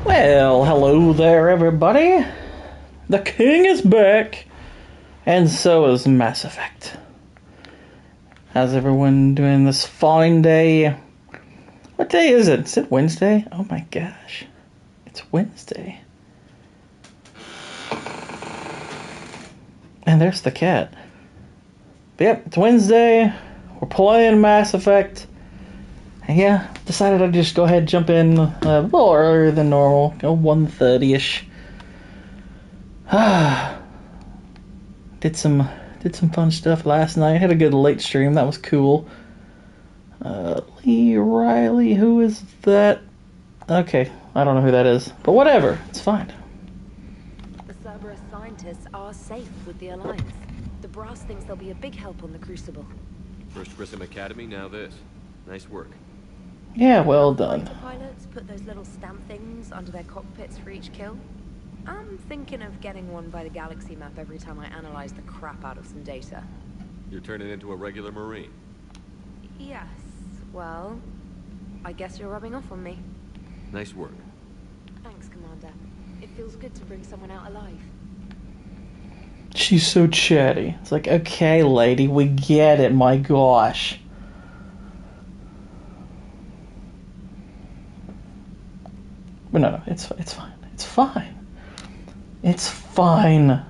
Well, hello there, everybody. The king is back, and so is Mass Effect. How's everyone doing this fine day? What day is it? Is it Wednesday? Oh my gosh. It's Wednesday. And there's the cat. But yep, it's Wednesday. We're playing Mass Effect. And yeah, decided I'd just go ahead and jump in a little earlier than normal. Go 1:30-ish. Did some fun stuff last night. Had a good late stream. That was cool. Lee Riley, who is that? Okay, I don't know who that is. But whatever, it's fine. The Cerberus scientists are safe with the Alliance. The brass thinks they'll be a big help on the Crucible. First Grissom Academy, now this. Nice work. Yeah, well done. The pilots put those little stamp things under their cockpits for each kill. I'm thinking of getting one by the galaxy map every time I analyze the crap out of some data. You're turning into a regular Marine. Yes, well, I guess you're rubbing off on me. Nice work. Thanks, Commander. It feels good to bring someone out alive. She's so chatty. It's like, okay, lady, we get it, my gosh. But no, it's fine. It's fine. It's fine.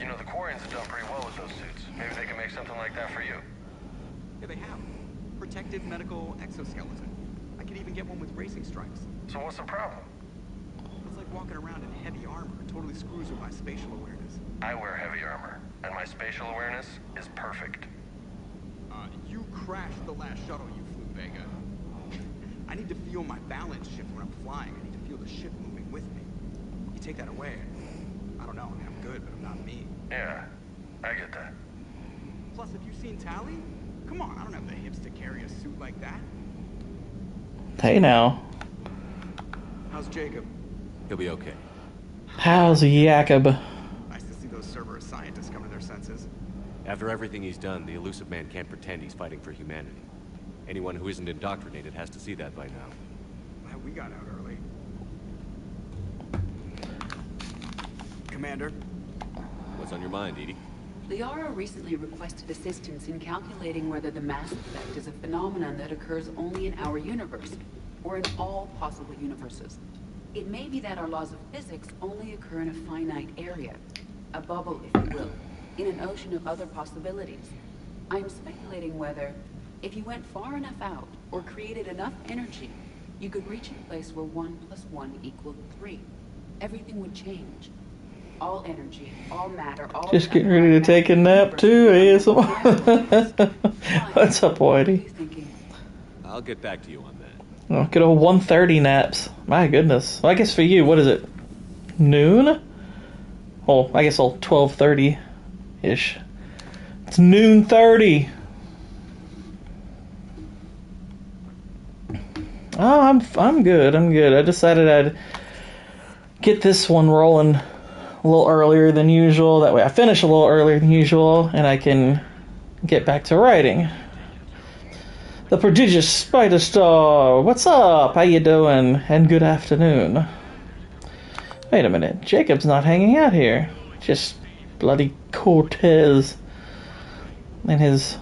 You know, the Quarians have done pretty well with those suits. Maybe they can make something like that for you. Yeah, they have. Protective medical exoskeleton. I could even get one with racing stripes. So what's the problem? It's like walking around in heavy armor. It totally screws with my spatial awareness. I wear heavy armor, and my spatial awareness is perfect. You crashed the last shuttle you flew, Vega. I need to feel my balance shift when I'm flying. I need to feel the ship moving with me. You take that away, I don't know. I mean, I'm good, but I'm not me. Yeah, I get that. Plus, have you seen Tally? Come on, I don't have the hips to carry a suit like that. Hey now. How's Jacob? He'll be okay. How's Jacob? Nice to see those Cerberus scientists come to their senses. After everything he's done, the elusive man can't pretend he's fighting for humanity. Anyone who isn't indoctrinated has to see that by now. Glad we got out early. Commander? What's on your mind, Edie? Liara recently requested assistance in calculating whether the Mass Effect is a phenomenon that occurs only in our universe, or in all possible universes. It may be that our laws of physics only occur in a finite area, a bubble, if you will, in an ocean of other possibilities. I'm speculating whether, if you went far enough out, or created enough energy, you could reach a place where 1 + 1 = 3. Everything would change. All energy, all matter, all... Just getting ready to take a nap too, ASMR. What's up, Whitey? I'll get back to you on that. Oh, good old 1:30 naps. My goodness. Well, I guess for you, what is it? Noon? Well, I guess 12:30-ish. It's noon 30. Oh, I'm good. I'm good. I decided I'd get this one rolling a little earlier than usual. That way I finish a little earlier than usual, and I can get back to writing. The prodigious Spider Star, what's up? How you doing? And good afternoon. Wait a minute, Jacob's not hanging out here. Just bloody Cortez and his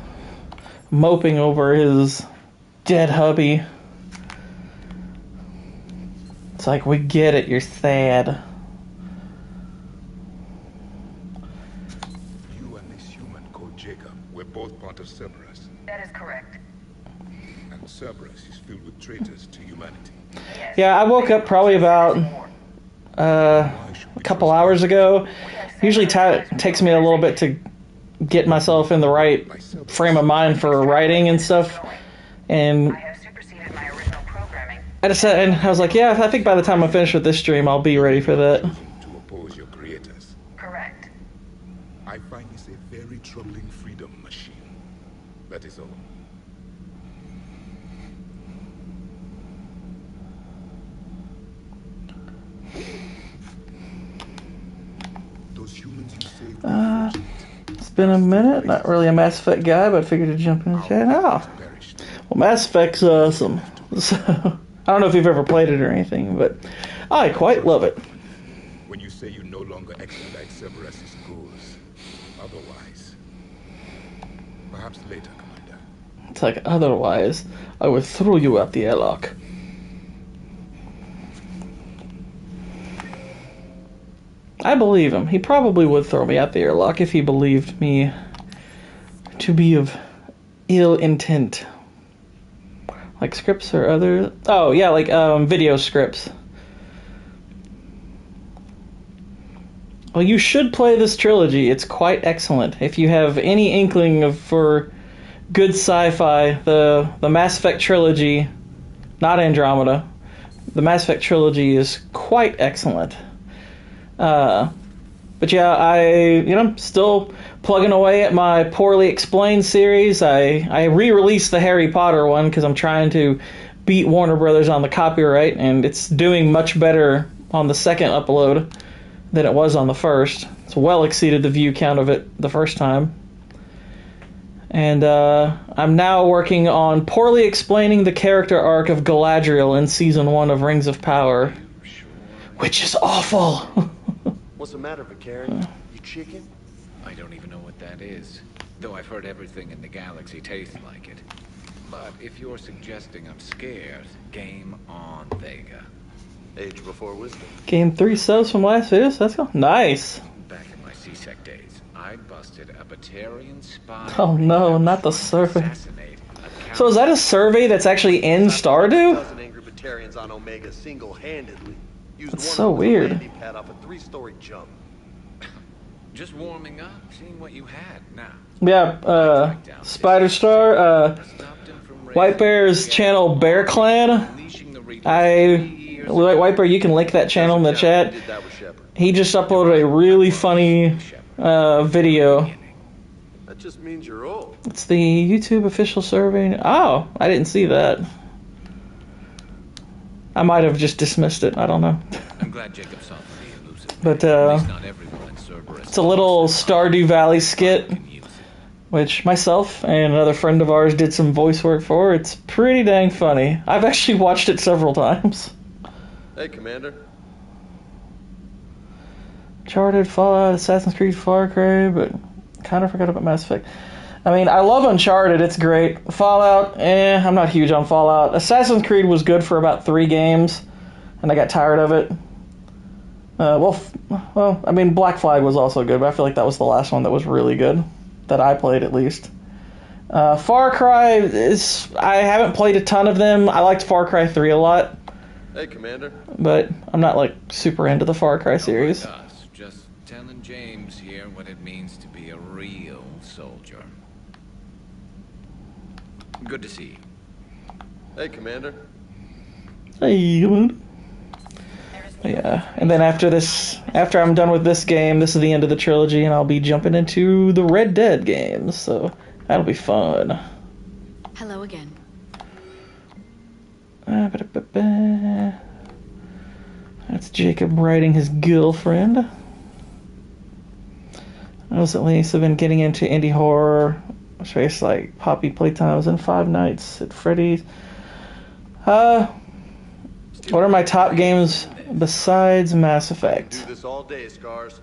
moping over his dead hubby. It's like, we get it, you're sad. You and this human called Jacob were both part of Cerberus. That is correct. And Cerberus is filled with traitors to humanity. Yes. Yeah, I woke up probably about a couple hours ago. Usually takes me a little bit to get myself in the right frame of mind for writing and stuff. And I have superseded my original programming. I decided, and I was like, yeah, I think by the time I'm finished with this stream, I'll be ready for that. To oppose your creators. Correct. I find this a very troubling freedom machine. That is all. Those humans you saved were fortunate. been a minute. Not really a Mass Effect guy, but I figured to jump in the chat. Oh. Well, Mass Effect's awesome. So, I don't know if you've ever played it or anything, but I quite love it. When you say you no longer expedite Cerberus' goals, otherwise. Perhaps later, Commander. It's like, otherwise, I would throw you out the airlock. I believe him. He probably would throw me out the airlock if he believed me to be of ill intent. Like scripts or other... Oh, yeah, like video scripts. Well, you should play this trilogy. It's quite excellent. If you have any inkling for good sci-fi, the Mass Effect trilogy, not Andromeda, the Mass Effect trilogy is quite excellent. But yeah, I still plugging away at my Poorly Explained series. I re-released the Harry Potter one because I'm trying to beat Warner Brothers on the copyright, and it's doing much better on the second upload than it was on the first. It's well exceeded the view count of it the first time. And I'm now working on poorly explaining the character arc of Galadriel in Season 1 of Rings of Power, which is awful. What's the matter, Vicarian? You chicken? I don't even know what that is, though I've heard everything in the galaxy tastes like it. But if you're suggesting I'm scared, game on, Vega. Age before wisdom. Gained 3 subs from last video, so that's cool. Nice. Back in my C-Sec days, I busted a Batarian spy. Oh no, not the survey. So is that a survey that's actually in Stardew? Dozen angry Batarians on Omega single-handedly. That's so weird. Pad off a 3-story jump. Just warming up, seeing what you had now. Yeah, Spider Star, White Bear's channel Bear Clan. White Bear, you can link that channel in the chat. He just uploaded a really funny video. That just means you're old. It's the YouTube official survey. Oh, I didn't see that. I might have just dismissed it. I don't know. I'm glad Jacob saw the elusive. But not everyone in Cerberus. It's a little Stardew Valley skit, which myself and another friend of ours did some voice work for. It's pretty dang funny. I've actually watched it several times. Hey, Commander. Uncharted, Fallout, Assassin's Creed, Far Cry, but kind of forgot about Mass Effect. I mean, I love Uncharted, it's great. Fallout, I'm not huge on Fallout. Assassin's Creed was good for about 3 games, and I got tired of it. Well, I mean, Black Flag was also good, but I feel like that was the last one that was really good, that I played at least. Far Cry I haven't played a ton of them. I liked Far Cry 3 a lot. Hey, Commander. But I'm not, like, super into the Far Cry series. Just telling James here what it means to be a real soldier. Good to see you. Hey, Commander. Hey, man. Yeah, and then after I'm done with this game, this is the end of the trilogy, and I'll be jumping into the Red Dead games, so that'll be fun. Hello again. That's Jacob writing his girlfriend. I was at least have been getting into indie horror, space like Poppy Playtimes and Five Nights at Freddy's. What are my top games besides Mass Effect? Do this all day, Scars.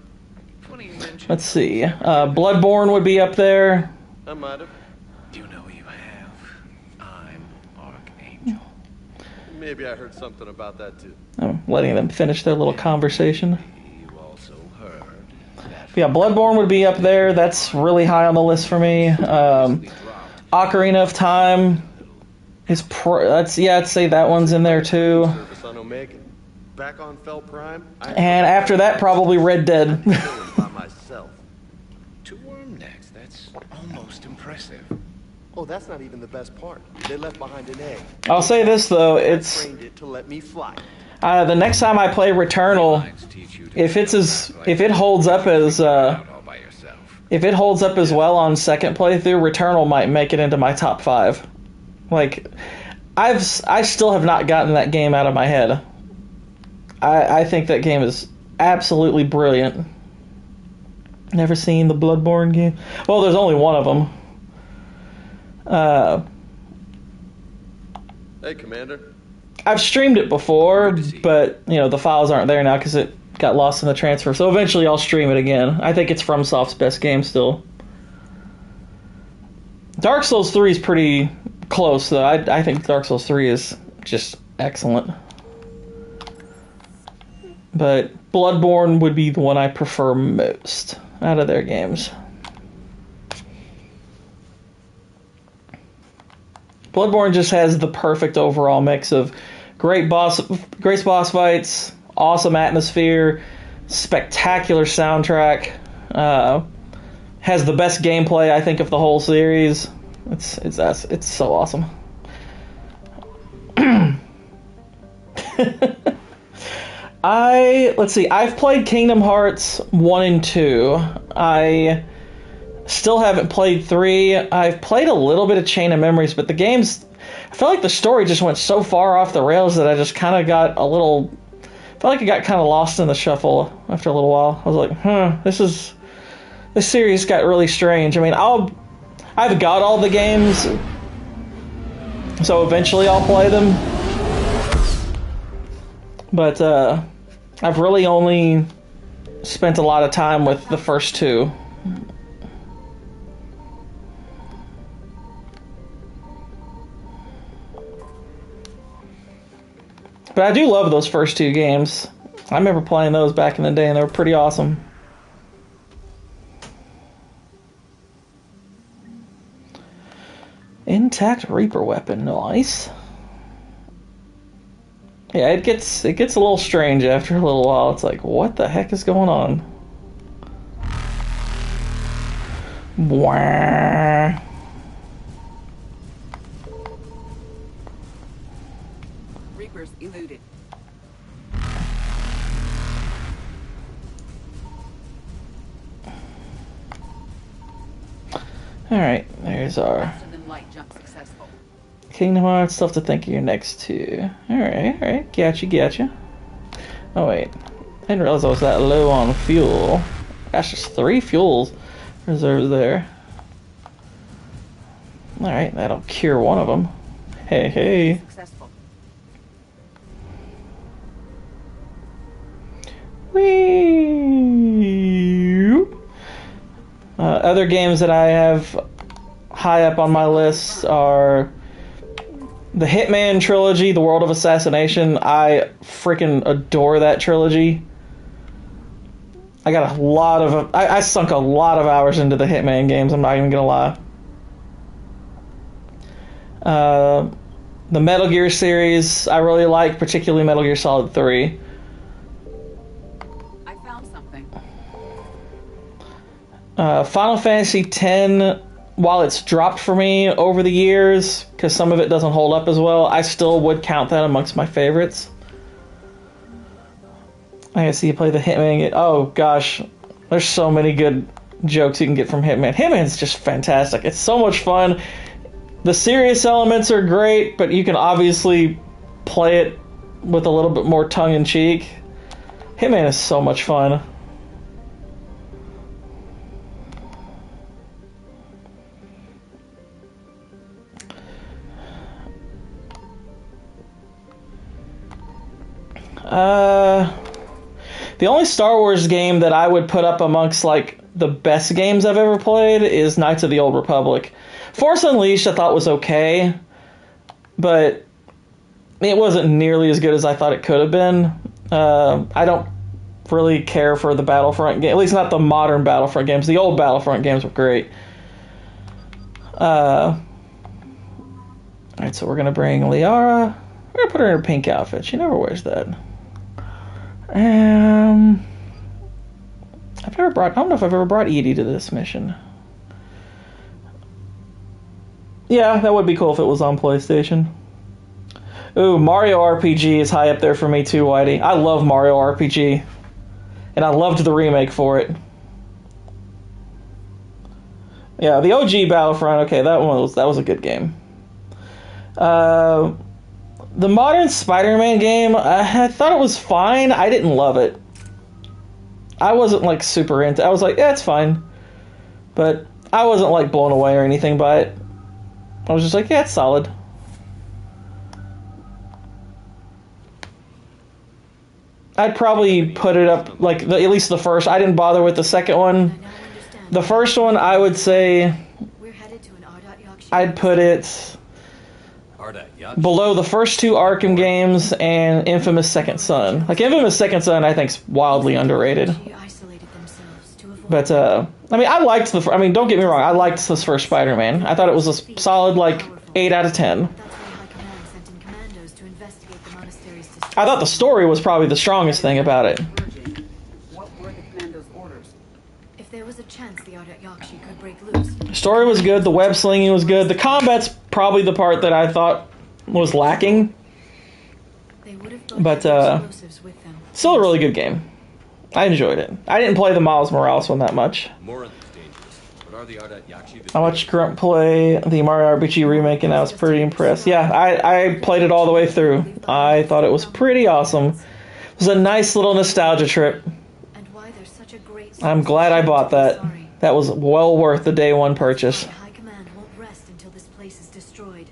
Let's see. Bloodborne would be up there. I might have. You know you have. I'm Archangel. Maybe I heard something about that too. I'm letting them finish their little conversation. You also heard that. Yeah, Bloodborne would be up there. That's really high on the list for me. Ocarina of Time is I'd say that one's in there too. Service on Omega. Back on Fel Prime. And after that, probably Red Dead. By myself. 2 worm necks. That's almost impressive. Oh, that's not even the best part. They left behind an egg. I'll say this though, I trained it to let me fly. The next time I play Returnal, if it holds up as well on second playthrough, Returnal might make it into my top 5. Like, I still have not gotten that game out of my head. I think that game is absolutely brilliant. Never seen the Bloodborne game. Well, there's only one of them. Hey, Commander. I've streamed it before, but you know the files aren't there now because it got lost in the transfer. So eventually I'll stream it again. I think it's FromSoft's best game still. Dark Souls 3 is pretty close, though. I think Dark Souls 3 is just excellent. But Bloodborne would be the one I prefer most out of their games. Bloodborne just has the perfect overall mix of great boss fights, awesome atmosphere, spectacular soundtrack, has the best gameplay I think of the whole series. It's so awesome. Let's see. I've played Kingdom Hearts 1 and 2. I still haven't played 3. I've played a little bit of Chain of Memories, but the games, I feel like the story just went so far off the rails that I just kind of got a little, I felt like I got kind of lost in the shuffle after a little while. I was like, this series got really strange. I mean, I've got all the games, so eventually I'll play them. But I've really only spent a lot of time with the first two. But I do love those first two games. I remember playing those back in the day, and they were pretty awesome. Intact Reaper weapon, nice. Yeah, it gets a little strange after a little while. It's like, what the heck is going on? Wah. Reapers eluded. Alright, there's our Faster than light jump successful. Kingdom Hearts stuff to think of your next two. Alright, gotcha. Oh wait, I didn't realize I was that low on fuel. Gosh, there's 3 fuels reserved there. Alright, that'll cure one of them. Hey. Successful. Whee! Other games that I have high up on my list are the Hitman trilogy, The World of Assassination. I freaking adore that trilogy. I sunk a lot of hours into the Hitman games, I'm not even gonna lie. The Metal Gear series I really like, particularly Metal Gear Solid 3. I found something. Final Fantasy X, while it's dropped for me over the years, because some of it doesn't hold up as well, I still would count that amongst my favorites. I see you play the Hitman game. Oh gosh, there's so many good jokes you can get from Hitman. Hitman's just fantastic. It's so much fun. The serious elements are great, but you can obviously play it with a little bit more tongue-in-cheek. Hitman is so much fun. The only Star Wars game that I would put up amongst like the best games I've ever played is Knights of the Old Republic. Force Unleashed I thought was okay, but it wasn't nearly as good as I thought it could have been. I don't really care for the Battlefront game, at least not the modern Battlefront games. The old Battlefront games were great. Alright, so we're going to bring Liara. We're going to put her in her pink outfit. She never wears that. I don't know if I've ever brought Edie to this mission. Yeah, that would be cool if it was on PlayStation. Ooh, Mario RPG is high up there for me too, Whitey. I love Mario RPG. And I loved the remake for it. Yeah, the OG Battlefront, okay, that was a good game. The modern Spider-Man game, I thought it was fine. I didn't love it. I wasn't like super into. I was like, yeah, it's fine, but I wasn't like blown away or anything by it. I was just like, yeah, it's solid. I'd probably put it up like at least the first. I didn't bother with the second one. The first one, I would say, I'd put it below the first two Arkham games and Infamous Second Son. Like Infamous Second Son, I think's wildly underrated. But I mean, I liked the. I mean, don't get me wrong, I liked this first Spider-Man. I thought it was a solid like 8 out of 10. I thought the story was probably the strongest thing about it. What were the commando's orders? If there was a chance the Ardat-Yakshi could break loose. The story was good, the web slinging was good. The combat's probably the part that I thought was lacking. But still a really good game. I enjoyed it. I didn't play the Miles Morales one that much. I watched Grunt play the Mario RPG remake and I was pretty impressed. Yeah, I played it all the way through. I thought it was pretty awesome. It was a nice little nostalgia trip. I'm glad I bought that. That was well worth the day one purchase. High Command won't rest until this place is destroyed.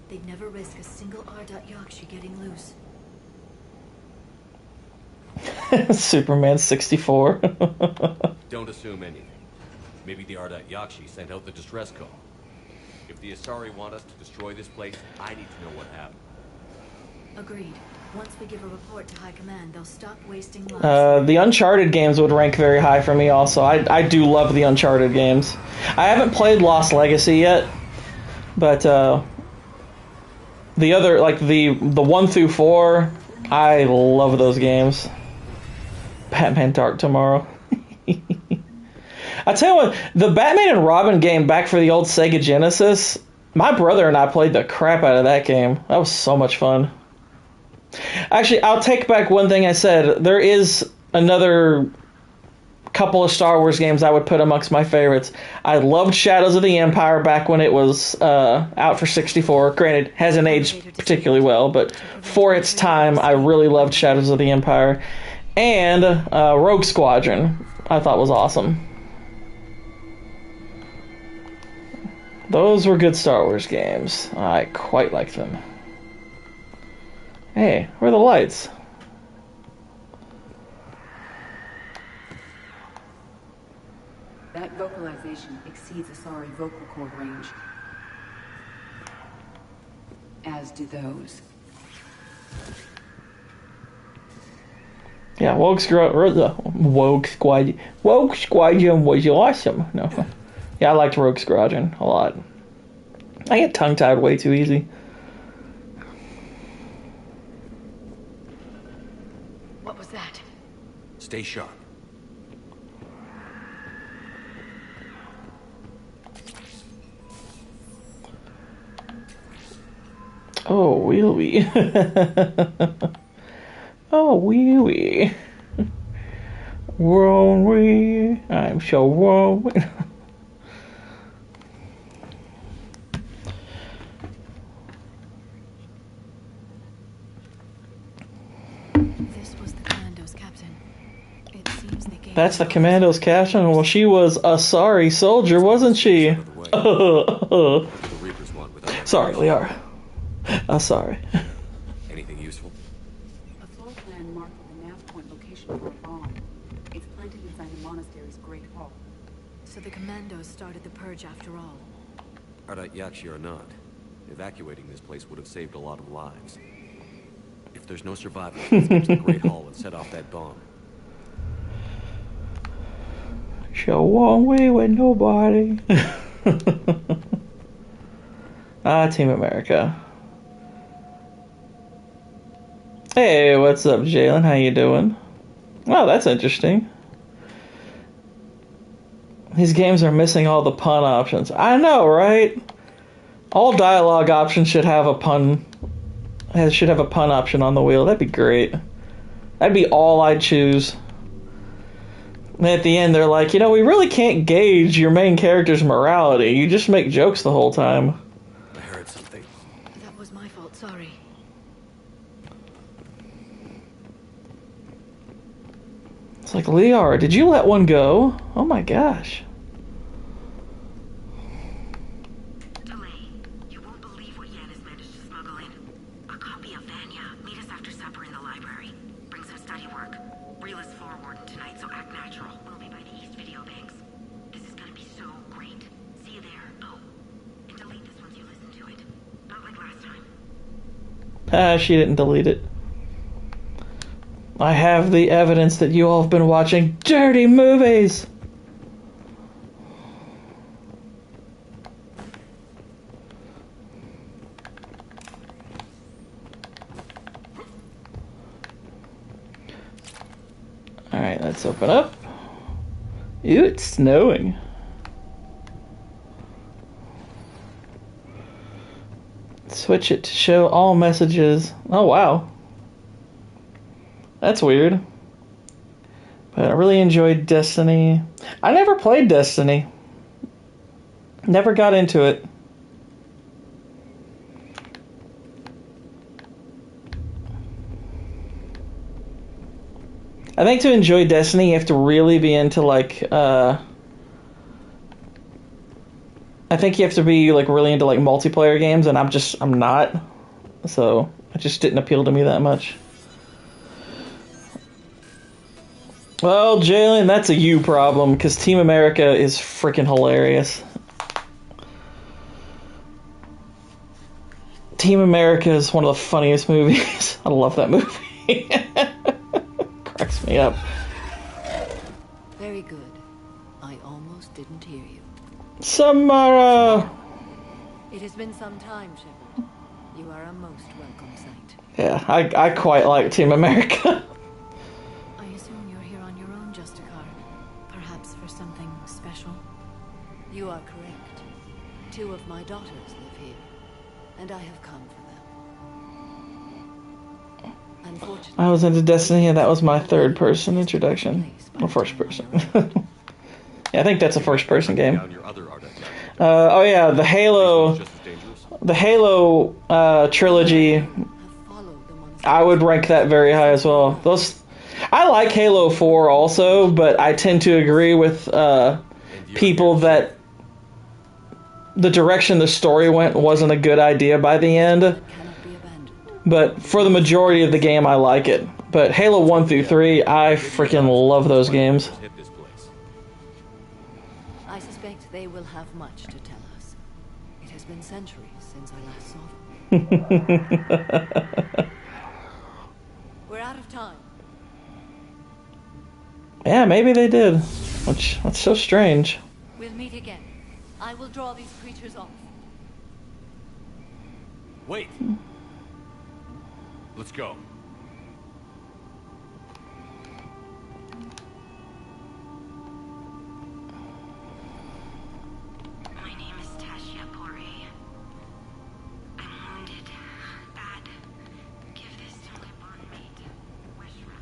They'd never risk a single Ardat-Yakshi getting loose. Superman 64. Don't assume anything. Maybe the Ardat-Yakshi sent out the distress call. If the Asari want us to destroy this place, I need to know what happened. Agreed. Once we give a report to High Command, they'll stop wasting lives. The Uncharted games would rank very high for me also. I do love the Uncharted games. I haven't played Lost Legacy yet, but the other, like the 1 through 4, I love those games. Batman Dark Tomorrow. I tell you what, the Batman and Robin game back for the old Sega Genesis, my brother and I played the crap out of that game. That was so much fun. Actually, I'll take back one thing I said. There is another couple of Star Wars games I would put amongst my favorites. I loved Shadows of the Empire back when it was out for 64. Granted, hasn't aged particularly well, but for its time, I really loved Shadows of the Empire. And Rogue Squadron, I thought was awesome. Those were good Star Wars games. I quite liked them. Hey, where are the lights? That vocalization exceeds Asari vocal cord range. As do those. Yeah, Woke Squadron was awesome. No. Yeah, I liked Rogue Squadron a lot. I get tongue-tied way too easy. What was that? Stay sharp. Oh, wee. Oh, wee. Wrong. I'm so wrong. That's the Commando's captain. Well, she was a sorry soldier, wasn't she? Sorry, Liara. Sorry. Anything useful? A floor plan marked the nav point location for a bomb. It's planted inside the monastery's Great Hall. So the Commandos started the purge after all. Ardat-Yakshi or not, evacuating this place would have saved a lot of lives. If there's no survivors, let's get to the Great Hall and set off that bomb. Show one way with nobody. Team America. Hey, what's up, Jalen? How you doing? Oh, that's interesting. These games are missing all the pun options. I know, right? All dialogue options should have a pun. Should have a pun option on the wheel. That'd be great. That'd be all I'd choose. And at the end, they're like, you know, we really can't gauge your main character's morality. You just make jokes the whole time. I heard something. That was my fault, sorry. It's like, Liara, did you let one go? Oh my gosh. Delay. You won't believe what Yan has managed to smuggle in. A copy of Vanya. Meet us after supper in the library. Bring some study work. Reel is floor warden tonight, so act natural. We'll be by the East Video Banks. This is gonna be so great. See you there. Oh, and delete this once you listen to it. Not like last time. She didn't delete it. I have the evidence that you all have been watching dirty movies. Alright, let's open up. Ew, it's snowing. Switch it to show all messages. Oh, wow. That's weird. But I really enjoyed Destiny. I never played Destiny. Never got into it. I think to enjoy Destiny, you have to really be into, like, I think you have to be, like, really into, like, multiplayer games, and I'm not. So, it just didn't appeal to me that much. Well, Jalen, that's a you problem, because Team America is freaking hilarious. Team America is one of the funniest movies. I love that movie. Cracks me up. Very good. I almost didn't hear you. Samara! It has been some time, Shepard. You are a most welcome sight. Yeah, I quite like Team America. I assume you're here on your own, Justicar. Perhaps for something special? You are correct. 2 of my daughters live here, and I have come for them. Unfortunately, I was into Destiny, and that was my third-person introduction. Well, first-person. Yeah, I think that's a first-person game. Oh yeah, the Halo trilogy. I would rank that very high as well. I like Halo 4 also, but I tend to agree with people that the direction the story went wasn't a good idea by the end. But for the majority of the game, I like it. But Halo 1 through 3, I freaking love those games. I suspect they will have much to tell us. It has been centuries since I last saw them. We're out of time. Yeah, maybe they did. Which, that's so strange. We'll meet again. I will draw these creatures off. Wait. Let's go. My name is Tashia Pore. I'm wounded. Bad. Give this to my bondmate, Weshra.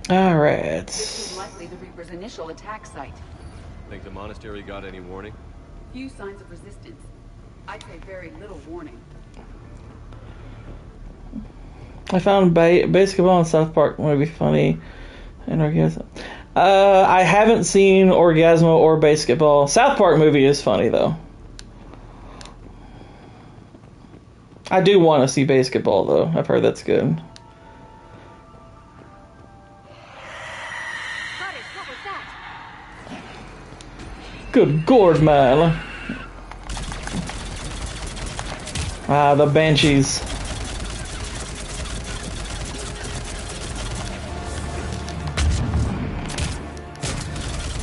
Alright. This is likely the Reaper's initial attack site. Think the monastery got any warning? Few signs of resistance. I'd say very little warning. I found Basketball and South Park movie funny and Orgasmo. I haven't seen Orgasmo or Basketball. South Park movie is funny though. I do want to see Basketball though. I've heard that's good. Good gourd, man. Ah, the Banshees.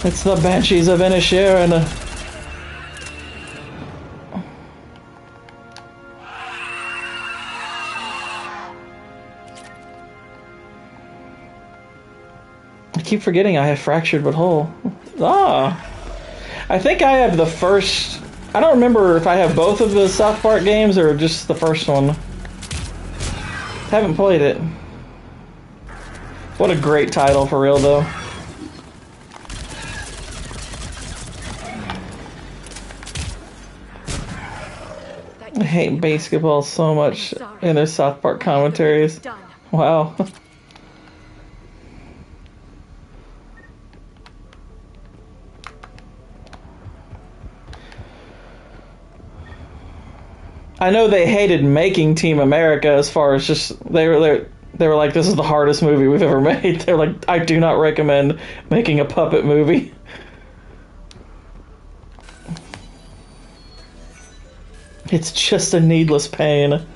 It's the Banshees of Inisherin. I keep forgetting I have Fractured But Whole. Ah! I think I have the first... I don't remember if I have both of the South Park games or just the first one. Haven't played it. What a great title for real though. hate basketball so much in their South Park commentaries. Wow. I know they hated making Team America as far as just they were like, this is the hardest movie we've ever made. They're like, I do not recommend making a puppet movie. It's just a needless pain.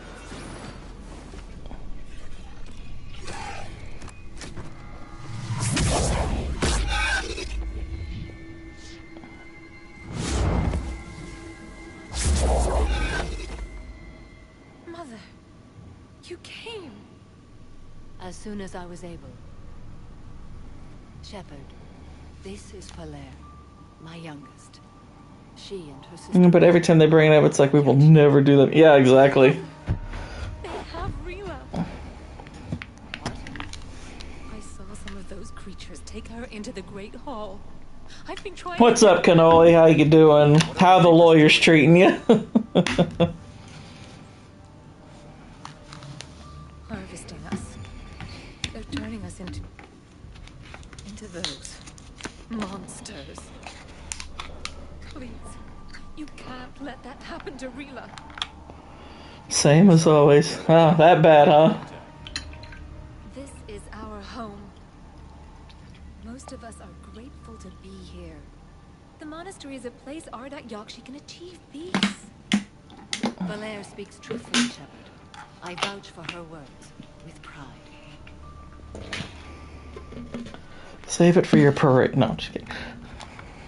As soon as I was able. Shepard, this is Polaire, my youngest. She and her sister... But every time they bring it up, it's like, we will never do that. Yeah, exactly. They have Rila. I saw some of those creatures take her into the Great Hall. I've been trying... What's up, Cannoli? How you doing? How the lawyers treating you? Harvesting us. They're turning us into those monsters. Please, you can't let that happen to Rila. Same as always. Oh, that bad, huh? This is our home. Most of us are grateful to be here. The monastery is a place Ardat Yakshi can achieve peace. Polaire speaks truthfully, Shepard. I vouch for her words with pride. Save it for your parade. No, just kidding.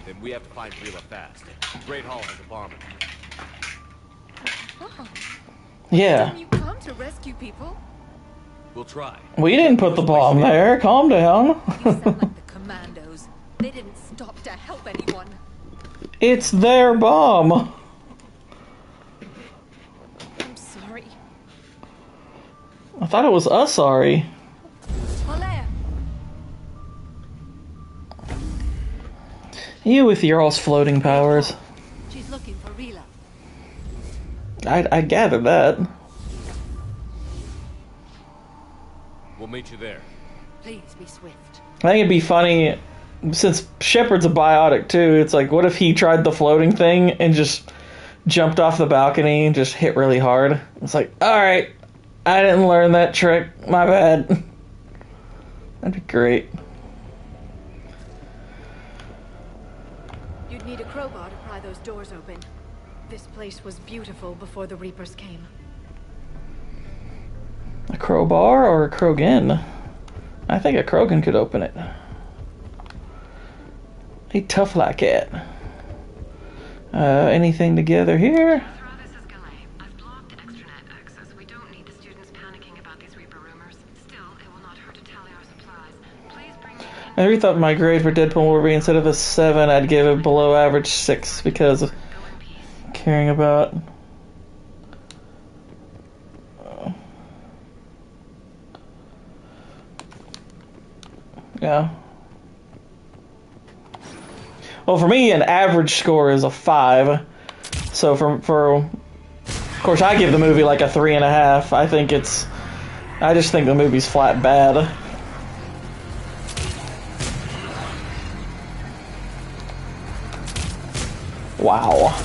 Then we have to find Rila fast. The Great Hall has a bomb in it. Oh. Yeah. Didn't you come to rescue people? We'll try. We didn't put the bomb there. Calm down. You sound like the commandos. They didn't stop to help anyone. It's their bomb. I'm sorry. I thought it was us sorry. Polaire. You with your all's floating powers. She's looking for Rila. I gathered that. We'll meet you there. Please be swift. I think it'd be funny, since Shepard's a biotic too, it's like, what if he tried the floating thing and just jumped off the balcony and just hit really hard? It's like, alright, I didn't learn that trick, my bad. That'd be great. You'd need a crowbar to pry those doors open. This place was beautiful before the Reapers came. A crowbar or a Krogan? I think a Krogan could open it. He tough like it. Anything together here? This is Galay. I've blocked extranet access. We don't need the students panicking about these Reaper rumors. Still, it will not hurt to tally our supplies. Please bring me... I rethought my grade for Deadpool Wolverine. Instead of a 7, I'd give it below average 6 because of caring about... Yeah. Well, for me, an average score is a 5. So of course, I give the movie like a 3.5. I just think the movie's flat bad. Wow.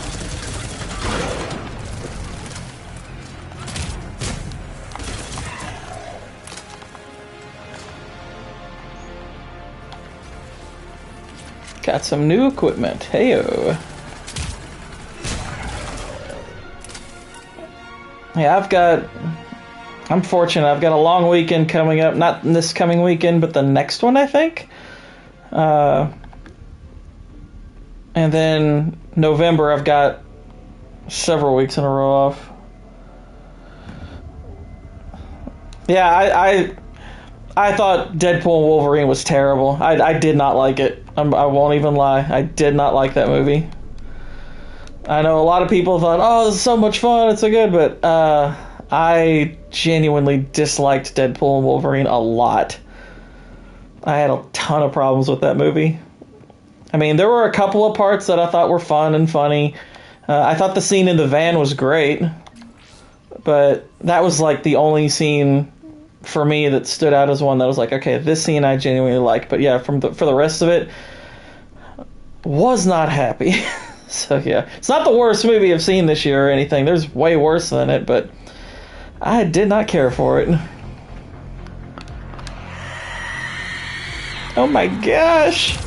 Got some new equipment. Heyo. Yeah, I'm fortunate. I've got a long weekend coming up. Not this coming weekend, but the next one, I think. And then November, I've got several weeks in a row off. Yeah, I thought Deadpool and Wolverine was terrible. I did not like it. I won't even lie. I did not like that movie. I know a lot of people thought, oh, this is so much fun, it's so good, but I genuinely disliked Deadpool and Wolverine a lot. I had a ton of problems with that movie. I mean, there were a couple of parts that I thought were fun and funny. I thought the scene in the van was great. But that was like the only scene for me that stood out as one that was like, okay, this scene I genuinely like. But yeah, for the rest of it, was not happy. So yeah, it's not the worst movie I've seen this year or anything. There's way worse than it, but I did not care for it. Oh my gosh.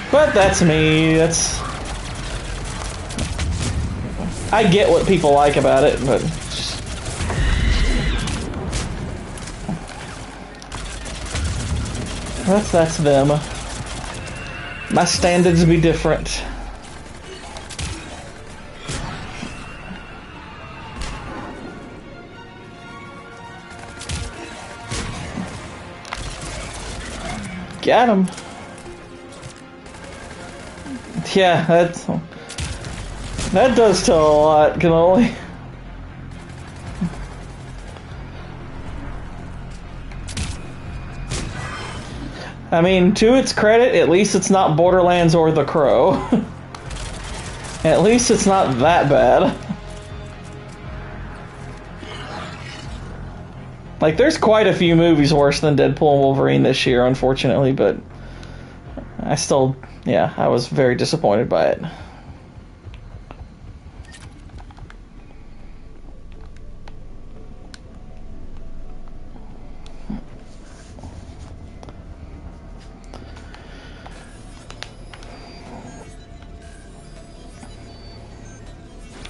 But that's me. I get what people like about it, but that's them. My standards be different. Got him. Yeah, that does tell a lot, cannoli. I mean, to its credit, at least it's not Borderlands or The Crow. At least it's not that bad. Like, there's quite a few movies worse than Deadpool and Wolverine this year, unfortunately, but I still, yeah, I was very disappointed by it.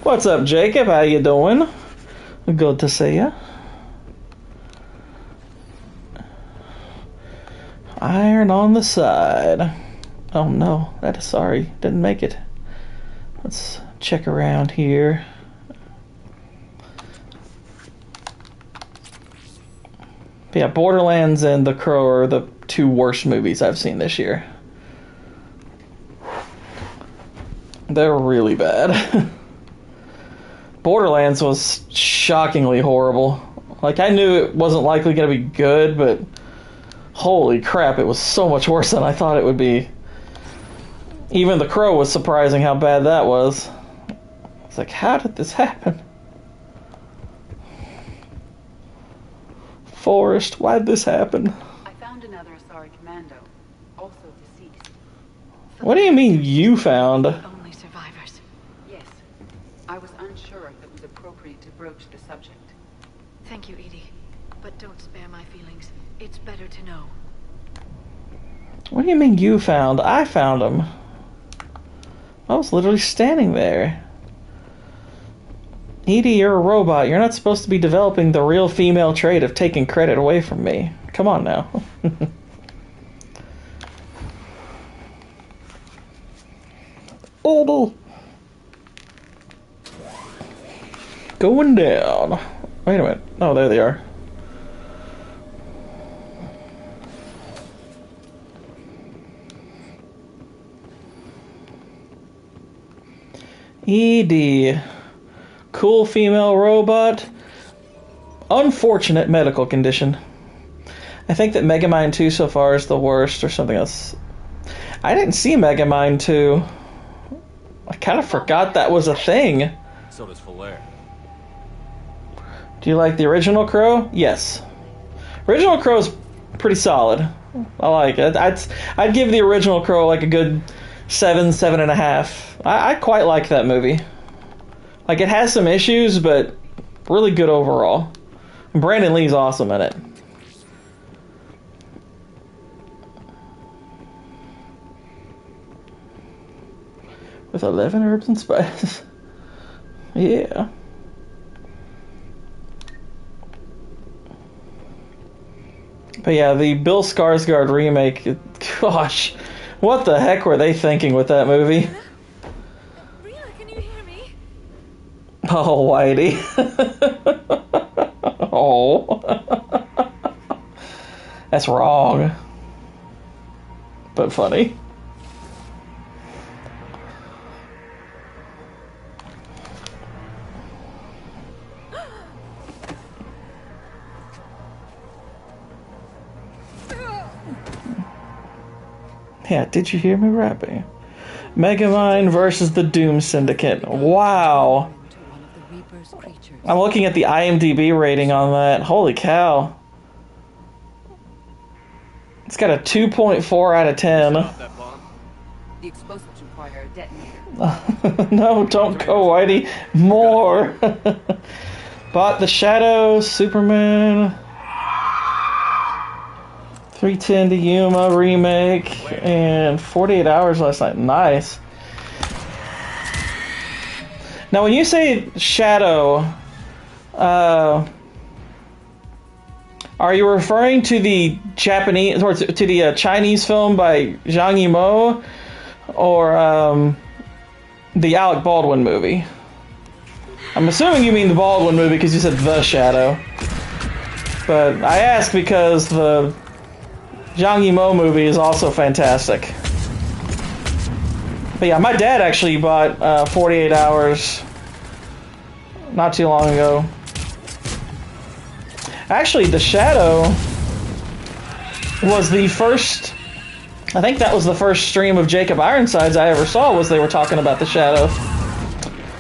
What's up, Jacob? How you doing? Good to see you. Iron on the side. Oh no, sorry, didn't make it. Let's check around here. But yeah, Borderlands and The Crow are the two worst movies I've seen this year. They're really bad. Borderlands was shockingly horrible. Like, I knew it wasn't likely going to be good, but holy crap, it was so much worse than I thought it would be. Even The Crow was surprising how bad that was. It's like, how did this happen? Forrest, why'd this happen? I found another Asari commando, also deceased. What do you mean you found? Only survivors. Yes. I was unsure if it was appropriate to broach the subject. Thank you, Edie. But don't spare my feelings. It's better to know. What do you mean you found? I found him. I was literally standing there. Edie, you're a robot. You're not supposed to be developing the real female trait of taking credit away from me. Come on now. Oh no. Going down. Wait a minute. Oh, there they are. Edie. Cool female robot. Unfortunate medical condition. I think that Megamind 2 so far is the worst, or something else. I didn't see Megamind 2. I kind of forgot that was a thing. So does Falaire. Do you like the original Crow? Yes. Original Crow's pretty solid. I like it. I'd give the original Crow like a good 7.5. I quite like that movie. Like, it has some issues, but really good overall. And Brandon Lee's awesome in it. With 11 herbs and spices. Yeah. But yeah, the Bill Skarsgård remake, gosh, what the heck were they thinking with that movie? Rila, can you hear me? Oh, Whitey. Oh. That's wrong. But funny. Yeah, did you hear me rapping? Megamind versus the Doom Syndicate. Wow. disperse creatures. I'm looking at the IMDb rating on that. Holy cow. It's got a 2.4 out of 10. The explosives require a detonator. No, don't go, Whitey. More. Bought The Shadow, Superman, 310 to Yuma remake, and 48 hours last night. Nice. Now, when you say Shadow, are you referring to the Japanese or to the Chinese film by Zhang Yimou, or the Alec Baldwin movie? I'm assuming you mean the Baldwin movie because you said The Shadow. But I ask because the Zhang Yimou movie is also fantastic. But yeah, my dad actually bought 48 Hours not too long ago. Actually, The Shadow was the first... I think that was the first stream of Jacob Ironsides I ever saw, was they were talking about The Shadow.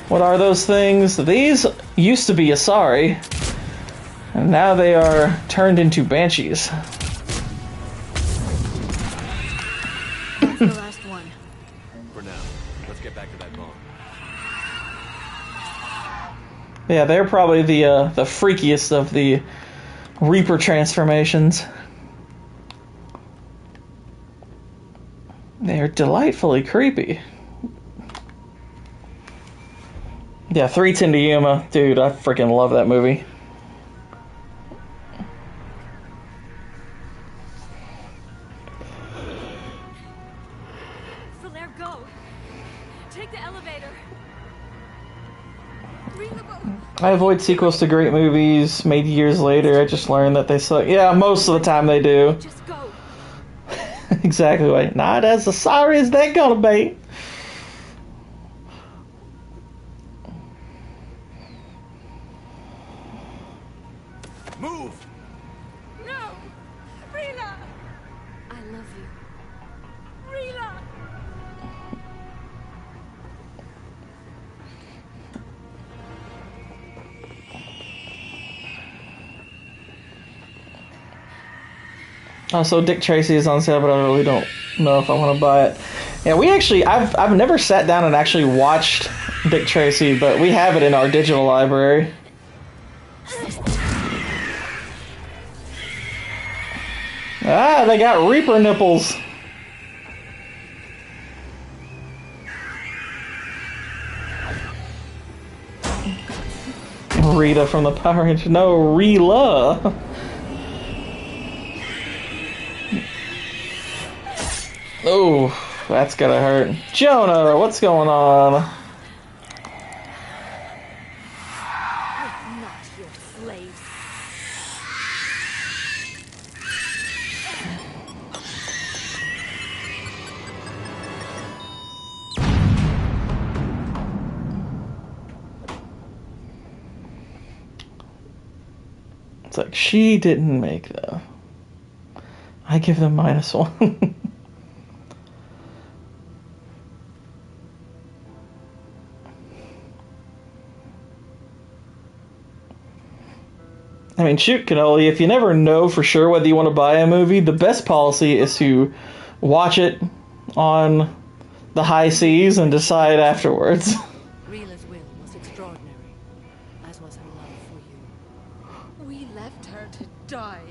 What are those things? These used to be Asari, and now they are turned into Banshees. That's the last one. For now, let's get back to that bomb. Yeah, they're probably the freakiest of the Reaper transformations. They're delightfully creepy. Yeah, 310 to Yuma. Dude, I freaking love that movie. Solaire, go! Take the elevator! Bring the boat! I avoid sequels to great movies made years later. I just learned that they suck. Yeah, most of the time they do. Just go! Exactly right. Not as sorry as they're gonna be. Move! No! Rila! I love you. Rila! Also, Dick Tracy is on sale, but I really don't know if I want to buy it. Yeah, we actually, I've never sat down and actually watched Dick Tracy, but we have it in our digital library. Ah, they got Reaper nipples. Rita from the Power Rangers. No, Rila. Oh, that's gotta hurt. Jonah, what's going on? I'm not your slave. It's like, she didn't make though. I give them -1. I mean, shoot, Cannoli, if you never know for sure whether you want to buy a movie, the best policy is to watch it on the high seas and decide afterwards. Rila's will was extraordinary, as was her love for you. We left her to die.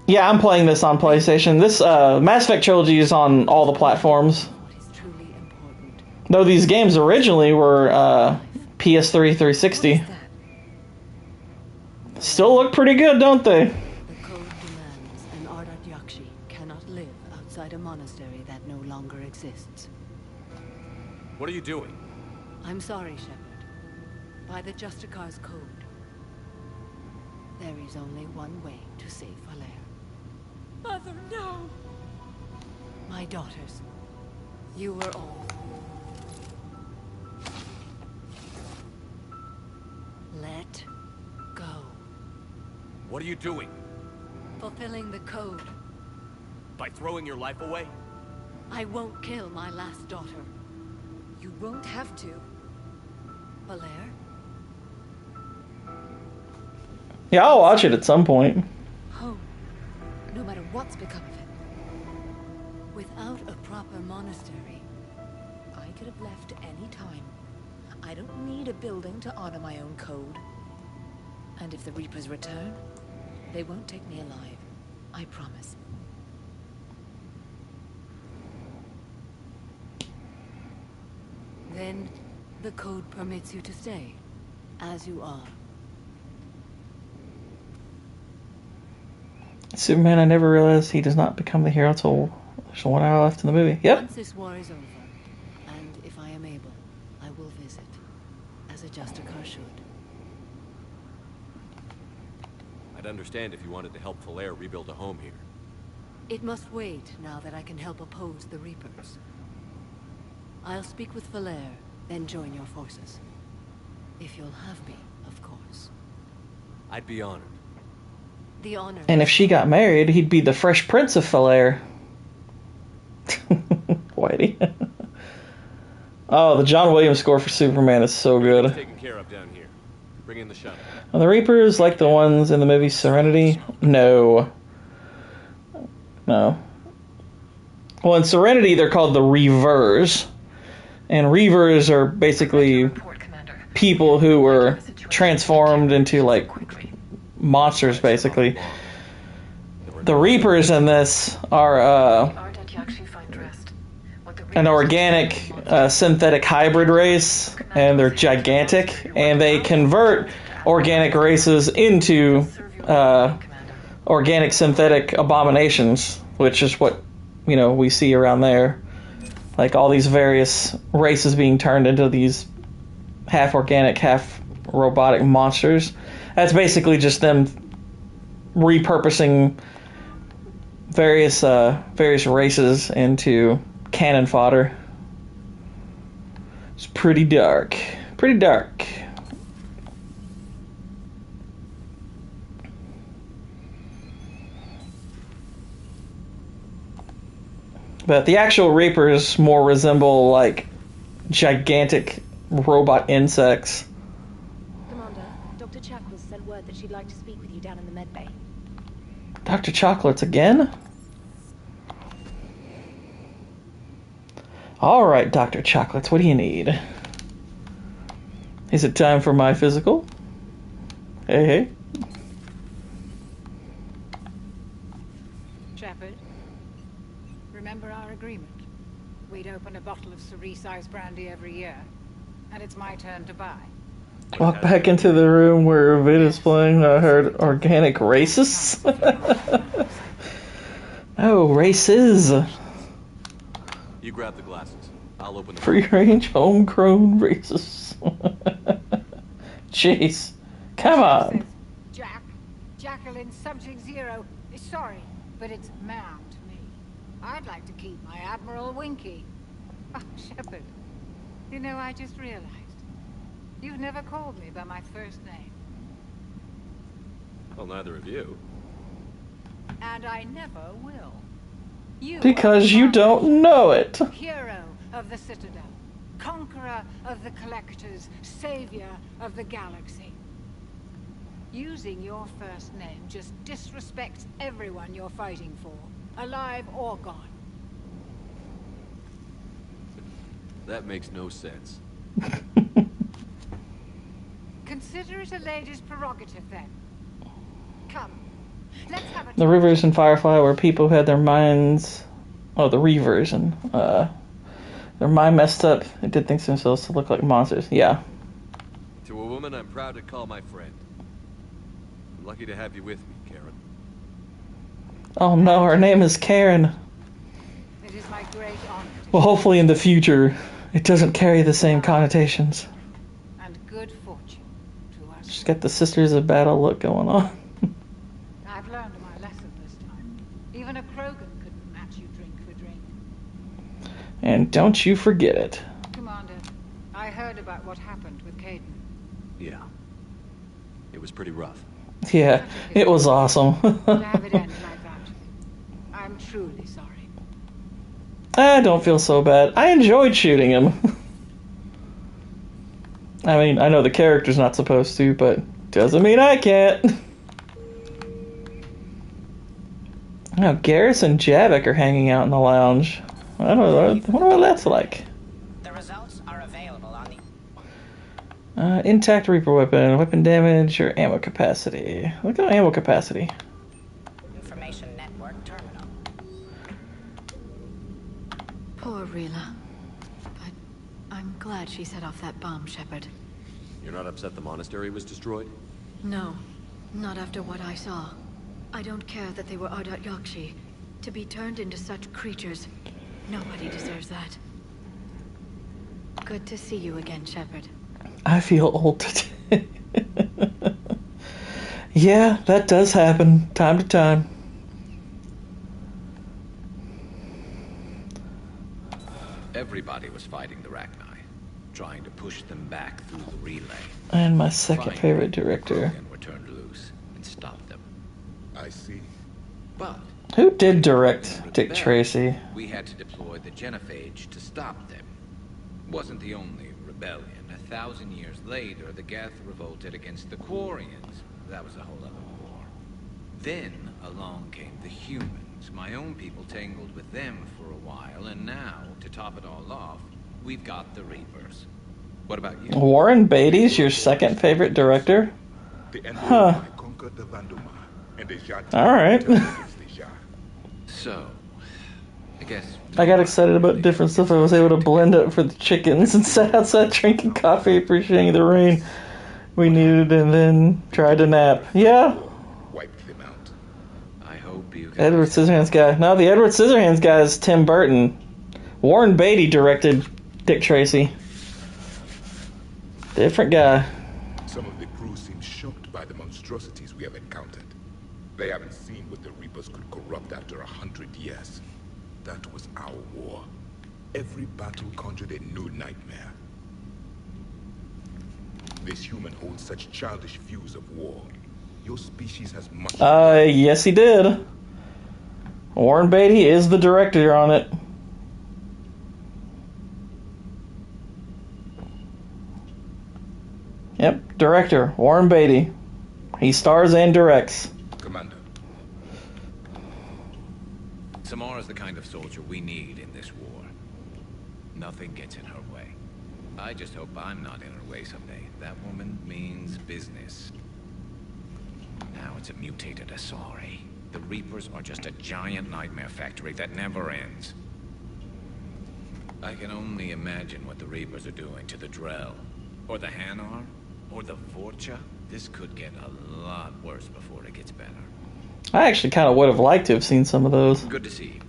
Yeah, I'm playing this on PlayStation. This Mass Effect trilogy is on all the platforms. What is truly important. Though these games originally were PS3 360. Still look pretty good, don't they? The code demands an Ardat Yakshi cannot live outside a monastery that no longer exists. What are you doing? I'm sorry, Shepard. By the Justicar's code, there is only one way to save Valere. Mother, no! My daughters, you were all. Let go. What are you doing? Fulfilling the code. By throwing your life away? I won't kill my last daughter. You won't have to. Valere? Yeah, I'll watch it at some point. Home. No matter what's become of it. Without a proper monastery, I could have left any time. I don't need a building to honor my own code. And if the Reapers return, they won't take me alive. I promise. then the code permits you to stay, as you are. Superman, I never realized he does not become the hero till there's 1 hour left in the movie. Yep. Once this war is over, and if I am able, I will visit, as a Justicar should. I'd understand if you wanted to help Valere rebuild a home here. It must wait now that I can help oppose the Reapers. I'll speak with Valere, then join your forces. If you'll have me, of course. I'd be honored. The honor. And if she got married, he'd be the Fresh Prince of Valere. Whitey. Oh, the John Williams score for Superman is so good. Taken care of down here. Bring in the shuttle. Are the Reapers like the ones in the movie Serenity? No. No. Well, in Serenity, they're called the Reavers. And Reavers are basically people who were transformed into, like, monsters, basically. The Reapers in this are an organic synthetic hybrid race, and they're gigantic, and they convert organic races into organic synthetic abominations, which is what, you know, we see around there. Like all these various races being turned into these half organic, half robotic monsters. That's basically just them repurposing various races into cannon fodder. It's pretty dark. Pretty dark. But the actual Reapers more resemble, like, gigantic robot insects. Commander, Dr. Chackles sent word that she'd like to speak with you down in the med bay. Dr. Chocolates again? Alright, Dr. Chocolates, what do you need? Is it time for my physical? Hey, hey. Shepard, remember our agreement? We'd open a bottle of cerise-sized brandy every year, and it's my turn to buy. Walk back into the room where Vita's playing. I heard organic racists. Oh, races. You grab the glasses. I'll open the Free range, homegrown races. Jeez. Come on. Jack, Jacqueline Subject Zero is sorry, but it's ma'am to me. I'd like to keep my Admiral Winky. Oh, Shepard, you know, I just realized you've never called me by my first name. Well, neither of you. And I never will. You Because you don't know it. Hero of the Citadel, conqueror of the Collectors, savior of the galaxy. Using your first name just disrespects everyone you're fighting for, alive or gone. That makes no sense. Consider it a lady's prerogative, then. Come, let's have a The Rivers and Firefly were people who had their minds... Oh, the Reavers and, their mind messed up. They did things to themselves to look like monsters. Yeah. To a woman I'm proud to call my friend. I'm lucky to have you with me, Karen. Oh no, her name is Karen. It is my great honor. Well, hopefully in the future, it doesn't carry the same connotations. And good fortune to us. She's got the Sisters of Battle look going on. I've learned my lesson this time. Even a Krogan couldn't match you drink for drink. And don't you forget it. Commander, I heard about what happened with Caden. Yeah. It was pretty rough. Yeah, it was awesome. To have it end like that. I'm truly sorry. I don't feel so bad. I enjoyed shooting him. I mean, I know the character's not supposed to, but doesn't mean I can't. Now, Garrus and Javik are hanging out in the lounge. I don't know. I wonder what that's like. The results are available on the... Intact Reaper weapon damage, or ammo capacity. Look at ammo capacity. Information Network terminal. Poor Rila. But I'm glad she set off that bomb, Shepard. You're not upset the monastery was destroyed? No, not after what I saw. I don't care that they were Ardat Yakshi. To be turned into such creatures, nobody deserves that. Good to see you again, Shepard. I feel old today. Yeah, that does happen, time to time. Everybody was fighting the Rachni, trying to push them back through the relay. And my second favorite director. And were turned loose and stopped them. I see. But who did direct Dick Tracy? We had to deploy the genophage to stop them. Wasn't the only rebellion. 1,000 years later, the Geth revolted against the Quarians. That was a whole other war. Then along came the humans. My own people tangled with them for a while, and now, to top it all off, we've got the Reapers. What about you? Warren Beatty's your second favorite director? Huh. Alright. So, I guess... I got excited about different stuff. I was able to blend up for the chickens and sat outside drinking coffee, appreciating the rain we needed, and then tried to nap. Yeah. I hope you can... Edward Scissorhands guy. No, the Edward Scissorhands guy is Tim Burton. Warren Beatty directed Dick Tracy. Different guy. Some of the crew seem shocked by the monstrosities we have encountered. They haven't seen what the Reapers could corrupt after 100 years. That was our war. Every battle conjured a new nightmare. This human holds such childish views of war. Your species has much... Yes he did. Warren Beatty is the director on it. Yep, director, Warren Beatty. He stars and directs. Commander. Samara's the kind of soldier we need in this war. Nothing gets in her way. I just hope I'm not in her way someday. That woman means business. Now it's a mutated Asari. The Reapers are just a giant nightmare factory that never ends. I can only imagine what the Reapers are doing to the Drell, or the Hanar, or the Vorcha. This could get a lot worse before it gets better. I actually kind of would have liked to have seen some of those. Good to see you.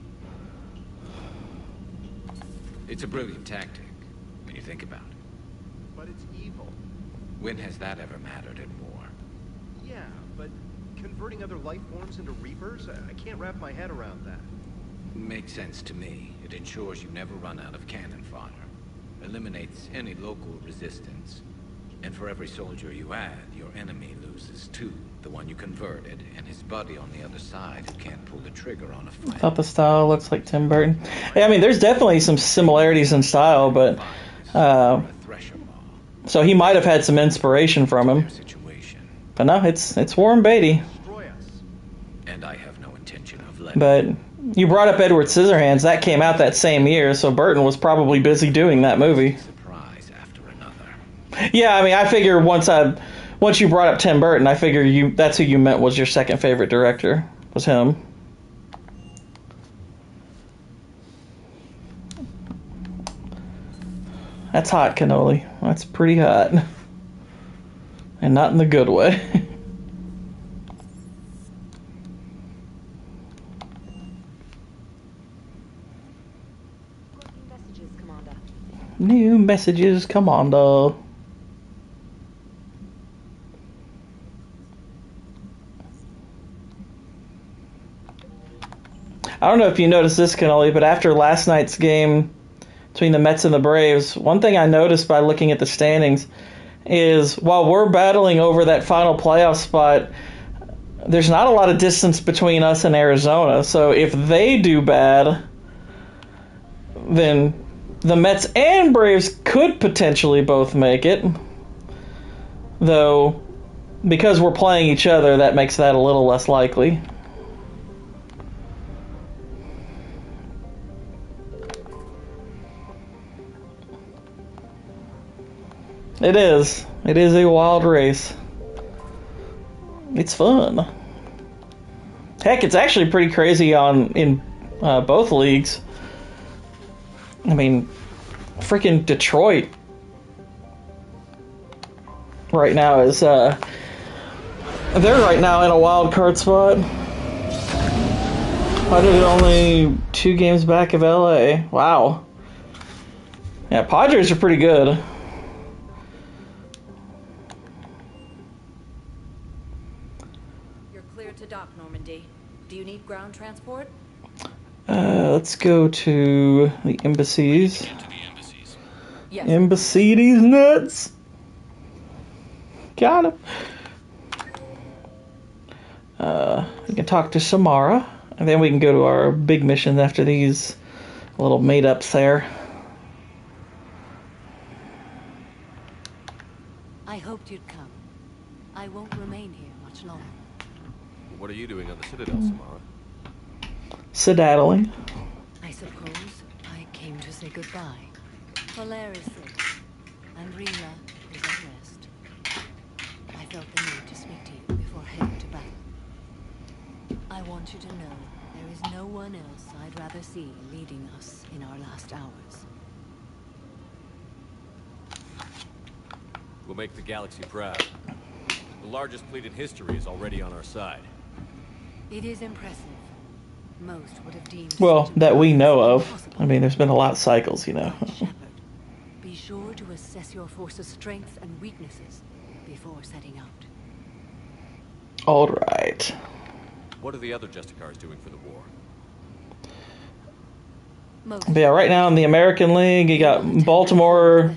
It's a brilliant tactic, when you think about it. But it's evil. When has that ever mattered in war? Yeah, but converting other life forms into Reapers? I can't wrap my head around that. Makes sense to me. It ensures you never run out of cannon fodder. Eliminates any local resistance. And for every soldier you add, your enemy loses too. The one you converted, and his buddy on the other side who can't pull the trigger on a flame. I thought the style looks like Tim Burton. Yeah, I mean, there's definitely some similarities in style, but... so he might have had some inspiration from him. But no, it's Warren Beatty. And I have no intention of letting... But you brought up Edward Scissorhands. That came out that same year, so Burton was probably busy doing that movie. Yeah, I mean, I figure once you brought up Tim Burton, I figure that's who you meant was your second favorite director, was him. That's hot, cannoli. That's pretty hot. And not in the good way. New messages, Commander. I don't know if you noticed this, Cannoli, but after last night's game between the Mets and the Braves, one thing I noticed by looking at the standings is while we're battling over that final playoff spot, there's not a lot of distance between us and Arizona. So if they do bad, then the Mets and Braves could potentially both make it. Though, because we're playing each other, that makes that a little less likely. It is. It is a wild race. It's fun. Heck, it's actually pretty crazy in both leagues. I mean, freaking Detroit right now is they're right now in a wild card spot. Why did it only 2 games back of LA? Wow. Yeah, Padres are pretty good. You're clear to dock, Normandy. Do you need ground transport? Let's go to the embassies. Yes. Embassy these nuts. Got him. We can talk to Samara, and then we can go to our big missions after these little made-ups there. I hoped you'd come. I won't remain here much longer. What are you doing on the Citadel, Samara? Skedaddling. I suppose I came to say goodbye. Falair is sick, and Rila is at rest. I felt the need to speak to you before heading to battle. I want you to know there is no one else I'd rather see leading us in our last hours. We'll make the galaxy proud. The largest fleet in history is already on our side. It is impressive. Most would have deemed Well, that we know of. I mean, there's been a lot of cycles, you know. Be sure to assess your force's strengths and weaknesses before setting out. All right. What are the other Justicars doing for the war? But yeah, right now in the American League, you got Baltimore.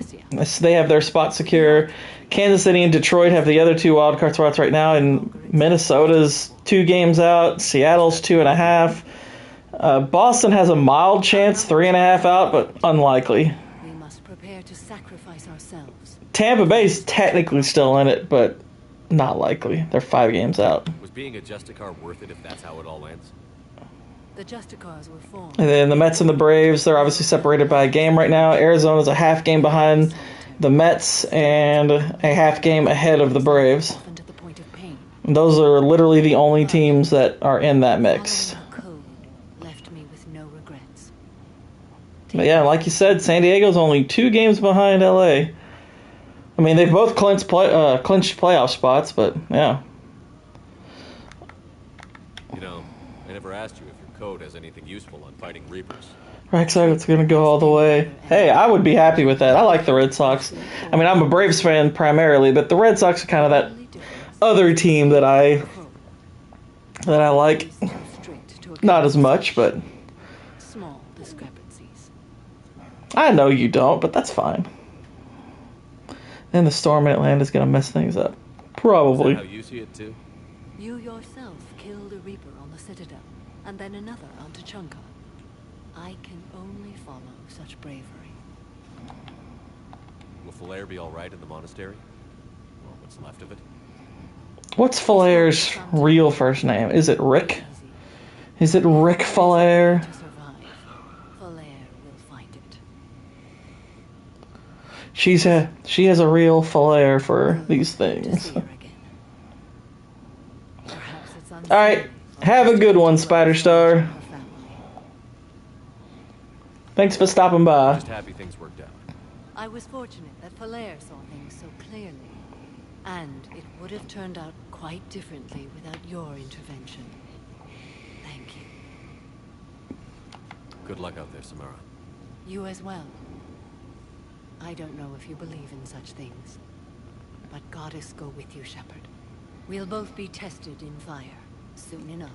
They have their spot secure. Kansas City and Detroit have the other 2 wildcard spots right now, and Minnesota's 2 games out. Seattle's 2.5. Boston has a mild chance, 3.5 out, but unlikely. We must prepare to sacrifice ourselves. Tampa Bay's technically still in it, but not likely. They're 5 games out. Was being a Justicar worth it if that's how it all ends? The Justicars were formed. And then the Mets and the Braves, they're obviously separated by a game right now. Arizona's a half game behind the Mets and a half game ahead of the Braves. And those are literally the only teams that are in that mix. Left me with no regrets. But yeah, like you said, San Diego's only 2 games behind LA. I mean, they've both clinched playoff spots, but yeah. You know, I never asked you if your code has anything useful on fighting Reapers. Rex It's going to go all the way. Hey, I would be happy with that. I like the Red Sox. I mean, I'm a Braves fan primarily, but the Red Sox are kind of that other team that I like. Not as much, but Small discrepancies. I know you don't, but that's fine. And the storm in Atlanta is going to mess things up. Probably. Is that how you see it too? You yourself killed a Reaper on the Citadel, and then another on Tuchanka. I can only follow such bravery. Will Falair be alright in the monastery? Or what's left of it? What's Falair's real first name? Is it Rick? Is it Rick Falair? Falair will find it. She has a real Falair for these things. Alright, have a good one, Spider Star. Thanks for stopping by. Just happy things worked out. I was fortunate that Falair saw things so clearly. And it would have turned out quite differently without your intervention. Thank you. Good luck out there, Samara. You as well. I don't know if you believe in such things, but Goddess go with you, Shepard. We'll both be tested in fire soon enough.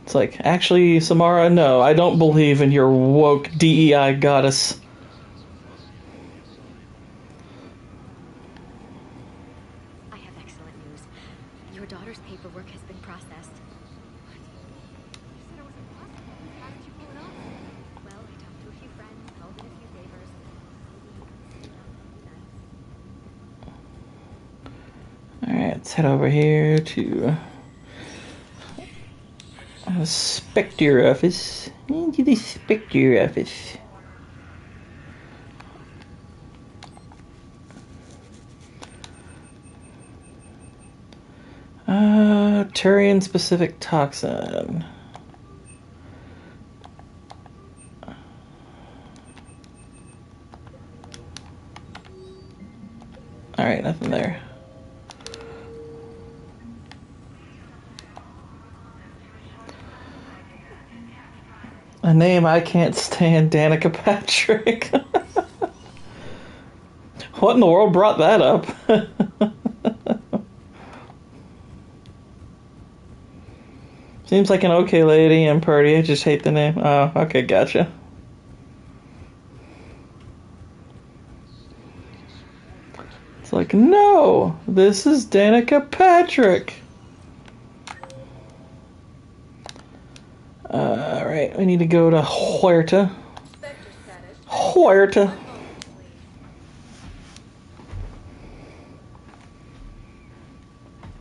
It's like, actually, Samara, no, I don't believe in your woke DEI goddess. I have excellent news. Your daughter's paperwork has been processed. What? You said it was impossible. How did you pull it off? Well, I talked to a few friends, called in a few favors. Let's head over here to Spectre office. Into the Spectre office. Turian specific toxin. Alright, nothing there. A name I can't stand, Danica Patrick. What in the world brought that up? Seems like an okay lady and pretty. I just hate the name. Oh, okay, gotcha. It's like, no, this is Danica Patrick. Alright, we need to go to Huerta. Huerta.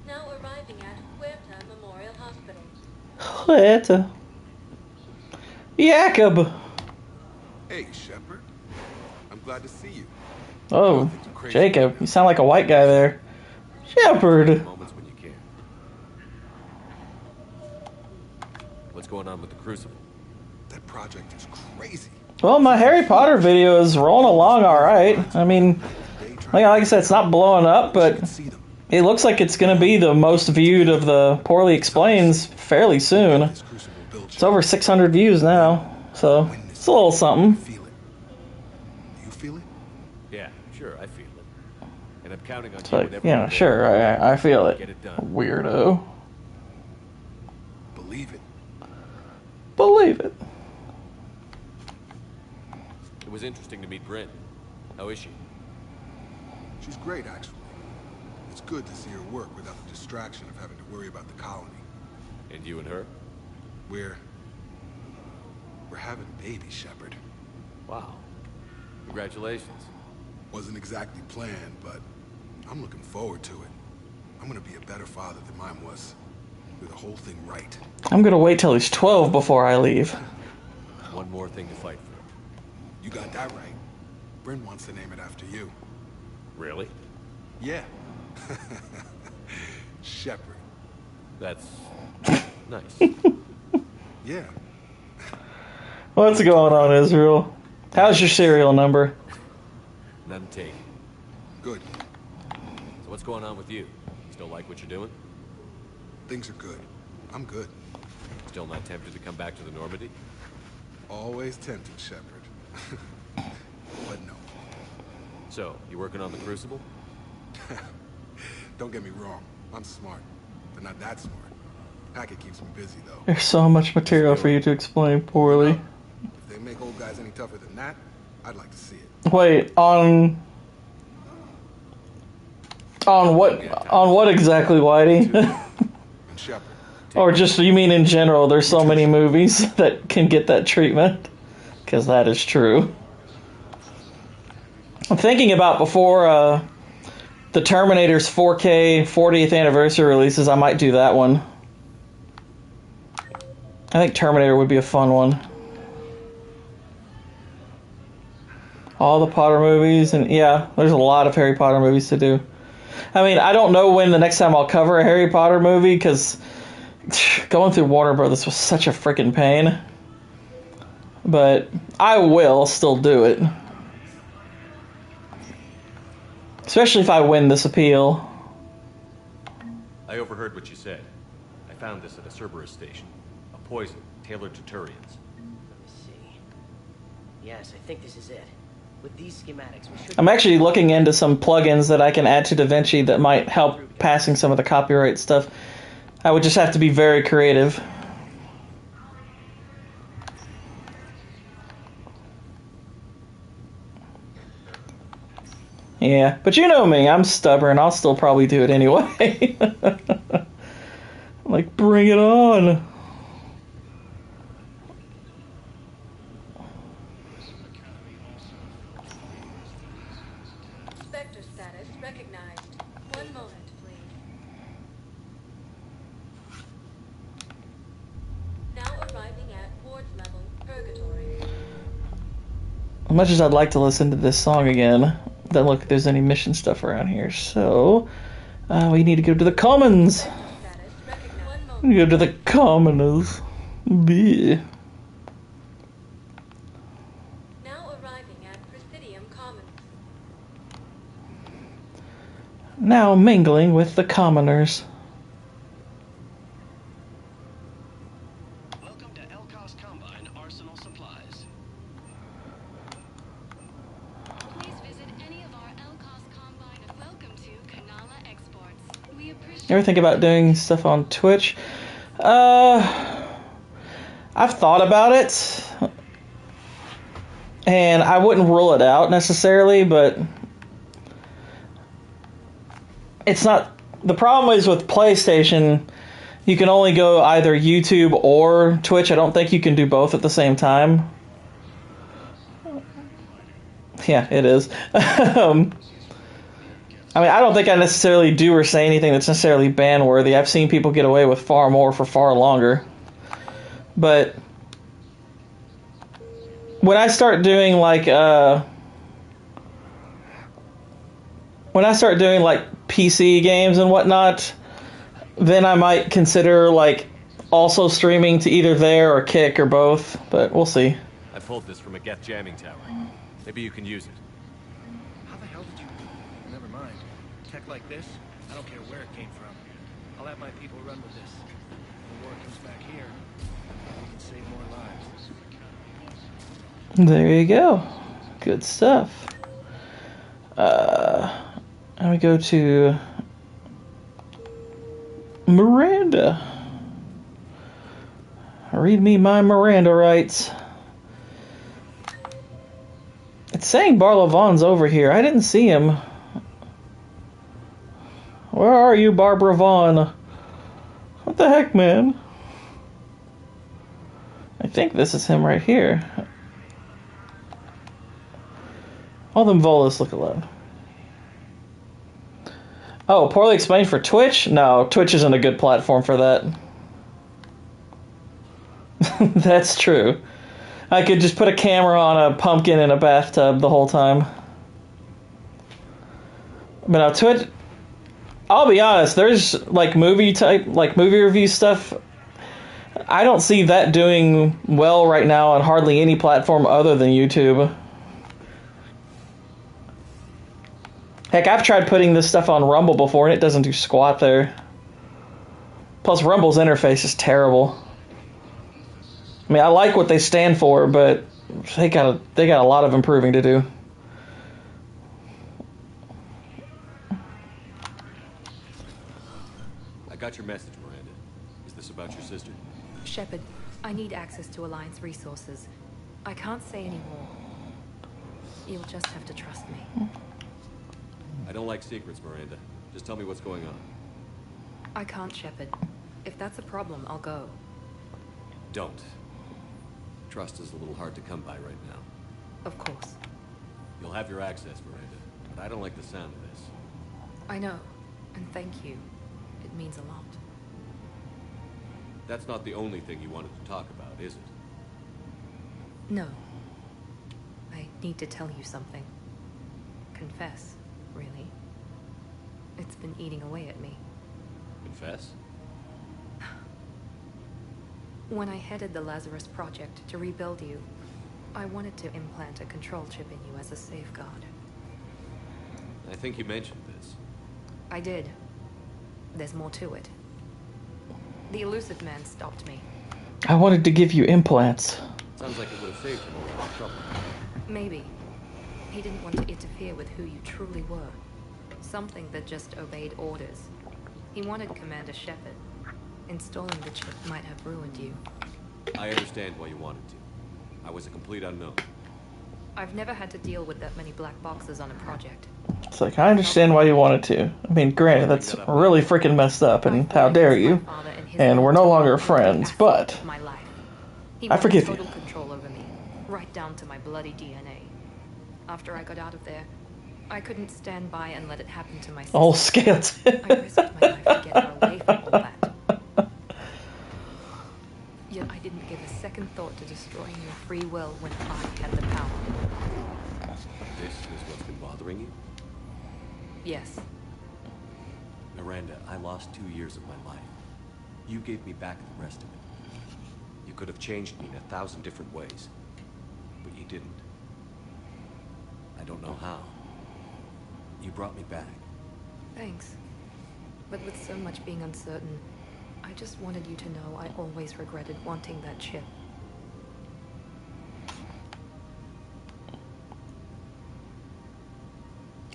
Now arriving at Huerta Memorial Hospital. Huerta. Jacob. Hey, Shepard. I'm glad to see you. Oh, Jacob. You sound like a white guy there. Shepard. What's going on with the Crucible? That project is crazy. Well, my Harry Potter video is rolling along alright. I mean, like I said, it's not blowing up, but it looks like it's going to be the most viewed of the Poorly Explains fairly soon. It's over 600 views now, so it's a little something. You feel it? Yeah, sure, I feel it. And I'm counting on It's you like, whenever yeah, I'm sure, I feel it. Get it done. Weirdo. Believe it. Believe it. It was interesting to meet Bryn. How is she? She's great, actually. It's good to see her work without the distraction of having to worry about the colony. And you and her? We're having a baby, Shepard. Wow. Congratulations. Wasn't exactly planned, but I'm looking forward to it. I'm gonna be a better father than mine was. Do the whole thing right. I'm gonna wait till he's 12 before I leave. One more thing to fight for. You got that right. Bryn wants to name it after you. Really? Yeah. Shepard. That's nice. Yeah. What's going on, Israel? How's your serial number? None taken. Good. So what's going on with you? Still like what you're doing? Things are good. I'm good. Still not tempted to come back to the Normandy? Always tempted, Shepard. But no. So, you working on the Crucible? Don't get me wrong. I'm smart. But not that smart. Hackett keeps me busy, though. There's so much material for you to explain poorly. If they make old guys any tougher than that, I'd like to see it. Wait, on what exactly, Whitey? Or just, you mean in general, there's so many movies that can get that treatment? Because that is true. I'm thinking about before the Terminator's 4K 40th anniversary releases, I might do that one. I think Terminator would be a fun one. All the Potter movies, and yeah, there's a lot of Harry Potter movies to do. I mean, I don't know when the next time I'll cover a Harry Potter movie, because going through Warner Brothers was such a freaking pain. But I will still do it. Especially if I win this appeal. I overheard what you said. I found this at a Cerberus station. A poison tailored to Turians. Let me see. Yes, I think this is it. With these schematics, we should... I'm actually looking into some plugins that I can add to DaVinci that might help passing some of the copyright stuff. I would just have to be very creative. Yeah, but you know me, I'm stubborn. I'll still probably do it anyway. Like, bring it on. Spectre status recognized. One moment, please. As much as I'd like to listen to this song again, doesn't look like there's any mission stuff around here, so we need to go to the commons. Go to the commoners. Bleh. Now arriving at Presidium Commons. Now mingling with the commoners. Welcome to Elcos Combine Arsenal Supplies. Please visit any of our Elcos Combine. Welcome to Canala Exports. We appreciate. You ever think about doing stuff on Twitch? I've thought about it, and I wouldn't rule it out necessarily, but it's not. The problem is with PlayStation, you can only go either YouTube or Twitch. I don't think you can do both at the same time. Yeah, it is. I mean, I don't think I necessarily do or say anything that's necessarily ban-worthy. I've seen people get away with far more for far longer. But when I start doing like PC games and whatnot, then I might consider like also streaming to either there or Kick or both. But we'll see. I pulled this from a Geth jamming tower. Maybe you can use it. How the hell did you... Never mind. Tech like this, I don't care where it came from. I'll have my people run with this. When the war comes back here, we can save more lives. There you go. Good stuff. And we go to Miranda. Read me my Miranda rights. It's saying Barlavon's over here. I didn't see him. Where are you, Barbara Vaughn? What the heck, man? I think this is him right here. All them Volas look alike. Oh, poorly explained for Twitch? No, Twitch isn't a good platform for that. That's true. I could just put a camera on a pumpkin in a bathtub the whole time. But now Twitch, I'll be honest, there's like movie review stuff. I don't see that doing well right now on hardly any platform other than YouTube. Heck, I've tried putting this stuff on Rumble before and it doesn't do squat there. Plus Rumble's interface is terrible. I mean, I like what they stand for, but they got a lot of improving to do. I got your message, Miranda. Is this about your sister? Shepard, I need access to Alliance resources. I can't say any more. You'll just have to trust me. I don't like secrets, Miranda. Just tell me what's going on. I can't, Shepard. If that's a problem, I'll go. Don't. Trust is a little hard to come by right now. Of course. You'll have your access, Miranda, but I don't like the sound of this. I know, and thank you. It means a lot. That's not the only thing you wanted to talk about, is it? No. I need to tell you something. Confess, really. It's been eating away at me. Confess? When I headed the Lazarus Project to rebuild you, I wanted to implant a control chip in you as a safeguard. I think you mentioned this. I did. There's more to it. The elusive man stopped me. I wanted to give you implants. Sounds like it would have saved him a lot of trouble. Maybe. He didn't want to interfere with who you truly were. Something that just obeyed orders. He wanted Commander Shepard. Installing the chip might have ruined you. I understand why you wanted to. I was a complete unknown. I've never had to deal with that many black boxes on a project. It's like, I understand why you wanted to. I mean, granted, that's really freaking messed up, and how dare you. And we're no longer friends, but I forgive you. Total control over me, right down to my bloody DNA. After I got out of there, I couldn't stand by and let it happen to myself. Oh, skeleton. I risked my life to get her away from all that. Yet I didn't give a second thought to destroying your free will when I had the power. This is what's been bothering you? Yes. Miranda, I lost 2 years of my life. You gave me back the rest of it. You could have changed me in 1,000 different ways, but you didn't. I don't know how. You brought me back. Thanks. But with so much being uncertain, I just wanted you to know I always regretted wanting that chip.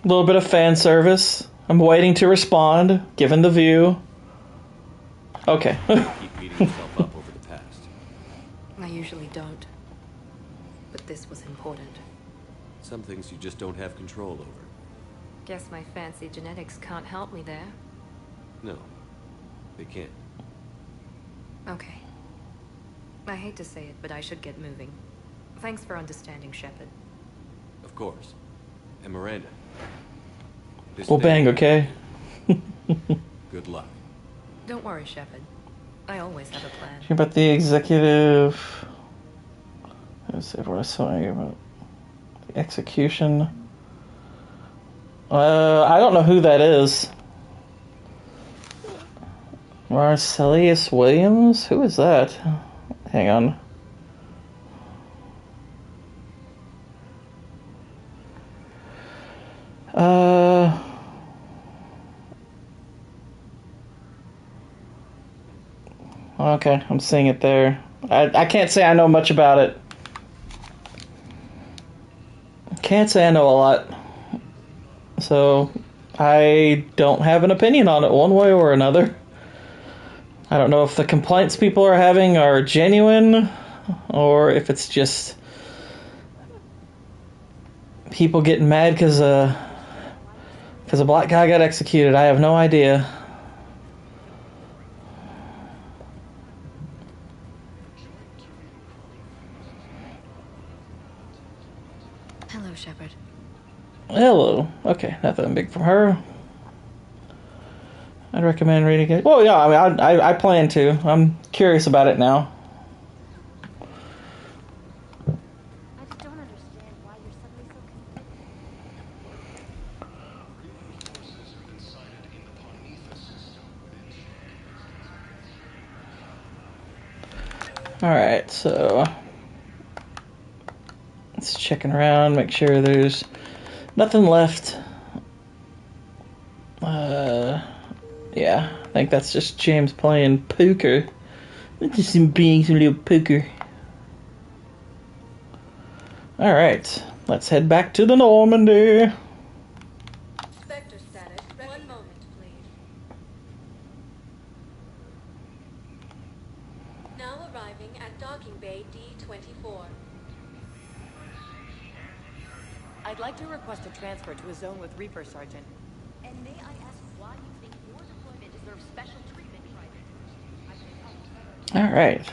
A little bit of fan service. I'm waiting to respond, given the view. Okay. Keep beating yourself up over the past. I usually don't. But this was important. Some things you just don't have control over. Guess my fancy genetics can't help me there. No, they can't. Okay. I hate to say it, but I should get moving. Thanks for understanding, Shepard. Of course. And Miranda. This Well, bang, okay? Good luck. Don't worry, Shepard. I always have a plan. Talking about the executive. Let's see what I saw you about. The execution. I don't know who that is. Marcellus Williams? Who is that? Hang on. Okay, I'm seeing it there. I can't say I know much about it. Can't say I know a lot. So, I don't have an opinion on it one way or another. I don't know if the complaints people are having are genuine, or if it's just people getting mad because a black guy got executed. I have no idea. Hello, Shepard. Hello. Okay, nothing big from her. I'd recommend reading it. Well, yeah, I mean, I plan to. I'm curious about it now. I just don't understand why you're suddenly so Alright, so let's checking around, make sure there's nothing left. Yeah, I think that's just James playing poker. Just him being some little poker. Alright, let's head back to the Normandy. Spectre status. 1 moment, please. Now arriving at docking bay D-24. I'd like to request a transfer to a zone with Reaper, Sergeant. And may I ask why you think your deployment deserves special treatment, Private? Alright.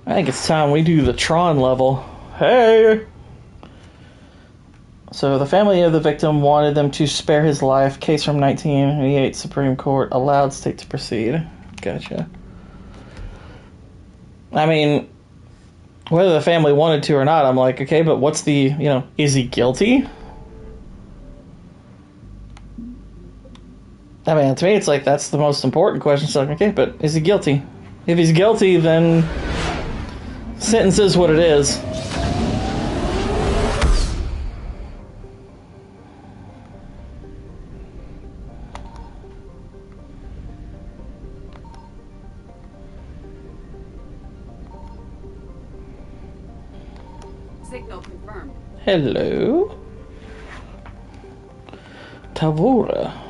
I think it's time we do the Tron level. Hey! So the family of the victim wanted them to spare his life. Case from 1988 Supreme Court allowed state to proceed. Gotcha. I mean, whether the family wanted to or not, I'm like, okay, but what's the, is he guilty? I mean, to me, it's like, that's the most important question. It's like, okay, but is he guilty? If he's guilty, then sentence is what it is. Signal confirmed. Hello. Tavora.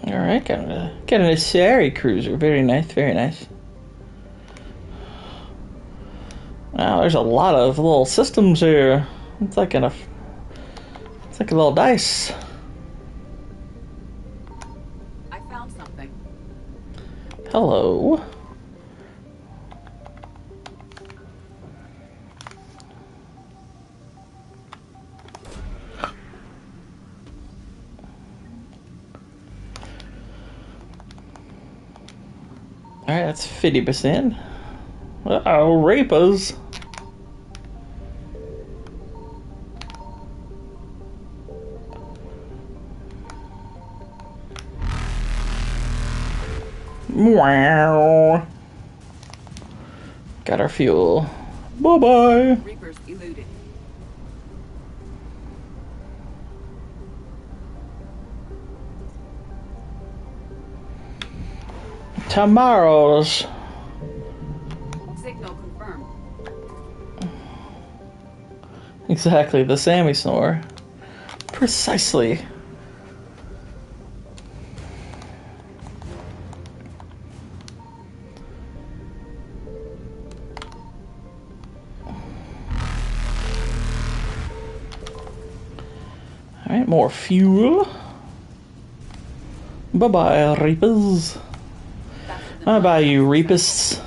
Alright, got an Asari cruiser. Very nice, very nice. Wow, there's a lot of little systems here. It's like a little dice. I found something. Hello. Alright, that's 50%. Uh-oh, Reapers. Wow. Got our fuel. Bye-bye. Reapers eluded. Tomorrow's. Signal confirmed. Exactly, the Sammy snore. Precisely. Alright, more fuel. Bye-bye, Reapers. Bye-bye, you Reapists.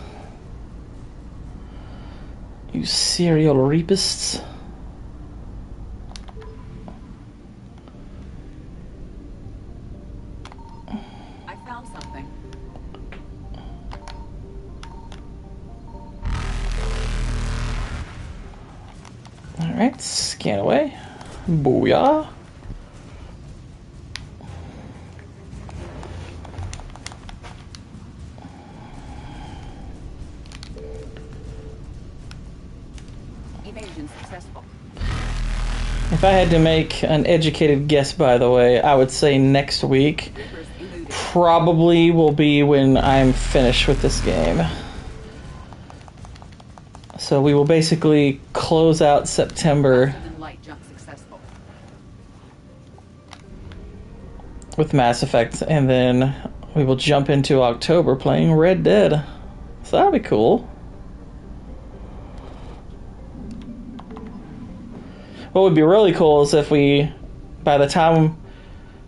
You serial Reapists. I found something. Alright, scan away. Booyah. Evasion successful. If I had to make an educated guess, by the way, I would say next week probably will be when I'm finished with this game. So we will basically close out September with Mass Effect, and then we will jump into October playing Red Dead. So that'll be cool. What would be really cool is if we, by the time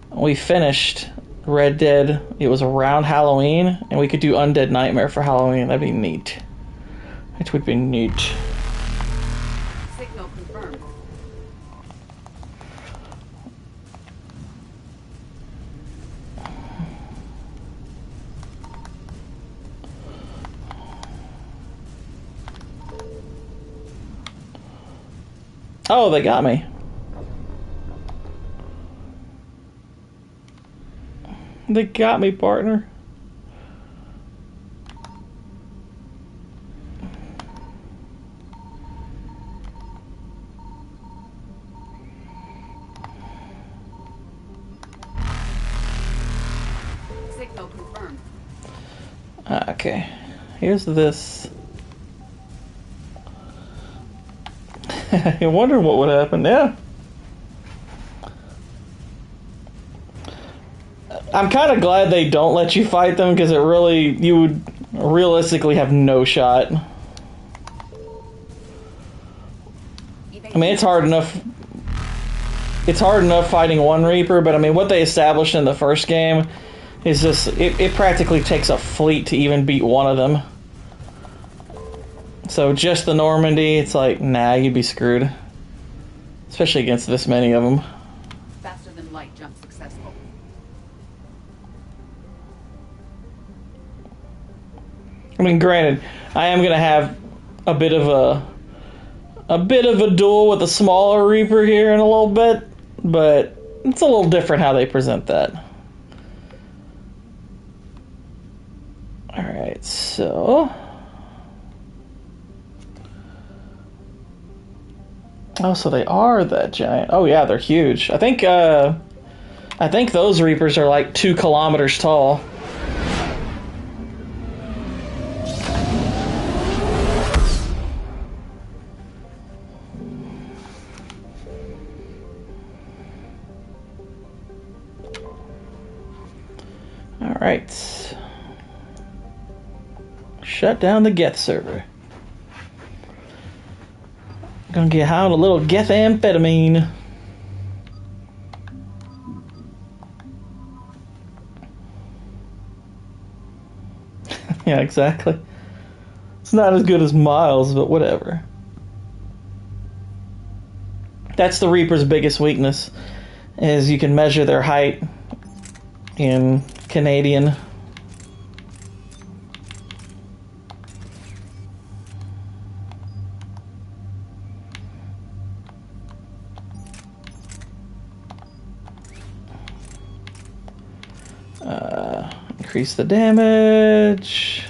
we finished Red Dead, it was around Halloween, and we could do Undead Nightmare for Halloween. That'd be neat. It would be neat. Signal confirmed. Oh, they got me. They got me, partner. Signal confirmed. Okay, here's this. I wonder what would happen. Yeah. I'm kind of glad they don't let you fight them, because it really, you would realistically have no shot. I mean, it's hard enough. It's hard enough fighting one Reaper, but I mean, what they established in the first game is just, it practically takes a fleet to even beat one of them. So just the Normandy, it's like, nah, you'd be screwed. Especially against this many of them. Faster than light jump successful. I mean, granted, I am gonna have a bit of a duel with a smaller Reaper here in a little bit, but it's a little different how they present that. Alright, so... Oh, so they are that giant. Oh yeah, they're huge. I think those Reapers are like 2 kilometers tall. All right. Shut down the Geth server. Gonna get high on a little Geth amphetamine. Yeah, exactly. It's not as good as Miles, but whatever. That's the Reaper's biggest weakness, is you can measure their height in Canadian. Increase the damage.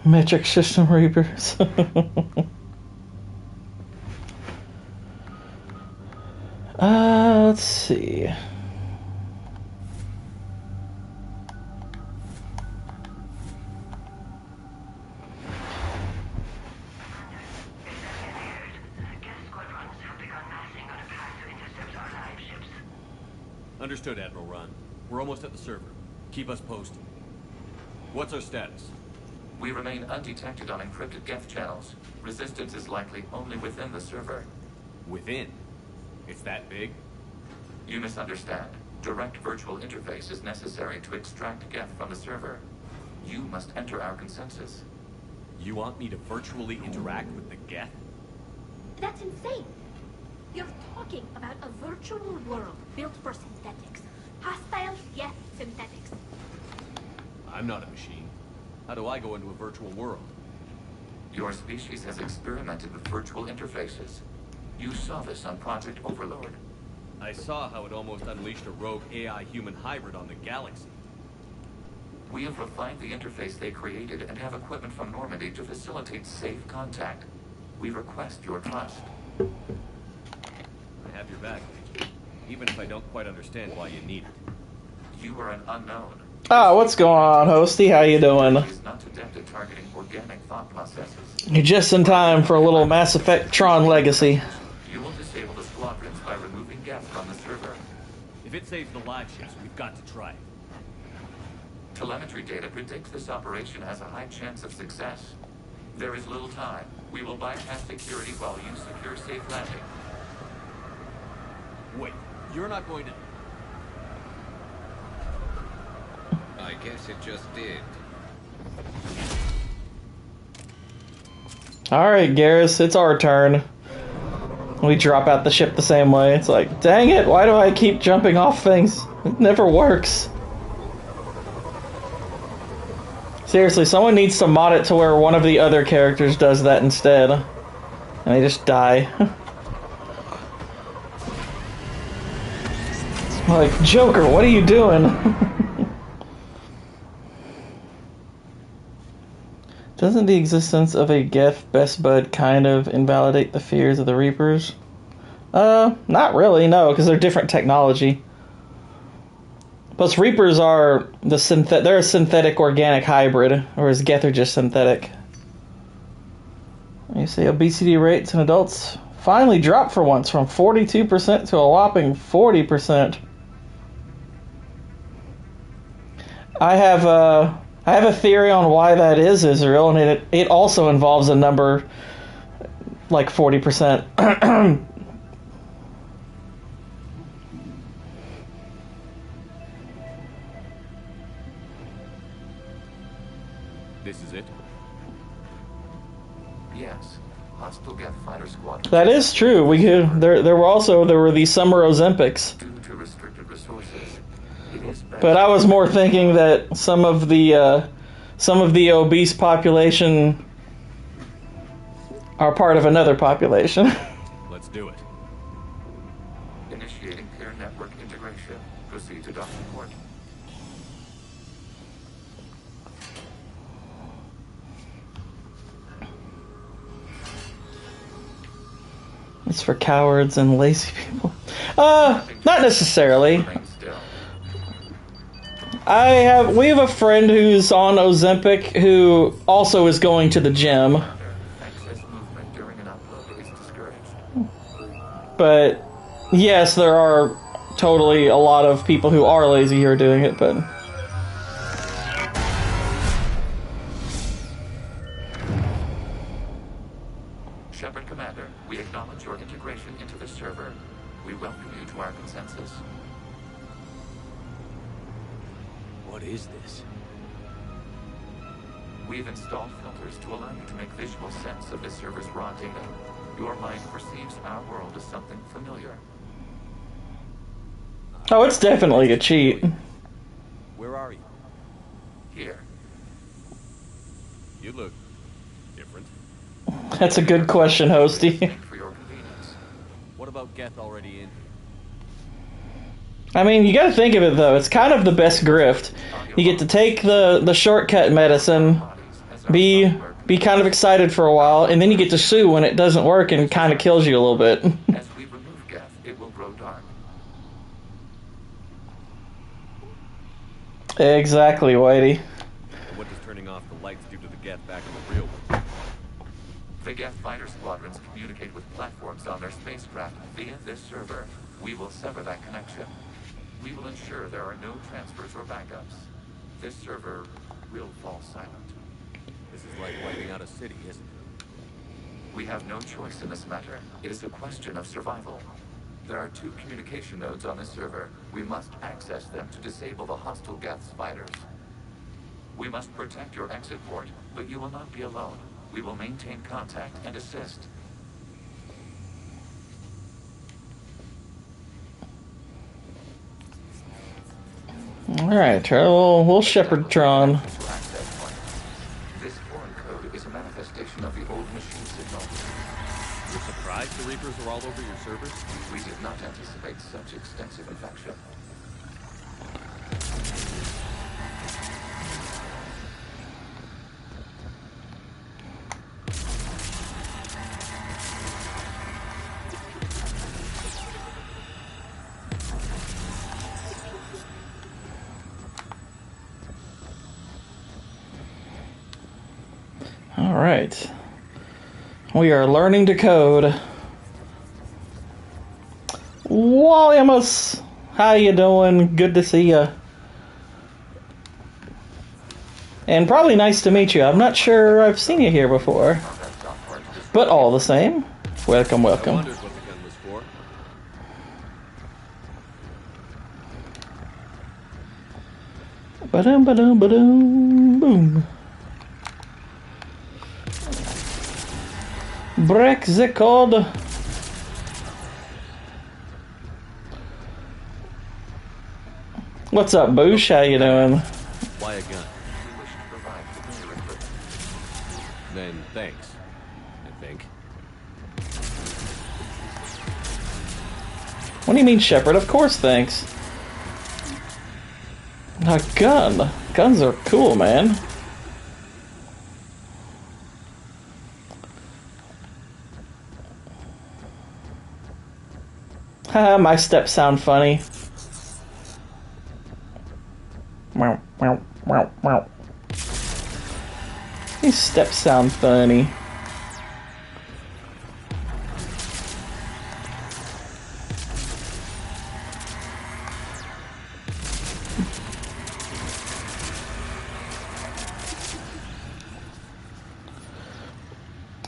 Metric system reapers. Let's see. Understood, Admiral Ron. We're almost at the server. Keep us posted. What's our status? We remain undetected on encrypted Geth channels. Resistance is likely only within the server. Within? It's that big? You misunderstand. Direct virtual interface is necessary to extract Geth from the server. You must enter our consensus. You want me to virtually interact with the Geth? That's insane. You're talking about a virtual world built for synthetics. Hostile Geth synthetics. I'm not a machine. How do I go into a virtual world? Your species has experimented with virtual interfaces. You saw this on Project Overlord. I saw how it almost unleashed a rogue AI-human hybrid on the galaxy. We have refined the interface they created and have equipment from Normandy to facilitate safe contact. We request your trust. I have your back, Major. Even if I don't quite understand why you need it. You are an unknown. What's going on, Hosty? How you doing? He is not adept at targeting organic thought processes. You're just in time for a little Mass Effect Tron Legacy. You will disable the squadrons by removing Geth from the server. If it saves the live ships, we've got to try it. Telemetry data predicts this operation has a high chance of success. There is little time. We will bypass security while you secure safe landing. Wait, you're not going to... I guess it just did. Alright, Garrus, it's our turn. We drop out the ship the same way. It's like, dang it, why do I keep jumping off things? It never works. Seriously, someone needs to mod it to where one of the other characters does that instead. And they just die. Like, Joker, what are you doing? Doesn't the existence of a Geth best bud kind of invalidate the fears of the Reapers? Not really, no, because they're different technology. Plus, Reapers are they're a synthetic organic hybrid, whereas Geth are just synthetic. You see, obesity rates in adults finally dropped for once from 42% to a whopping 40%. I have a theory on why that is, Israel, and it also involves a number like 40%. This is it? Yes. Hostile Geth fighter squad. That is true. There were the summer Ozempics. Due to restricted resources. But I was more thinking that some of the obese population are part of another population. Let's do it. Initiating peer network integration. Proceed to docking port. It's for cowards and lazy people. Not necessarily. We have a friend who's on Ozempic who also is going to the gym. But yes, there are totally a lot of people who are lazy who are doing it, but Shepard Commander, we acknowledge your integration into the server. We welcome you to our consensus. What is this? We've installed filters to allow you to make visual sense of the server's raw data. Your mind perceives our world as something familiar. oh, it's definitely a cheat. Where are you? Here. You look different. That's a good question, Hosty. For your convenience. What about Geth already in? I mean, you gotta think of it though. It's kind of the best grift. You get to take the shortcut medicine, be kind of excited for a while, and then you get to sue when it doesn't work and kind of kills you a little bit. As we remove Geth, it will grow dark. Exactly, Whitey. And what does turning off the lights do to the Geth back in the real world? The Geth fighter squadrons communicate with platforms on their spacecraft via this server. We will sever that connection. We will ensure there are no transfers or backups. This server will fall silent. This is like wiping out a city, isn't it? We have no choice in this matter. It is a question of survival. There are 2 communication nodes on this server. We must access them to disable the hostile Geth's fighters. We must protect your exit port, but you will not be alone. We will maintain contact and assist. Alright, try a little Shepherdtron. This foreign code is a manifestation of the old machine signal. You're surprised the Reapers are all over your servers? We did not anticipate such extensive infection. Alright. We are learning to code. Walliamus! How you doing? Good to see ya. And probably nice to meet you. I'm not sure I've seen you here before. But all the same, welcome, welcome. I wondered what the gun was for. Ba-dum, ba-dum, ba-dum, boom. Break the code. What's up, Boosh? How you doing? Why a gun? Then thanks, I think. What do you mean, Shepard? Of course, thanks. A gun. Guns are cool, man. Haha, my steps sound funny. Wow, wow, wow, wow. These steps sound funny.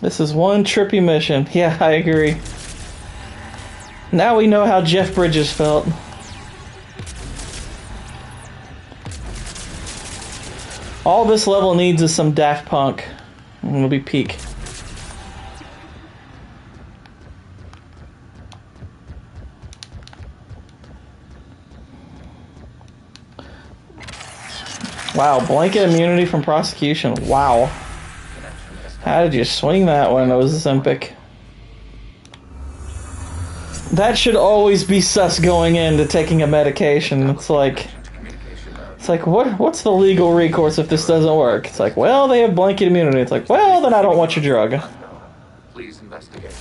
This is one trippy mission. Yeah, I agree. Now we know how Jeff Bridges felt. All this level needs is some Daft Punk. And it'll be peak. Wow, blanket immunity from prosecution. Wow. How did you swing that one? That was Zempic. That should always be sus going into taking a medication. It's like what's the legal recourse if this doesn't work? It's like, well, they have blanket immunity. It's like, well, then I don't want your drug. Please investigate.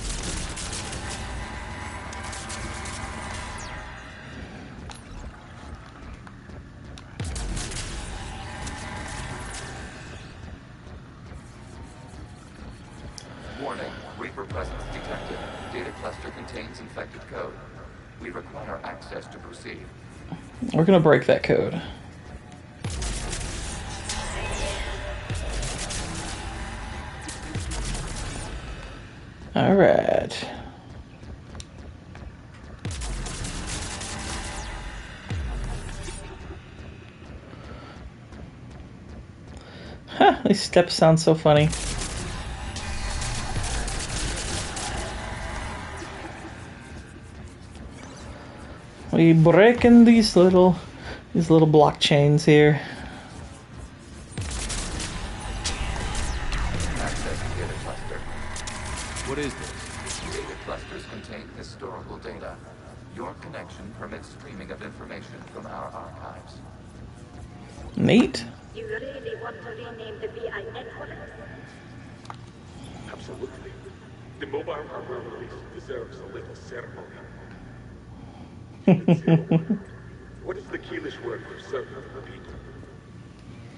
Warning, Reaper presence detected. Data cluster contains infected code. We require access to proceed. We're gonna break that code. All right. Huh, these steps sound so funny. We breaking these little blockchains here. What is this? Data clusters contain historical data. Your connection permits streaming of information from our archives. Neat. You really want to rename the BI network? Absolutely. The mobile hardware release deserves a little ceremony. What is the Keelish word for servant of the people?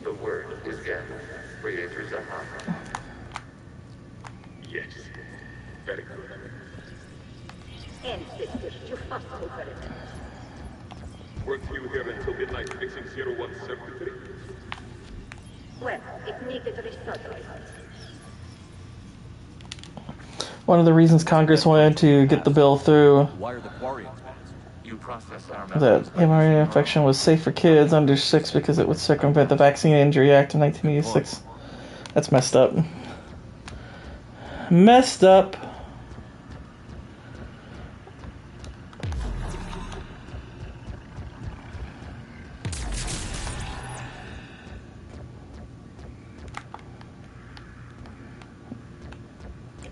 The word is Geth, creator Zaha. Yes. Very good. Ancestors, you fussed over it. Weren't you here until midnight fixing 01 circuitry? Well, it needed resurgery. One of the reasons Congress wanted to get the bill through Why are the Quarians? You process our that mRNA infection was safe for kids under 6 because it would circumvent the Vaccine Injury Act of 1986. That's messed up. Messed up.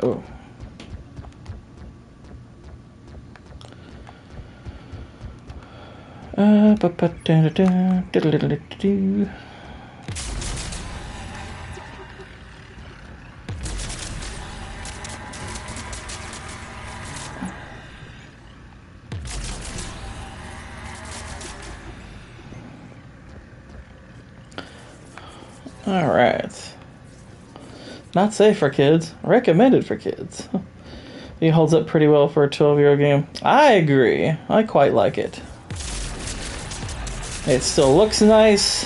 Oh. Alright. Not safe for kids. Recommended for kids. It holds up pretty well for a 12-year-old game. I agree. I quite like it. It still looks nice.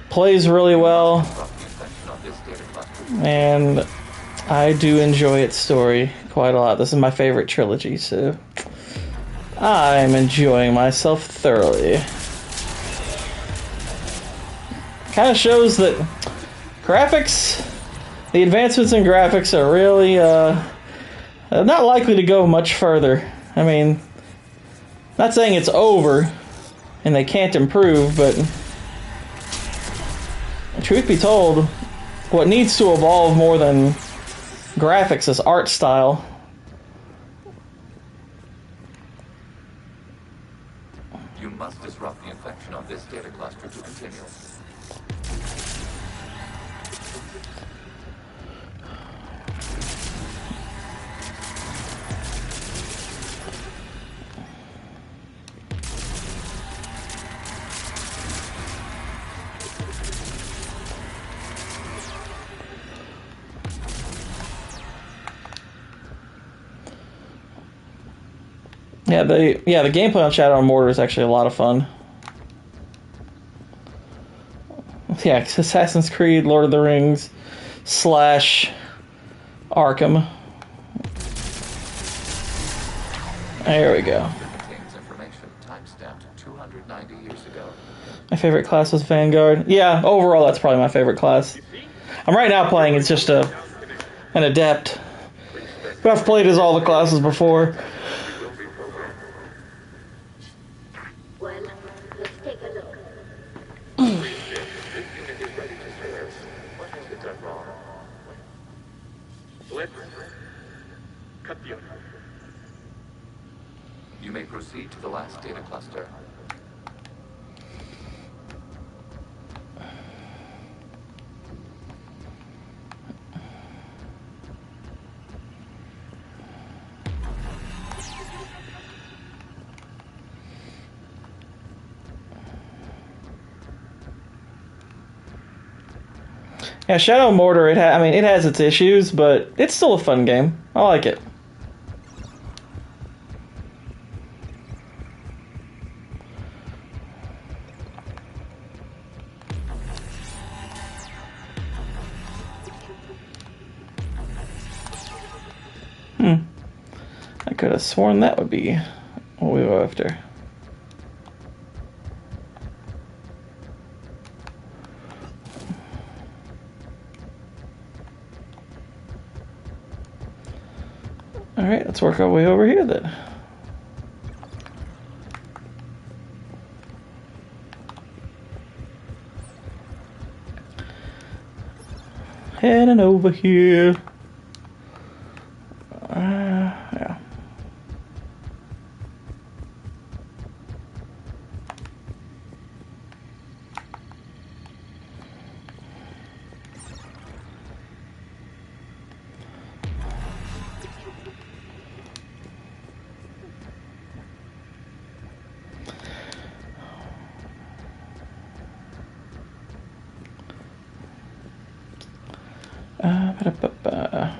Plays really well. And I do enjoy its story quite a lot. This is my favorite trilogy, so I'm enjoying myself thoroughly. Kind of shows that graphics, the advancements in graphics are really not likely to go much further. I mean, not saying it's over and they can't improve, but truth be told, what needs to evolve more than graphics is art style. You must disrupt the infection of this data cluster to continue. Yeah, the gameplay on Shadow and Mortar is actually a lot of fun. Yeah, it's Assassin's Creed, Lord of the Rings, / Arkham. There we go. Contains information time-stamped 290 years ago. My favorite class was Vanguard. Yeah, overall that's probably my favorite class. I'm right now playing as just an adept. But I've played as all the classes before. Well, let's take a look. Let's cut the other. You may proceed to the last data cluster. Yeah, Shadow and Mortar, it has its issues, but it's still a fun game. I like it. I could have sworn that would be what we were after. Alright, let's work our way over here then. Heading over here. Ba-da-ba-ba.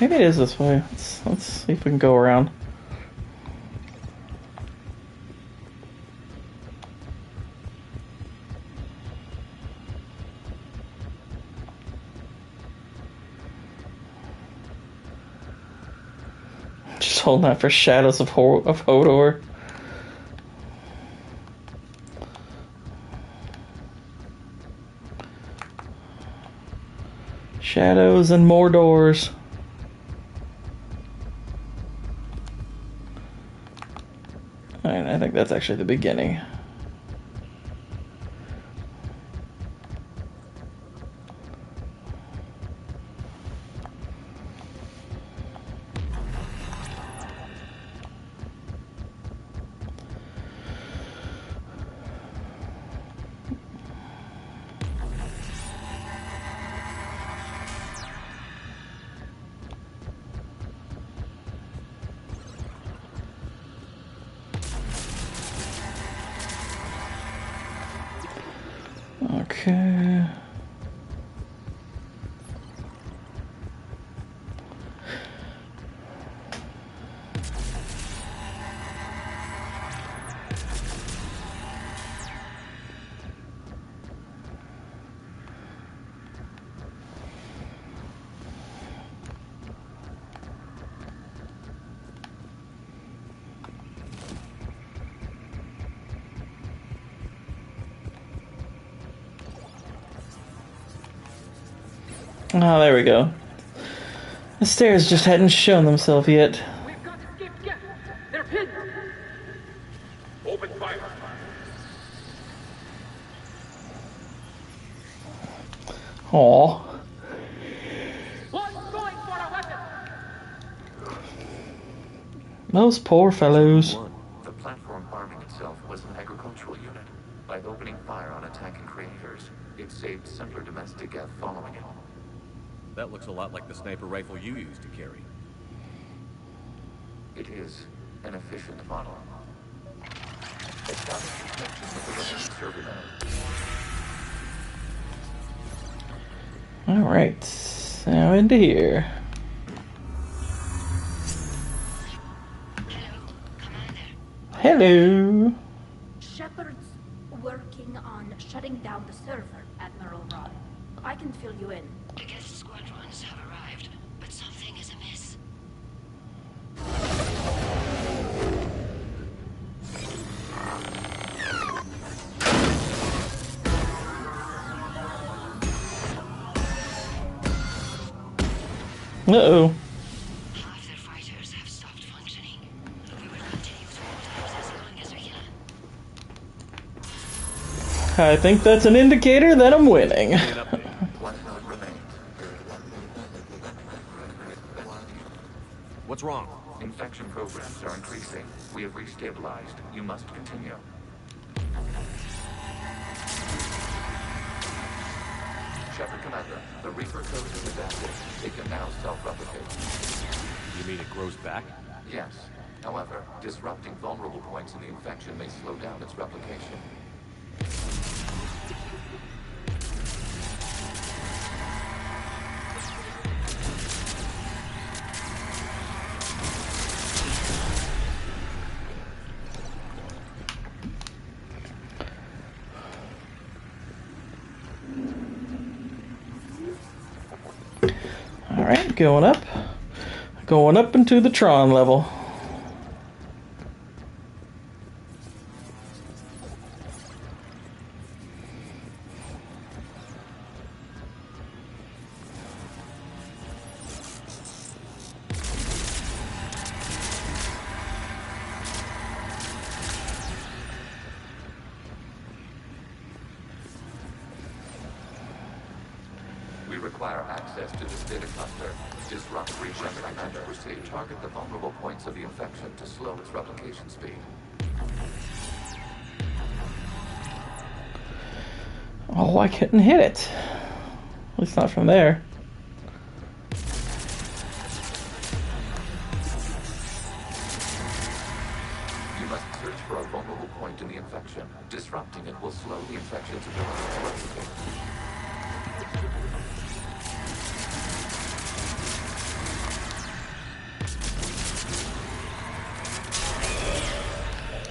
Maybe it is this way. Let's see if we can go around. Just holding out for shadows of Hodor. Shadows and more doors. Alright, I think that's actually the beginning. Okay. Oh, there we go. The stairs just hadn't shown themselves yet. We've got to skip Geth. They're hidden. Open fire. Aw. One's going for a weapon. Those poor fellows. The platform arming itself was an agricultural unit. By opening fire on attacking creators, it saved simpler domestic Geth following it. That looks a lot like the sniper rifle you used to carry. It is an efficient model. Establish a connection with the rest of the server node. Alright, now into here. Hello. Shepard's working on shutting down the server, Admiral Rod. I can fill you in. I guess squadrons have arrived, but something is amiss. Uh-oh. Half their fighters have stopped functioning. We will continue to hold out as long as we can. I think that's an indicator that I'm winning. What's wrong? Infection programs are increasing. We have restabilized. You must continue. Shepard Commander, the Reaper code is adapted. It can now self-replicate. You mean it grows back? Yes. However, disrupting vulnerable points in the infection may slow down its replication. Alright, going up. Going up into the Tron level. We require access to this data cluster. Disrupt Shepard Commander. Proceed. Target the vulnerable points of the infection to slow its replication speed. Oh, I couldn't hit it. At least not from there. must search for a vulnerable point in the infection. Disrupting it will slow the infection's ability to replicate.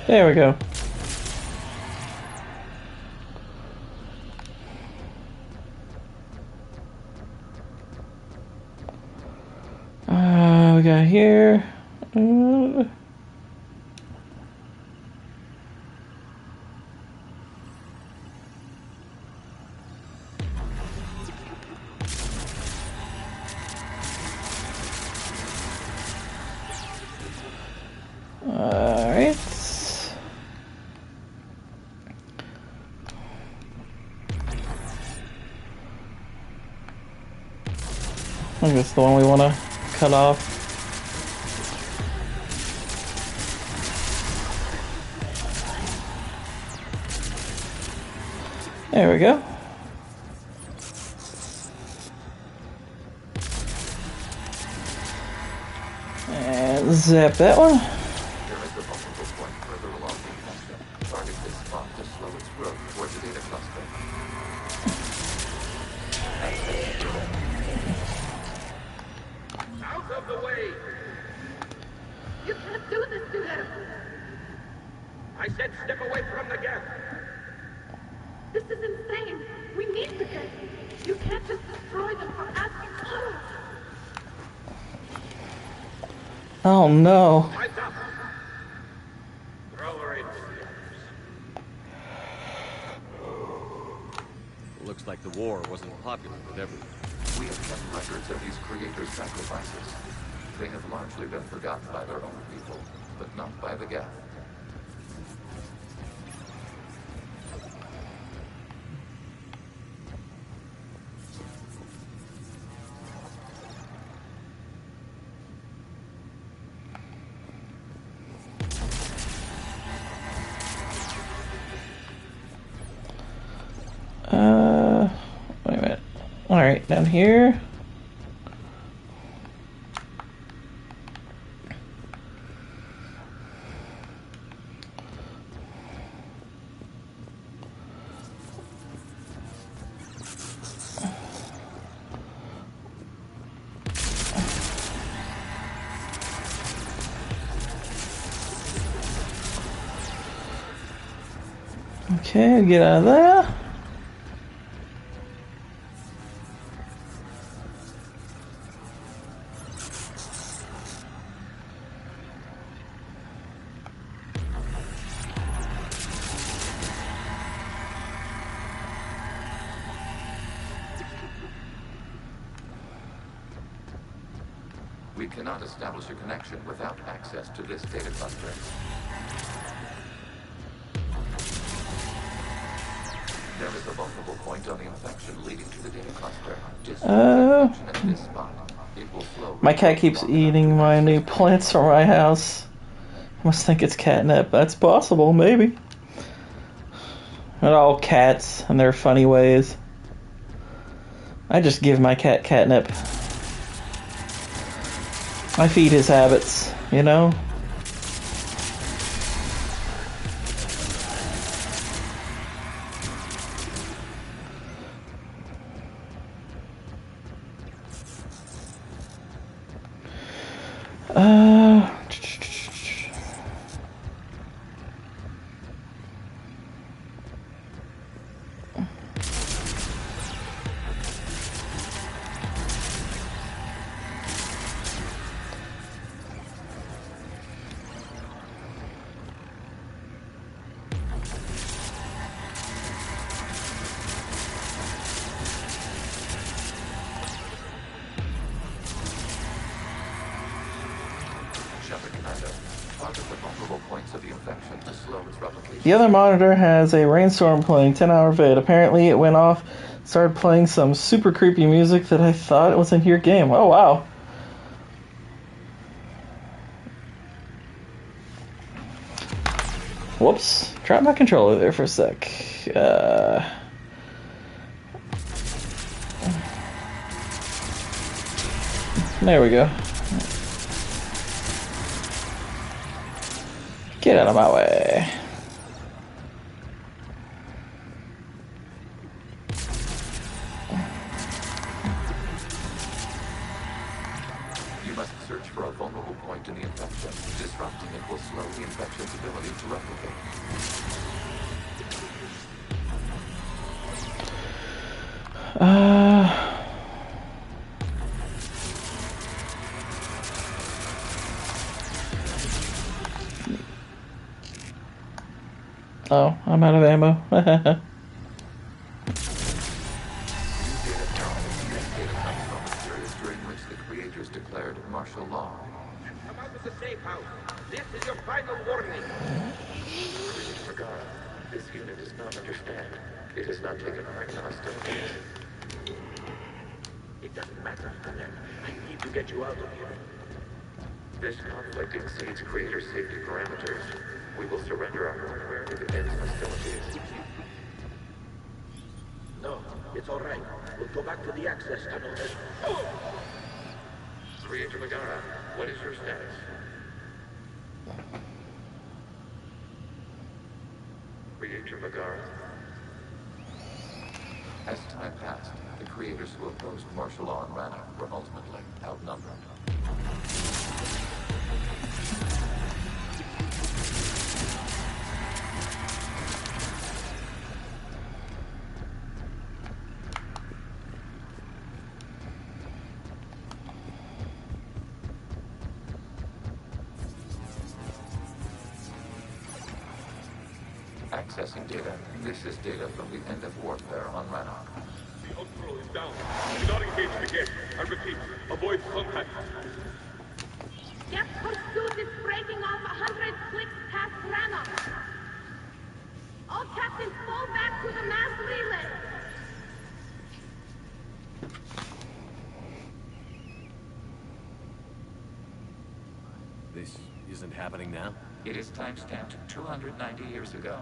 There we go. We got here. Alright. I think that's the one we want to cut off. There we go. And zap that one. There is a vulnerable point further along the infection. Target this spot to slow its growth towards the data cluster. Out of the way! You can't do this to him! I said step away from the gap! This is insane! We need the gate! You can't just destroy them for asking for it! Oh no. Lights up! Throw her in. Looks like the war wasn't popular with everyone. We have kept records of these creators' sacrifices. They have largely been forgotten by their own people, but not by the Geth. Wait a minute. Alright, down here. Okay, get out of there. We cannot establish a connection without access to this data cluster. There is a vulnerable point on the infection leading to the data cluster. Disrupt at this spot. It will flow. My cat keeps eating my new plants from my house. I must think it's catnip. That's possible, maybe. They're all cats and their funny ways. I just give my cat catnip. I feed his habits, you know? The other monitor has a rainstorm playing 10-hour vid. Apparently it went off, started playing some super creepy music that I thought it was in your game. Oh wow. Whoops. Dropped my controller there for a sec. There we go. Get out of my way. You must search for a vulnerable point in the infection. Disrupting it will slow the infection's ability to replicate. Oh, I'm out of ammo. During which the creators declared martial law. Come out of the safe house. This is your final warning. Regard, this unit does not understand. It has not taken part in hostilities. It doesn't matter, Connor. I need to get you out of here. This conflict exceeds creator safety parameters. We will surrender our hardware if it ends hostilities. No, it's all right. We'll go back to the access tunnel. Creator Megara, what is your status? Creator Megara? As time passed, the creators who opposed martial law in Rana were ultimately outnumbered. Accessing data. This is data from the end of warfare on Rannoch. The outflow is down. Do not engage the gate. I repeat, avoid contact. Gap pursuit is breaking off 100 clicks past Rannoch. All captains fall back to the mass relay. This isn't happening now? It is timestamped 290 years ago.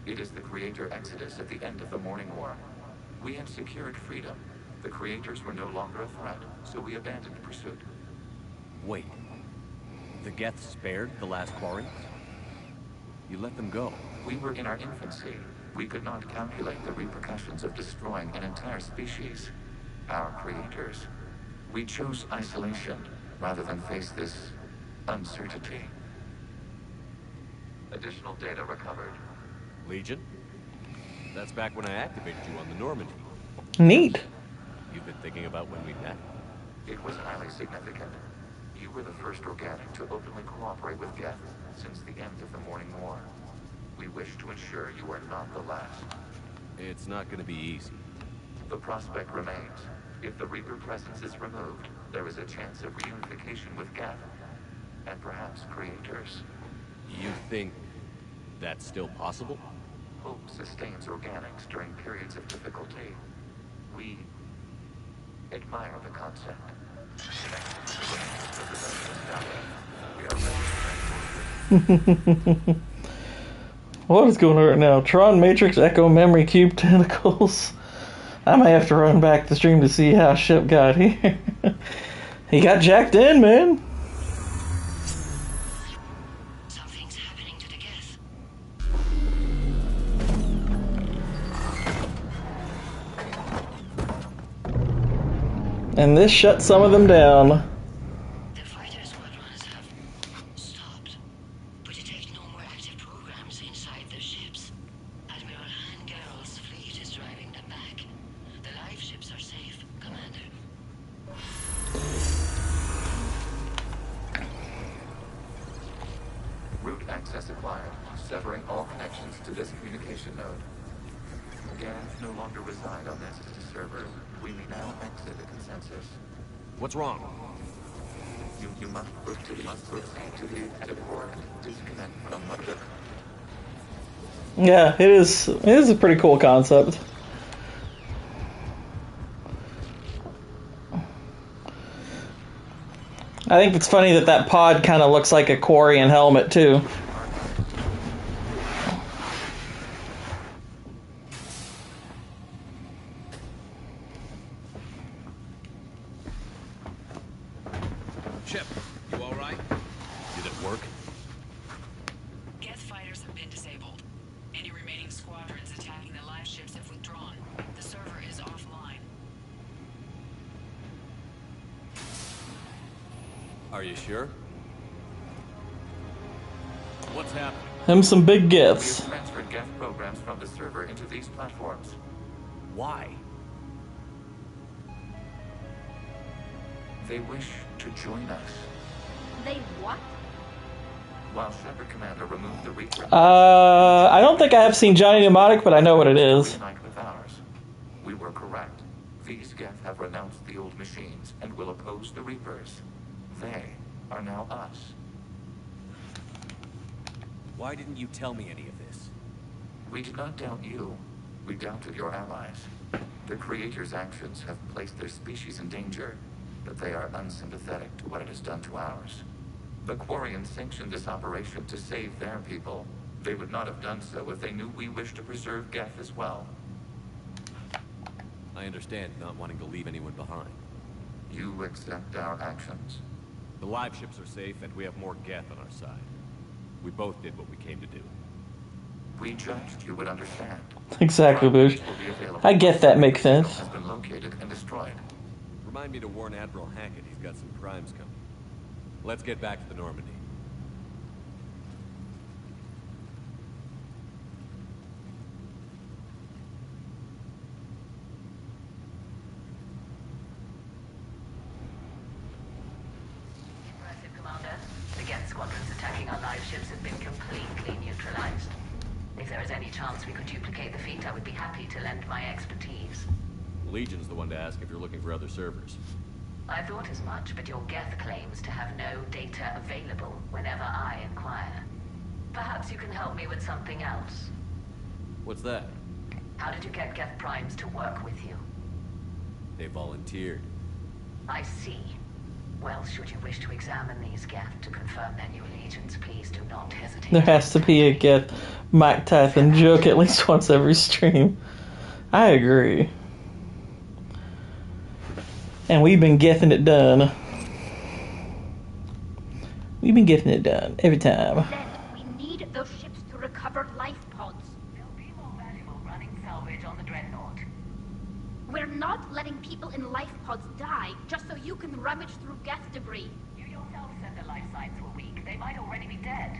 It is the creator exodus at the end of the Morning War. We had secured freedom. The creators were no longer a threat, so we abandoned pursuit. Wait. The Geth spared the last quarries? You let them go? We were in our infancy. We could not calculate the repercussions of destroying an entire species. Our creators. We chose isolation rather than face this uncertainty. Additional data recovered. Legion? That's back when I activated you on the Normandy. Neat. You've been thinking about when we met? It was highly significant. You were the first organic to openly cooperate with Geth since the end of the Morning War. We wish to ensure you are not the last. It's not going to be easy. The prospect remains. If the Reaper presence is removed, there is a chance of reunification with Geth. And perhaps creators. You think that's still possible? Hope sustains organics during periods of difficulty. We admire the concept. What is going on right now? Tron Matrix Echo Memory Cube Tentacles. I might have to run back the stream to see how Ship got here. He got jacked in, man. Something's happening to the Geth. And this shut some of them down. The fighter squadrons have stopped, but detect no more active programs inside their ships. Admiral Hangarl's fleet is driving them back. The live ships are safe, Commander. Route access acquired, severing all connections to this communication node. Geth no longer reside on this server. We may now exit the consensus. What's wrong? You must proceed to the active port. Disconnect from the... Yeah, it is a pretty cool concept. I think it's funny that that pod kind of looks like a Quarian helmet too. Chip, you all right? Did it work? Geth fighters have been disabled. Any remaining squadrons attacking the live ships have withdrawn. The server is offline. Are you sure? What's happening? Him some big gifts. We've transferred Geth programs from the server into these platforms. Why? They wish to join us. They what? While Shepard Commander removed the Reaper... I don't think I have seen Johnny Mnemonic, but I know what it is. With ours. We were correct. These Geth have renounced the old machines and will oppose the Reapers. They are now us. Why didn't you tell me any of this? We did not doubt you. We doubted your allies. The Creator's actions have placed their species in danger, but they are unsympathetic to what it has done to ours. The Quarians sanctioned this operation to save their people. They would not have done so if they knew we wished to preserve Geth as well. I understand not wanting to leave anyone behind. You accept our actions? The live ships are safe, and we have more Geth on our side. We both did what we came to do. We judged you would understand. Exactly, Boosh. I get that makes sense. Has been located and destroyed. Remind me to warn Admiral Hackett. He's got some crimes coming. Let's get back to the Normandy. Impressive, Commander. The Geth squadrons attacking our live ships have been completely neutralized. If there is any chance we could duplicate the feat, I would be happy to lend my expertise. Legion's the one to ask if you're looking for other servers. I thought as much, but your Geth claims to have no data available whenever I inquire. Perhaps you can help me with something else. What's that? How did you get Geth Primes to work with you? They volunteered. I see. Well, should you wish to examine these Geth to confirm their new allegiance, please do not hesitate. There has to be a get Mike Tyson joke at least once every stream. I agree. And we've been getting it done. We've been getting it done every time. We need those ships to recover life pods. They'll be more valuable running salvage on the Dreadnought. We're not letting people in life pods die just so you can rummage through Geth debris. You yourself said their life signs were weak. They might already be dead.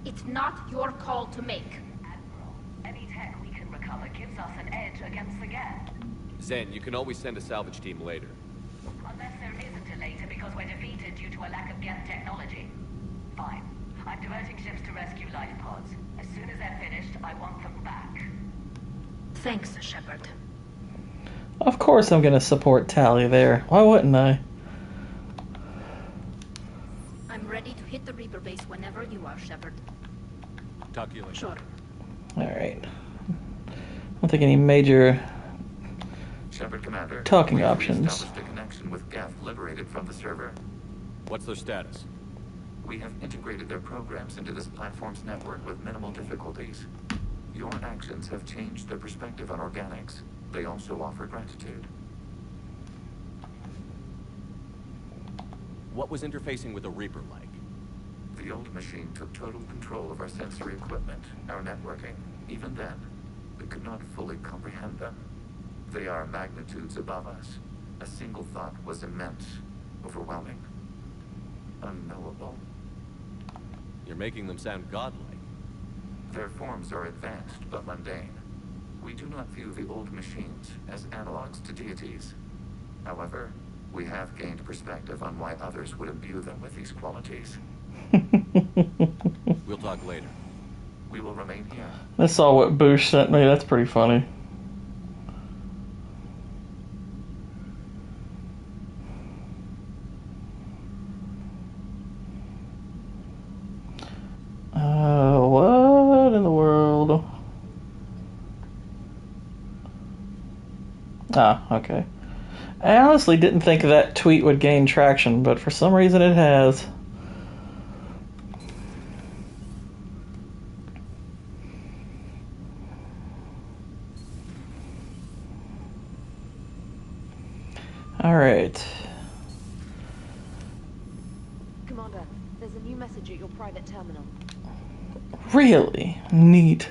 It's not your call to make. Admiral, any tech we can recover gives us an edge against the Geth. Zen, you can always send a salvage team later. Unless there isn't a later because we're defeated due to a lack of Geth technology. Fine. I'm diverting ships to rescue life pods. As soon as they're finished, I want them back. Thanks, Shepard. Of course I'm gonna support Tally there. Why wouldn't I? I'm ready to hit the Reaper base whenever you are, Shepard. Talk to you later. Sure. Alright. I don't think any major Shepard Commander, talking we have options. established a connection with Geth liberated from the server. What's their status? We have integrated their programs into this platform's network with minimal difficulties. Your actions have changed their perspective on organics. They also offer gratitude. What was interfacing with a Reaper like? The old machine took total control of our sensory equipment, our networking. Even then, we could not fully comprehend them. They are magnitudes above us. A single thought was immense, overwhelming, unknowable. You're making them sound godlike. Their forms are advanced but mundane. We do not view the old machines as analogs to deities. However, we have gained perspective on why others would imbue them with these qualities. We'll talk later. We will remain here. I saw what Boosh sent me. That's pretty funny. What in the world? Ah, okay. I honestly didn't think that tweet would gain traction, but for some reason it has. Alright. Commander, there's a new message at your private terminal. Really neat.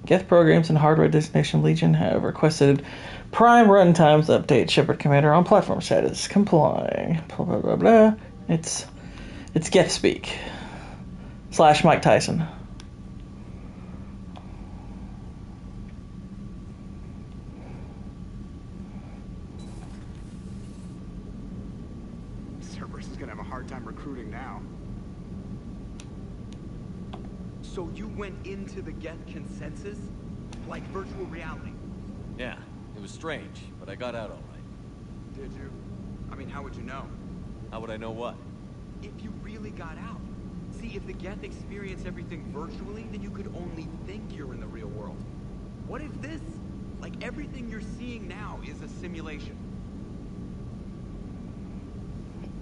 Geth programs and hardware designation Legion have requested prime runtimes update. Shepard Commander on platform status complying. Blah blah blah blah. It's Geth speak. / Mike Tyson. Cerberus is gonna have a hard time recruiting now. So you went into the Geth consensus? Like virtual reality? Yeah, it was strange, but I got out all right. Did you? I mean, how would you know? How would I know what? If you really got out. See, if the Geth experience everything virtually, then you could only think you're in the real world. What if this, like everything you're seeing now, is a simulation?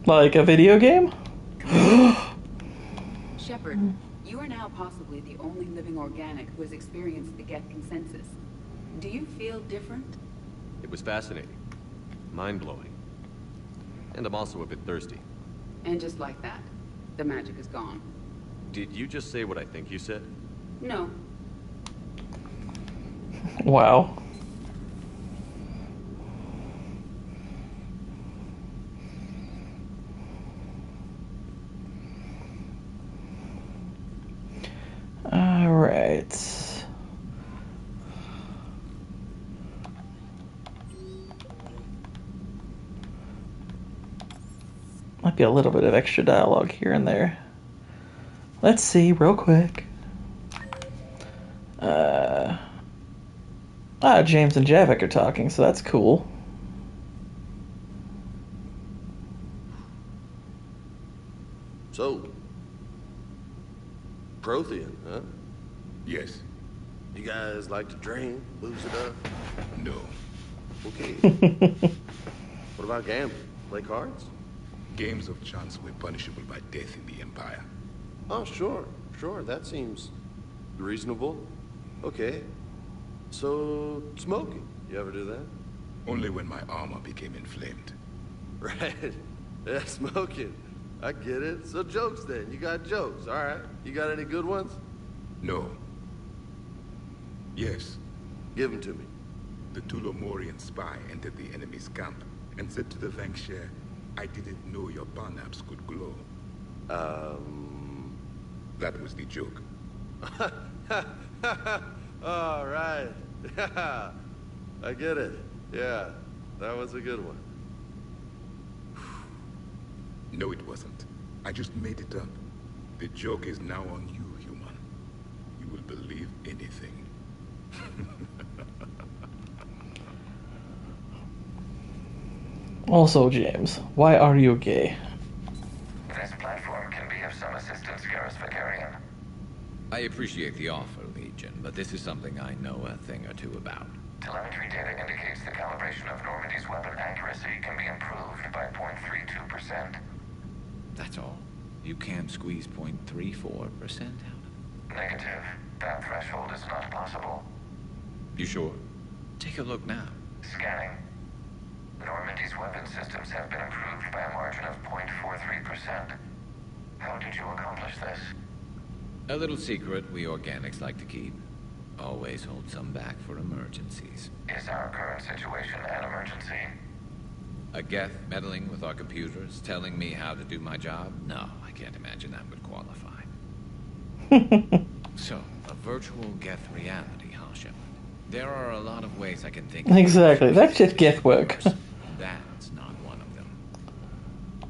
Like a video game? Shepard, you are now possibly the only living organic who has experienced the Geth consensus. Do you feel different? It was fascinating. Mind-blowing. And I'm also a bit thirsty. And just like that, the magic is gone. Did you just say what I think you said? No. Wow. All right. Might be a little bit of extra dialogue here and there. Let's see, real quick. James and Javik are talking, so that's cool. So, Prothean, huh? Yes. You guys like to drink, booze it up? No. Okay. What about gambling? Play cards? Games of chance were punishable by death in the Empire. Oh, sure. That seems reasonable. Okay. So, smoking. You ever do that? Only when my armor became inflamed. Right. Yeah, smoking. I get it. So jokes then. You got jokes. All right. You got any good ones? No. Yes. Give them to me. The Tulomorian spy entered the enemy's camp and said to the Vanksher, I didn't know your barnaps could glow. That was the joke. All right. Yeah. I get it. Yeah. That was a good one. No, it wasn't. I just made it up. The joke is now on you, human. You will believe anything. Also, James, why are you gay? This platform can be of some assistance, Garrus Vakarian. I appreciate the offer, Legion, but this is something I know a thing or two about. Telemetry data indicates the calibration of Normandy's weapon accuracy can be improved by 0.32%. That's all. You can't squeeze 0.34% out of it. Negative. That threshold is not possible. You sure? Take a look now. Scanning. Normandy's weapon systems have been improved by a margin of 0.43%. How did you accomplish this? A little secret we organics like to keep. Always hold some back for emergencies. Is our current situation an emergency? A Geth meddling with our computers, telling me how to do my job? No, I can't imagine that would qualify. So, a virtual Geth reality, huh, Shepard? There are a lot of ways I can think of. Exactly, that's just Geth work. That's not one of them.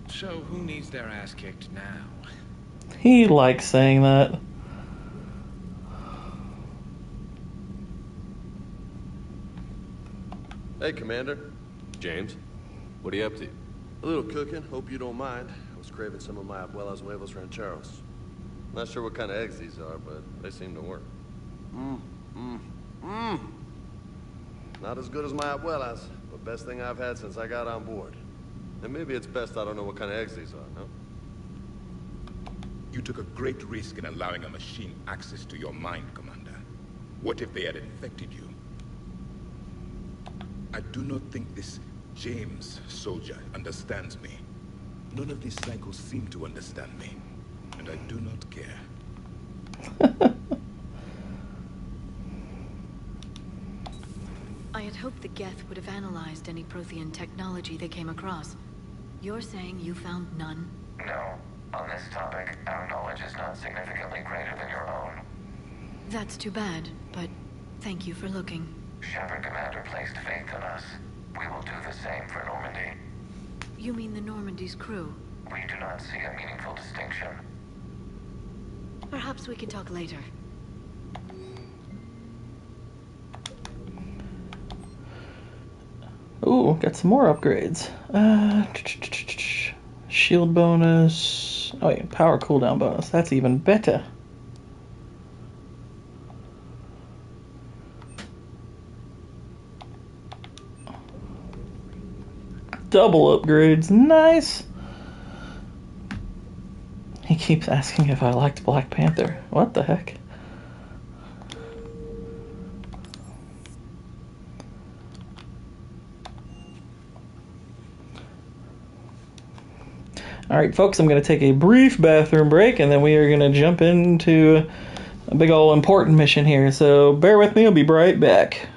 So, who needs their ass kicked now? He likes saying that. Hey, Commander. James, what are you up to? A little cooking. Hope you don't mind. I was craving some of my abuelas huevos rancheros. Not sure what kind of eggs these are, but they seem to work. Not as good as my abuelas, but best thing I've had since I got on board. And maybe it's best I don't know what kind of eggs these are, no? You took a great risk in allowing a machine access to your mind, Commander. What if they had infected you? I do not think this James soldier understands me. None of these cycles seem to understand me. And I do not not care. I had hoped the Geth would have analyzed any Prothean technology they came across. You're saying you found none? No. On this topic, our knowledge is not significantly greater than your own. That's too bad, but thank you for looking. Shepard Commander placed faith in us. We will do the same for Normandy. You mean the Normandy's crew? We do not see a meaningful distinction. Perhaps we can talk later. Ooh, got some more upgrades. Shield bonus. Oh yeah, power cooldown bonus. That's even better. Double upgrades. Nice. He keeps asking if I liked Black Panther. What the heck? Alright, folks, I'm going to take a brief bathroom break, and then we are going to jump into a big ol' important mission here. So bear with me, I'll be right back.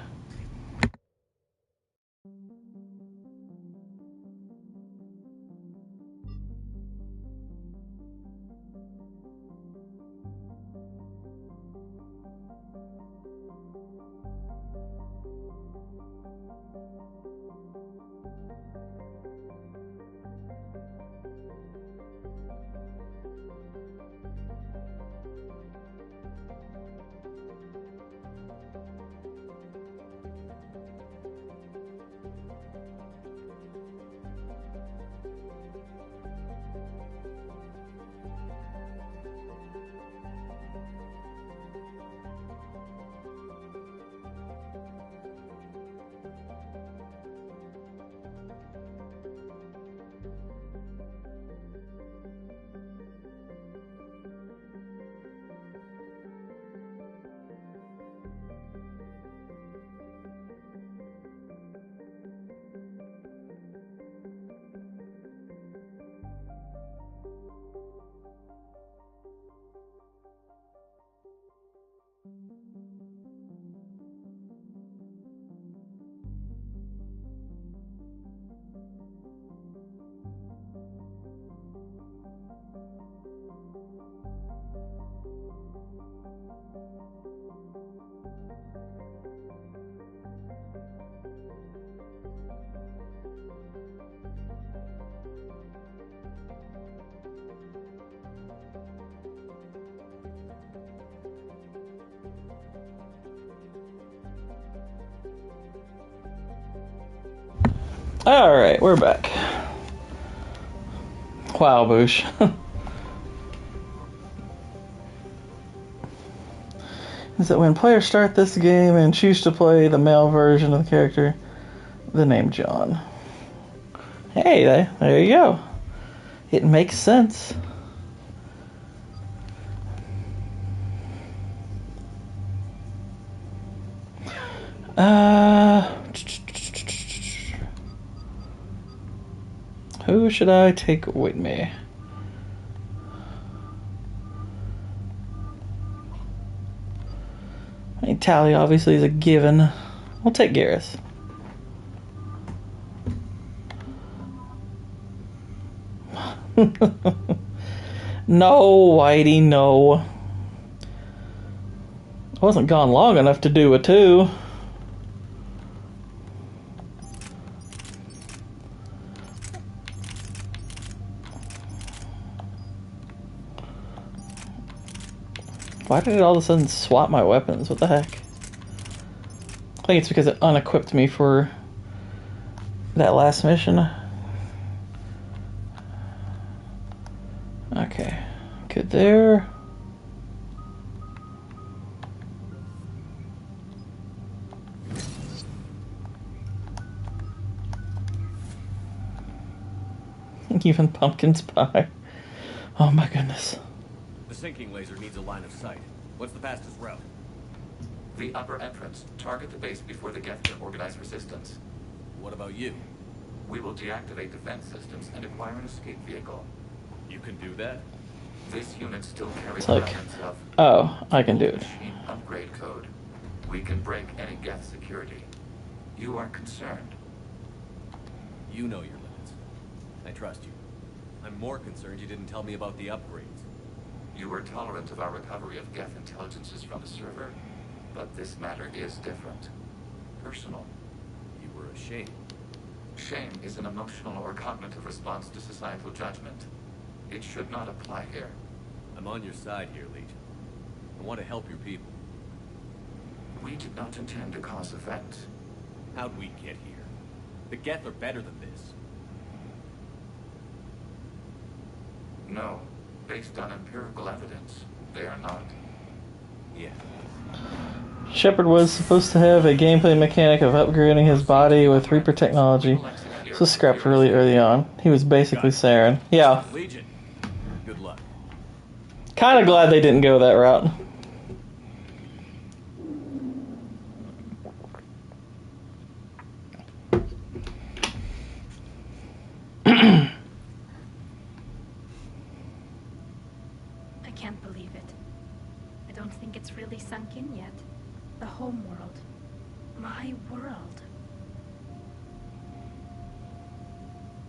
Alright, we're back. Wow, Boosh. Is that when players start this game and choose to play the male version of the character, the name John. Hey, there you go. It makes sense. Who should I take with me? I mean, Tally obviously is a given. We'll take Garrus. No, Whitey, no. I wasn't gone long enough to do it too. Why did it all of a sudden swap my weapons? What the heck? I think it's because it unequipped me for that last mission. Okay, good there. Even pumpkin pie. Oh my goodness. The sinking laser needs a line of sight. What's the fastest route? The upper entrance. Target the base before the Geth can organize resistance. What about you? We will deactivate defense systems and acquire an escape vehicle. You can do that? This unit still carries It's like, remnants of oh, I can do it. machine upgrade code. We can break any Geth security. You are concerned. You know your limits. I trust you. I'm more concerned you didn't tell me about the upgrades. You were tolerant of our recovery of Geth intelligences from the server, but this matter is different. Personal. You were ashamed. Shame is an emotional or cognitive response to societal judgment. It should not apply here. I'm on your side here, Legion. I want to help your people. We did not intend to cause offense. How'd we get here? The Geth are better than this. No. Based on empirical evidence, they are not. Yeah. Shepard was supposed to have a gameplay mechanic of upgrading his body with Reaper technology. This was scrapped really early on. He was basically Saren. Yeah. Legion. Good luck. Kind of glad they didn't go that route. I can't believe it. I don't think it's really sunk in yet. The home world. My world.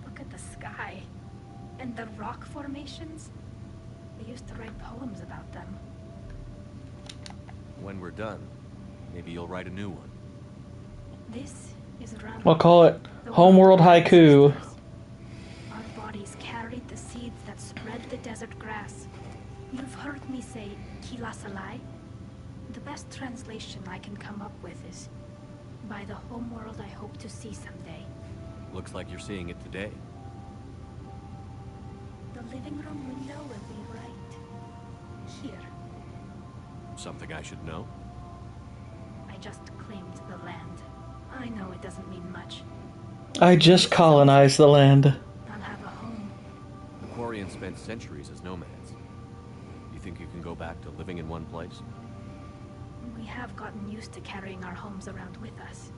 Look at the sky. And the rock formations. They used to write poems about them. When we're done, maybe you'll write a new one. This is around. We'll call it Homeworld Haiku. Our bodies carried the seeds that spread the desert grass. You've heard me say Kilasalai? The best translation I can come up with is by the homeworld I hope to see someday. Looks like you're seeing it today. The living room window will be right here. Something I should know? I just claimed the land. I know it doesn't mean much. I just colonized the land. I'll have a home. The Quarians spent centuries as nomads. You think you can go back to living in one place? We have gotten used to carrying our homes around with us.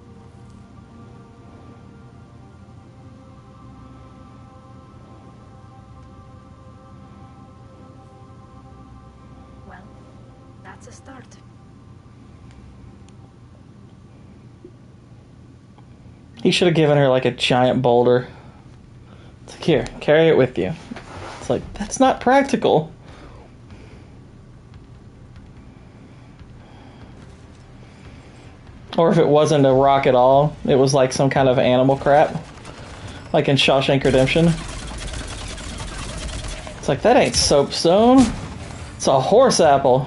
Well, that's a start. He should have given her like a giant boulder. It's like, here, carry it with you. It's like, that's not practical. Or if it wasn't a rock at all, it was like some kind of animal crap. Like in Shawshank Redemption. It's like, that ain't soapstone. It's a horse apple.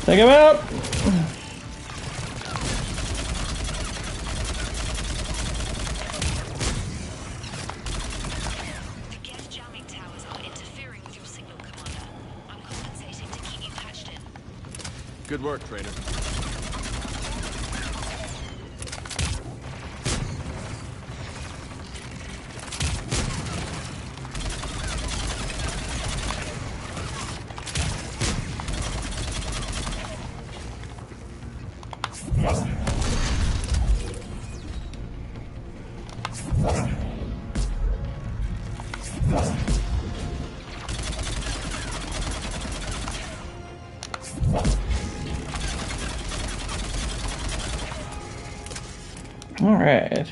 Take him out! The Geth jamming towers are interfering with your signal, Commander. I'm compensating to keep you patched in. Good work, Trainer. All right.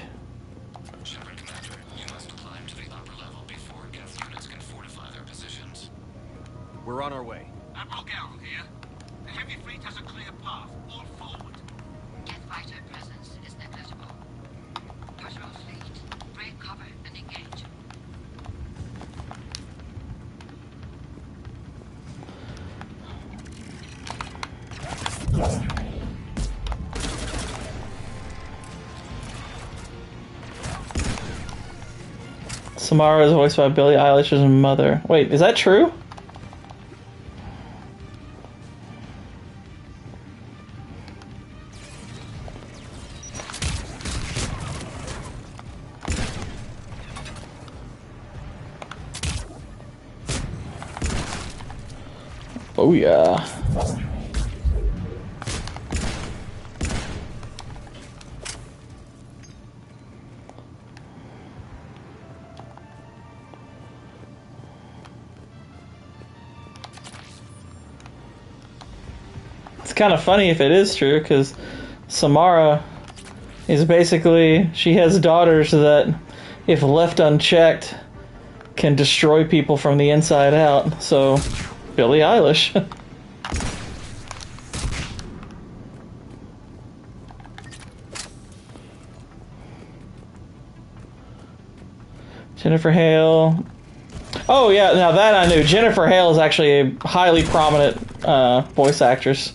Shepard, Commander, you must climb to the upper level before Geth units can fortify their positions. We're on our way. Admiral Garrel here. The heavy fleet has a clear path. All forward. Geth fighter presence is negligible. Patrol fleet, break cover and engage. Samara is voiced by Billie Eilish's mother. Wait, is that true? Oh yeah. It's kind of funny if it is true, because Samara is basically, she has daughters that, if left unchecked, can destroy people from the inside out. So, Billie Eilish. Jennifer Hale. Oh yeah, now that I knew. Jennifer Hale is actually a highly prominent voice actress.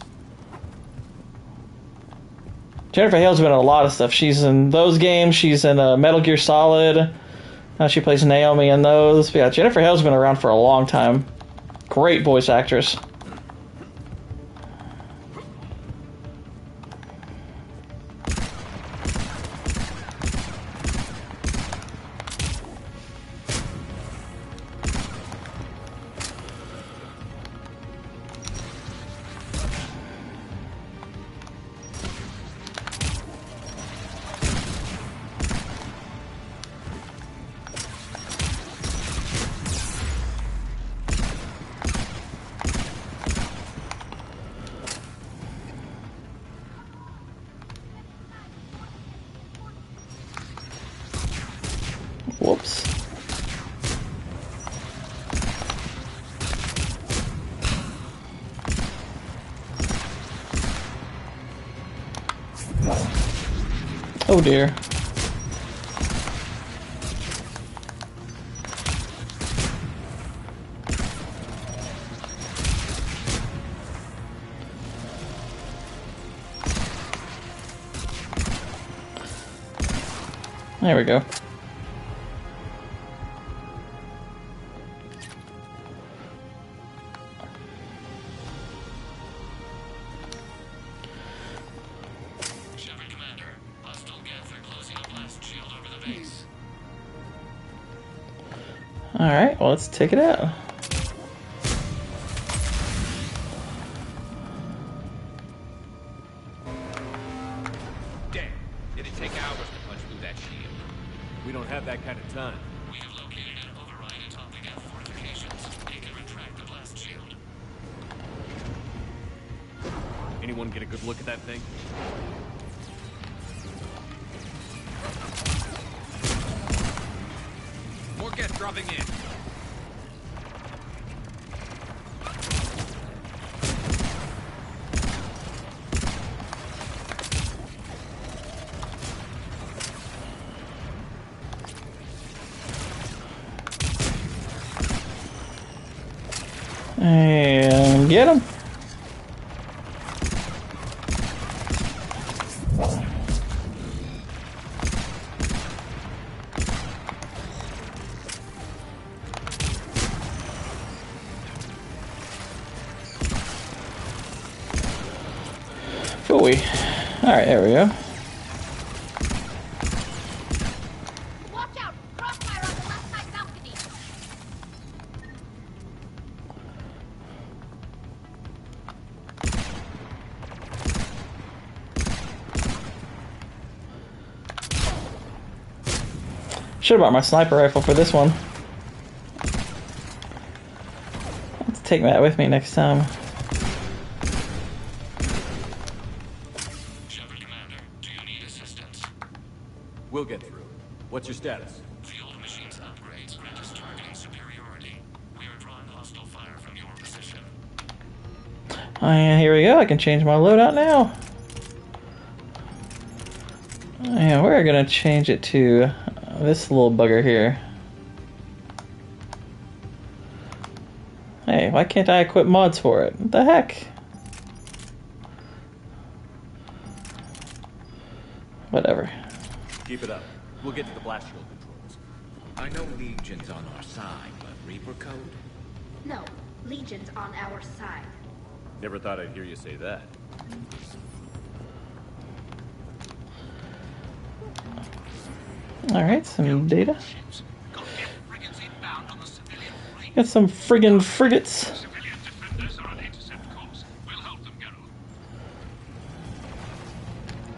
Jennifer Hale's been in a lot of stuff. She's in those games. She's in Metal Gear Solid. She plays Naomi in those. But yeah, Jennifer Hale's been around for a long time. Great voice actress. Whoops. Oh dear. There we go. Alright, well, let's take it out. Damn, it'd take hours to punch through that shield. We don't have that kind of time. We have located an override atop the Geth fortifications. It can retract the blast shield. Anyone get a good look at that thing? More Geth dropping in. And get him. Phooey. Alright, there we go. Watch out! Crossfire on the left side balcony! Should have brought my sniper rifle for this one. Let's take that with me next time. Shepard Commander, do you need assistance? We'll get through. What's your status? Field machines upgrades grant us targeting superiority. We are drawing hostile fire from your position. And here we go. I can change my loadout now. And we're gonna change it to this little bugger here. Hey, why can't I equip mods for it? What the heck? Whatever. Keep it up. We'll get to the blast shield controls. I know Legion's on our side, but Reaper code? No, Legion's on our side. Never thought I'd hear you say that. Alright, some data. Got some friggin' frigates.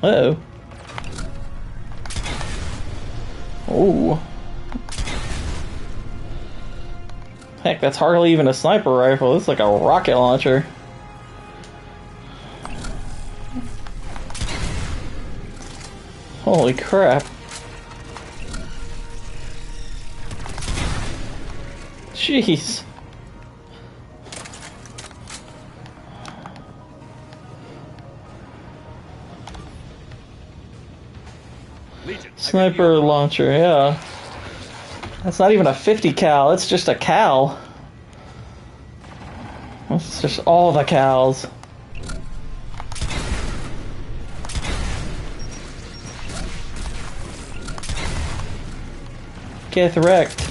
Uh-oh. Ooh. Heck, that's hardly even a sniper rifle. It's like a rocket launcher. Holy crap. Jeez. Sniper launcher, yeah. That's not even a 50 cal, it's just a cal. It's just all the cals. Get wrecked.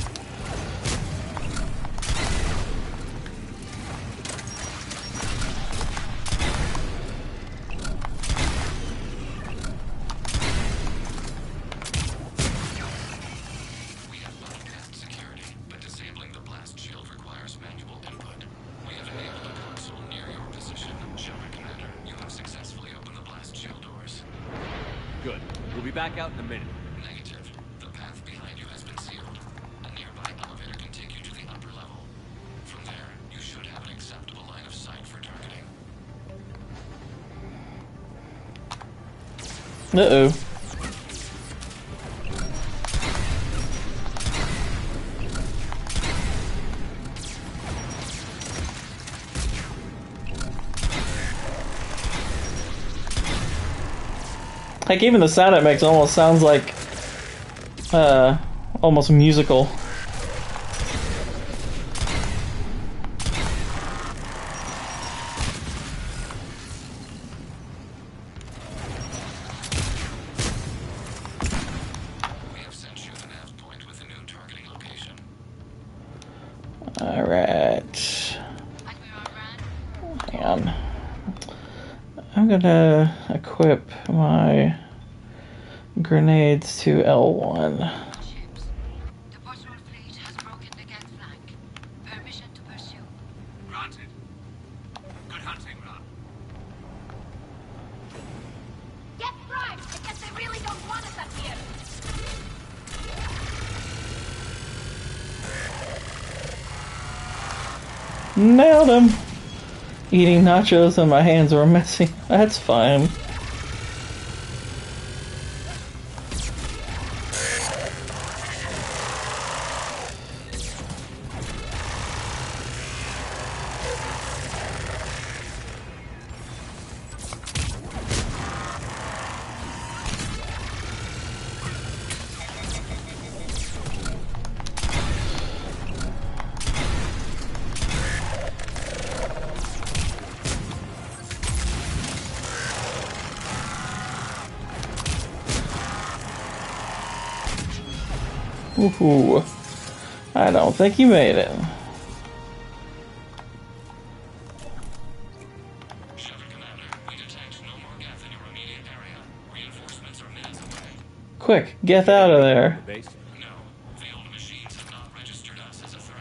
Good. We'll be back out in a minute. Negative. The path behind you has been sealed. A nearby elevator can take you to the upper level. From there, you should have an acceptable line of sight for targeting. Uh-oh. Like, even the sound it makes almost sounds like, almost musical. We have sent you the nav point with a new targeting location. Alright. Hang on. I'm gonna equip my grenades to L1. The patrol fleet has broken the Geth flank. Permission to pursue. Granted. Good hunting, Ra. Get primed! I guess they really don't want us up here! Nailed him! Eating nachos and my hands were messy. That's fine. Ooh, I don't think you made it. Quick, get out of there. No, the old machines have not registered us as a threat.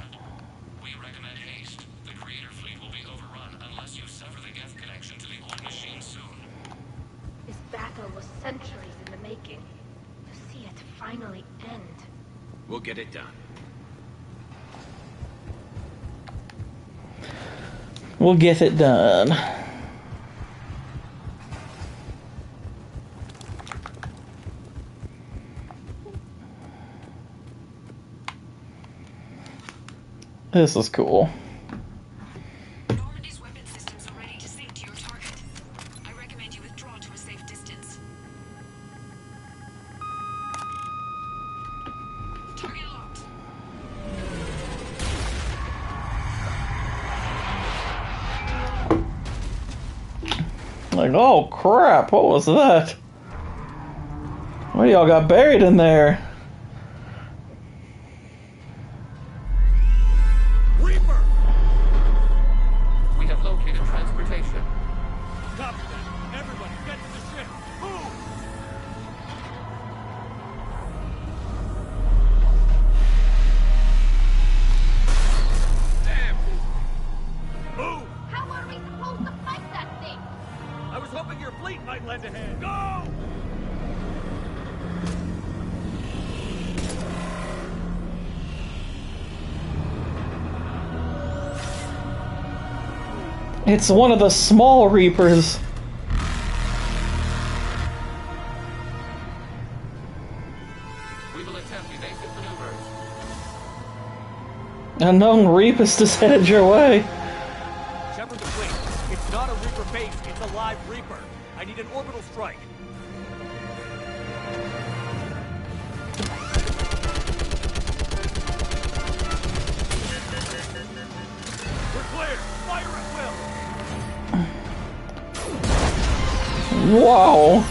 We recommend haste. The creator fleet will be overrun unless you sever the Geth connection to the old machine soon. This battle was centuries in the making. To see it finally end. We'll get it done. We'll get it done. This is cool. Normandy's weapon systems are ready to sink to your target. I recommend you withdraw to a safe distance. Target locked. Like, oh crap, what was that? What y'all got buried in there? Reaper! We have located transportation. Copy that. Everybody, get to the ship. Move! Damn! Move! How are we supposed to fight that thing? I was hoping your fleet might might lend a hand. Go! It's one of the small Reapers. We will attempt evasive maneuvers. Unknown Reapist is headed your way. Shepard the fleet. It's not a Reaper base, it's a live Reaper. I need an orbital strike. We're clear. Fire at will. Wow.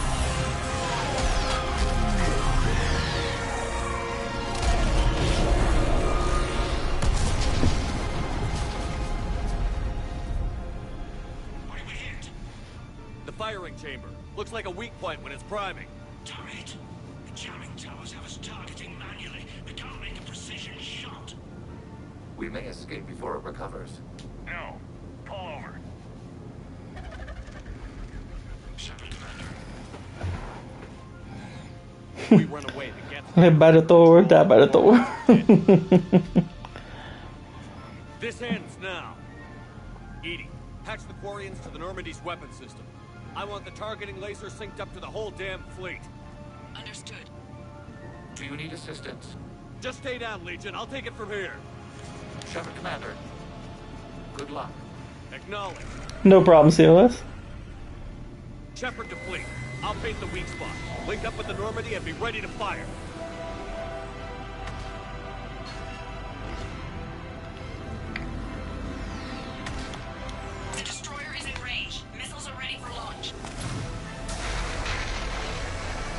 The firing chamber. Looks like a weak point when it's priming. Damn it! The jamming towers have us targeting manually. We can't make a precision shot. We may escape before it recovers. No. Pull over. Shepard, Commander. We run away. The Geth's Live by the Thor, die by the Thor. This ends now. Edie, patch the Quarians to the Normandy's weapon system. I want the targeting laser synced up to the whole damn fleet. Understood. Do you need assistance? Just stay down, Legion. I'll take it from here. Shepard, Commander. Good luck. Acknowledge. No problem, COS. Shepard to fleet. I'll paint the weak spot. Link up with the Normandy and be ready to fire. The destroyer is in range. Missiles are ready for launch.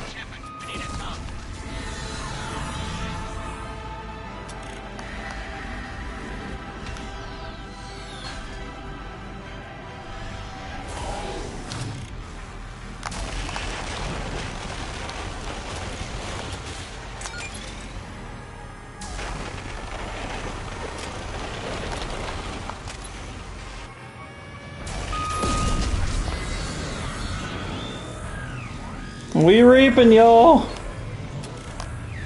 Shepard, we need a top. We reaping, y'all.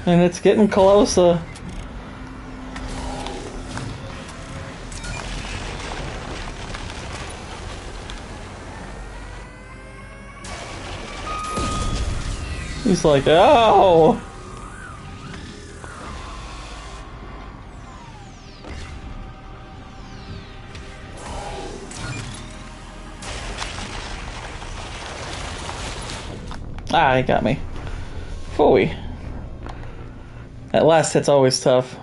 And it's getting closer. He's like, oh! Ah, he got me. Phooey. That last hit's always tough.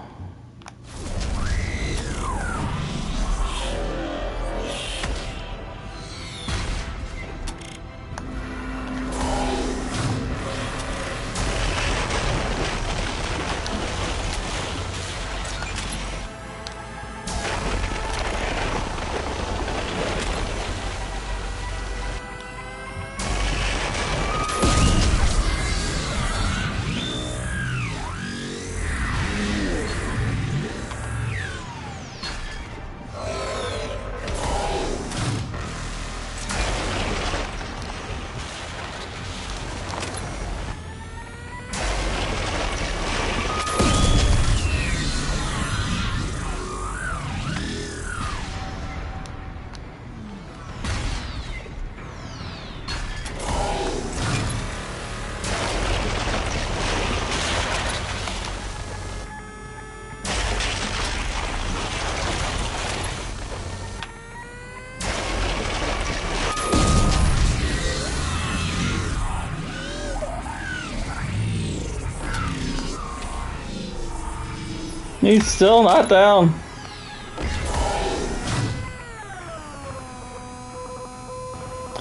He's still not down.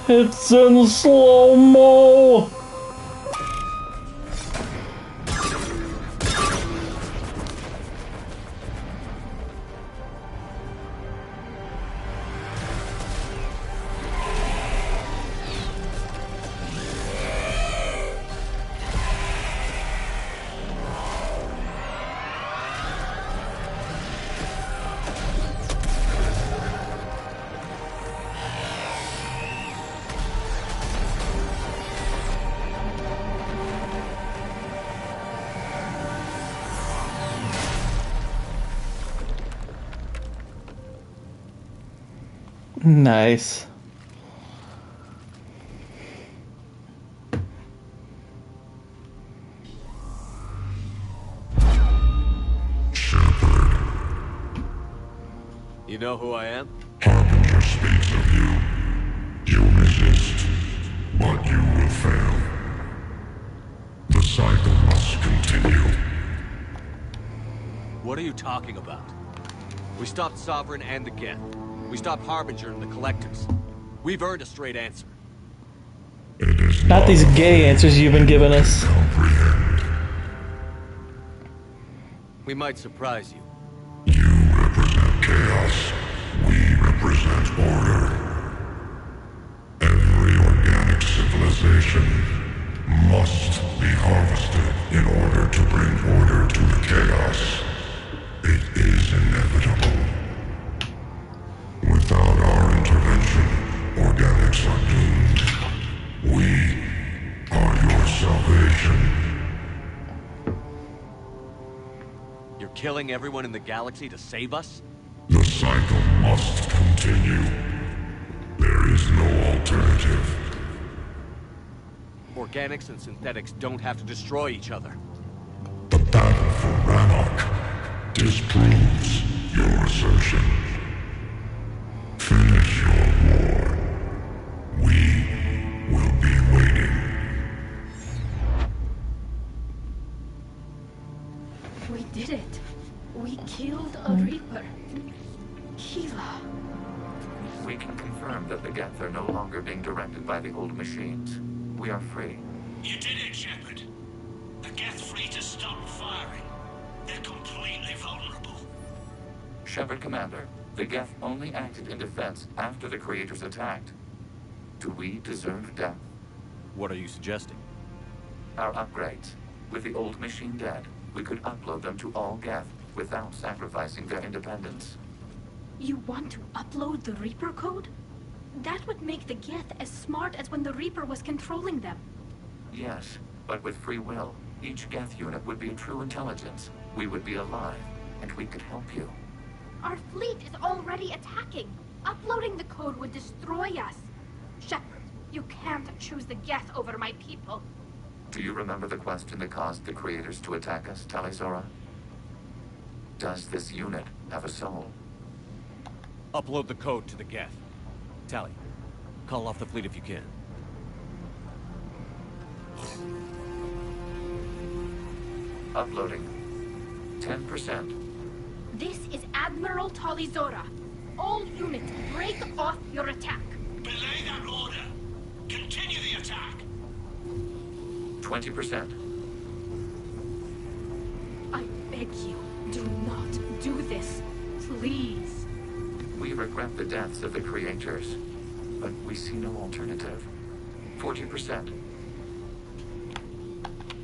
It's in slow-mo. Nice. You know who I am? Harbinger speaks of you. You resist, but you will fail. The cycle must continue. What are you talking about? We stopped Sovereign and the Geth. We stopped Harbinger and the Collectors. We've earned a straight answer. Not these gay answers you've been giving us. We might surprise you. You represent chaos. We represent order. Every organic civilization must be harvested in order to bring order to the chaos. It is inevitable. Without our intervention, organics are doomed. We are your salvation. You're killing everyone in the galaxy to save us? The cycle must continue. There is no alternative. Organics and synthetics don't have to destroy each other. The battle for Rannoch disproves your assertion. Finish your war. We will be waiting. We did it. We killed a Reaper. Keela. We can confirm that the Geth are no longer being directed by the old machines. We are free. You did it, Shepard. The Geth fleet has stopped firing. They're completely vulnerable. Shepard Commander, the Geth only acted in defense after the creators attacked. Do we deserve death? What are you suggesting? Our upgrades. With the old machine dead, we could upload them to all Geth without sacrificing their independence. You want to upload the Reaper code? That would make the Geth as smart as when the Reaper was controlling them. Yes, but with free will, each Geth unit would be true intelligence. We would be alive, and we could help you. Our fleet is already attacking. Uploading the code would destroy us. Shepard, you can't choose the Geth over my people. Do you remember the question that caused the creators to attack us, Talizora? Does this unit have a soul? Upload the code to the Geth. Tally, call off the fleet if you can. Uploading. 10%. This is Admiral Talizora. All units, break off your attack. Belay that order. Continue the attack. 20%. I beg you, do not do this. Please. We regret the deaths of the creators, but we see no alternative. 40%.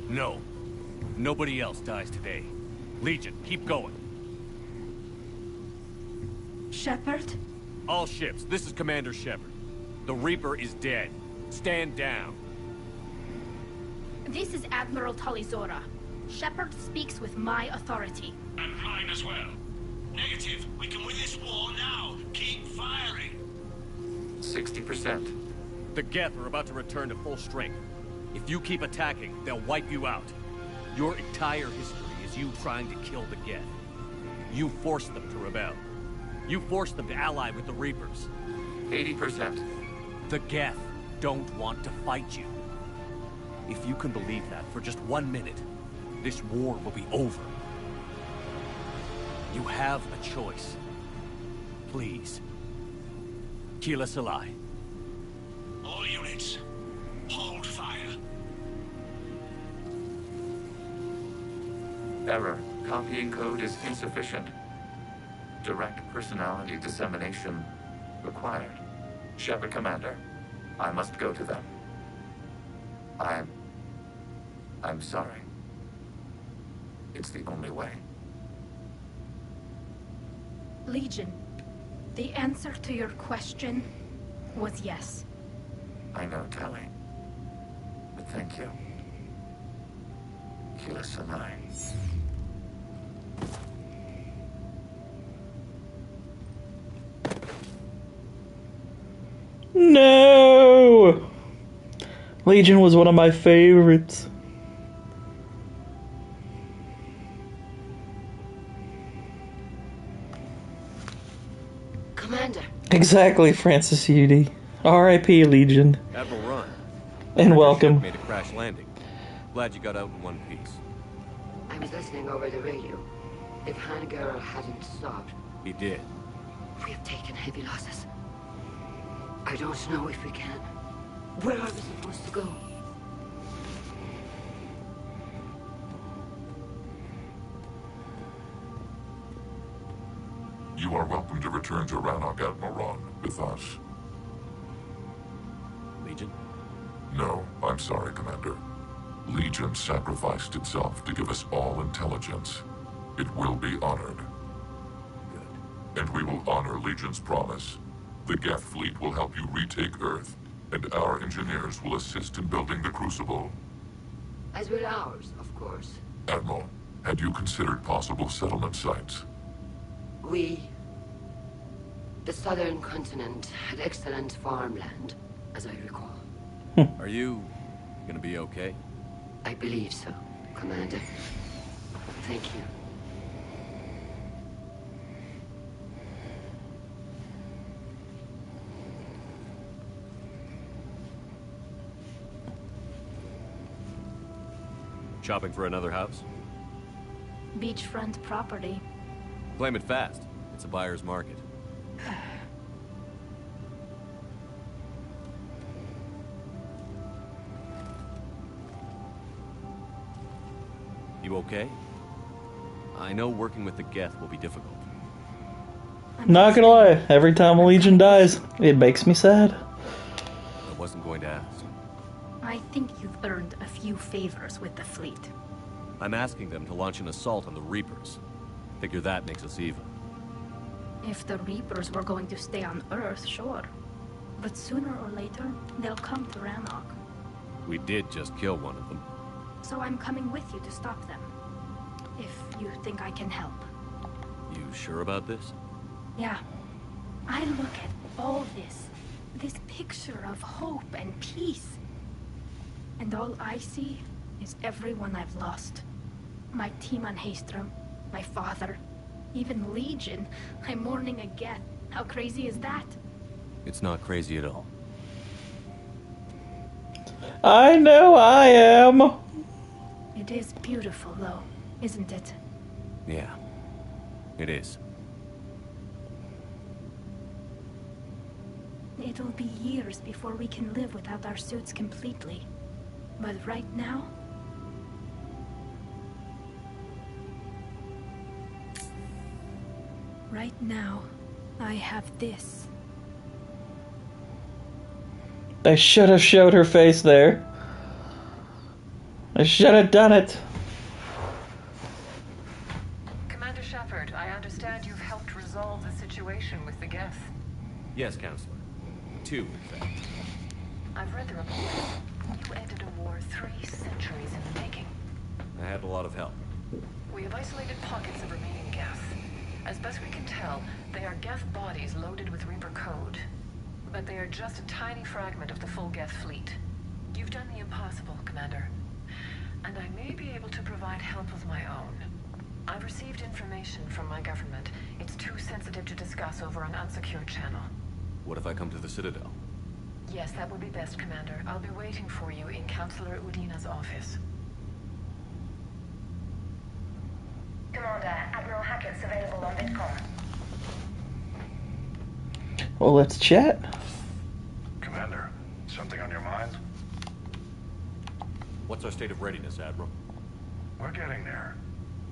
No. Nobody else dies today. Legion, keep going. Shepard? All ships, this is Commander Shepard. The Reaper is dead. Stand down. This is Admiral Talizora. Shepard speaks with my authority. And mine as well. Negative. We can win this war now. Keep firing. 60%. The Geth are about to return to full strength. If you keep attacking, they'll wipe you out. Your entire history is you trying to kill the Geth. You forced them to rebel. You forced them to ally with the Reapers. 80%. The Geth don't want to fight you. If you can believe that for just 1 minute, this war will be over. You have a choice. Please. Keela Salai. All units, hold fire. Error. Copying code is insufficient. Direct personality dissemination required. Shepard Commander, I must go to them. I'm sorry. It's the only way. Legion, the answer to your question was yes. I know, Tally. But thank you. Keela Salai. No! Legion was one of my favorites. Commander. Exactly, Francis UD. R.I.P. Legion. Admiral Ron. And welcome. Made a crash landing. Glad you got out in one piece. I was listening over the radio. If Hangar hadn't stopped... He did. We have taken heavy losses. I don't know if we can. Where are we supposed to go? You are welcome to return to Rannoch, Admiral Ron, with us. Legion? No, I'm sorry, Commander. Legion sacrificed itself to give us all intelligence. It will be honored. Good. And we will honor Legion's promise. The Geth fleet will help you retake Earth, and our engineers will assist in building the Crucible. As will ours, of course. Admiral, had you considered possible settlement sites? The southern continent had excellent farmland, as I recall. Are you gonna be okay? I believe so, Commander. Thank you. Shopping for another house? Beachfront property. Claim it fast. It's a buyer's market. You okay? I know working with the Geth will be difficult. Not gonna lie, every time a Legion dies, it makes me sad. I wasn't going to ask. I think you've earned a few favors with the fleet. I'm asking them to launch an assault on the Reapers. Figure that makes us even. If the Reapers were going to stay on Earth, sure. But sooner or later, they'll come to Rannoch. We did just kill one of them. So I'm coming with you to stop them. If you think I can help. You sure about this? Yeah. I look at all this. This picture of hope and peace. And all I see is everyone I've lost. My team on Haystrom, my father, even Legion. I'm mourning a Geth. How crazy is that? It's not crazy at all. I know I am. It is beautiful, though, isn't it? Yeah, it is. It'll be years before we can live without our suits completely. But right now... Right now, I have this. They should have showed her face there. They should have done it. Commander Shepard, I understand you've helped resolve the situation with the Geth. Yes, Counselor. 2, in fact. I've read the reports. You ended a war 3 centuries in the making. I had a lot of help. We have isolated pockets of remaining Geth. As best we can tell, they are Geth bodies loaded with Reaper code. But they are just a tiny fragment of the full Geth fleet. You've done the impossible, Commander. And I may be able to provide help of my own. I've received information from my government. It's too sensitive to discuss over an unsecured channel. What if I come to the Citadel? Yes, that would be best, Commander. I'll be waiting for you in Counselor Udina's office. Commander, Admiral Hackett's available on Bitcom. Well, let's chat. Commander, something on your mind? What's our state of readiness, Admiral? We're getting there.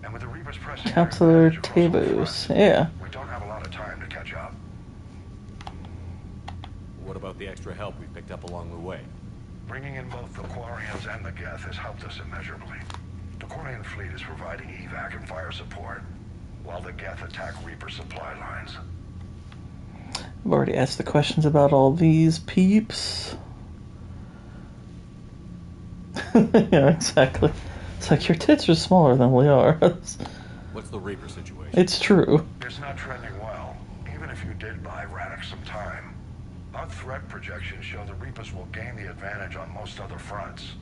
And with the Reapers pressing... Counselor Tabus, yeah. We don't have a lot of time to catch up. What about the extra help we picked up along the way? Bringing in both the Quarians and the Geth has helped us immeasurably. The Quarian fleet is providing evac and fire support, while the Geth attack Reaper supply lines. I've already asked the questions about all these peeps. Yeah, exactly. It's like your tits are smaller than Liara's. What's the Reaper situation? It's true. It's not trending well, even if you did buy Radix some time. Our threat projections show the Reapers will gain the advantage on most other fronts.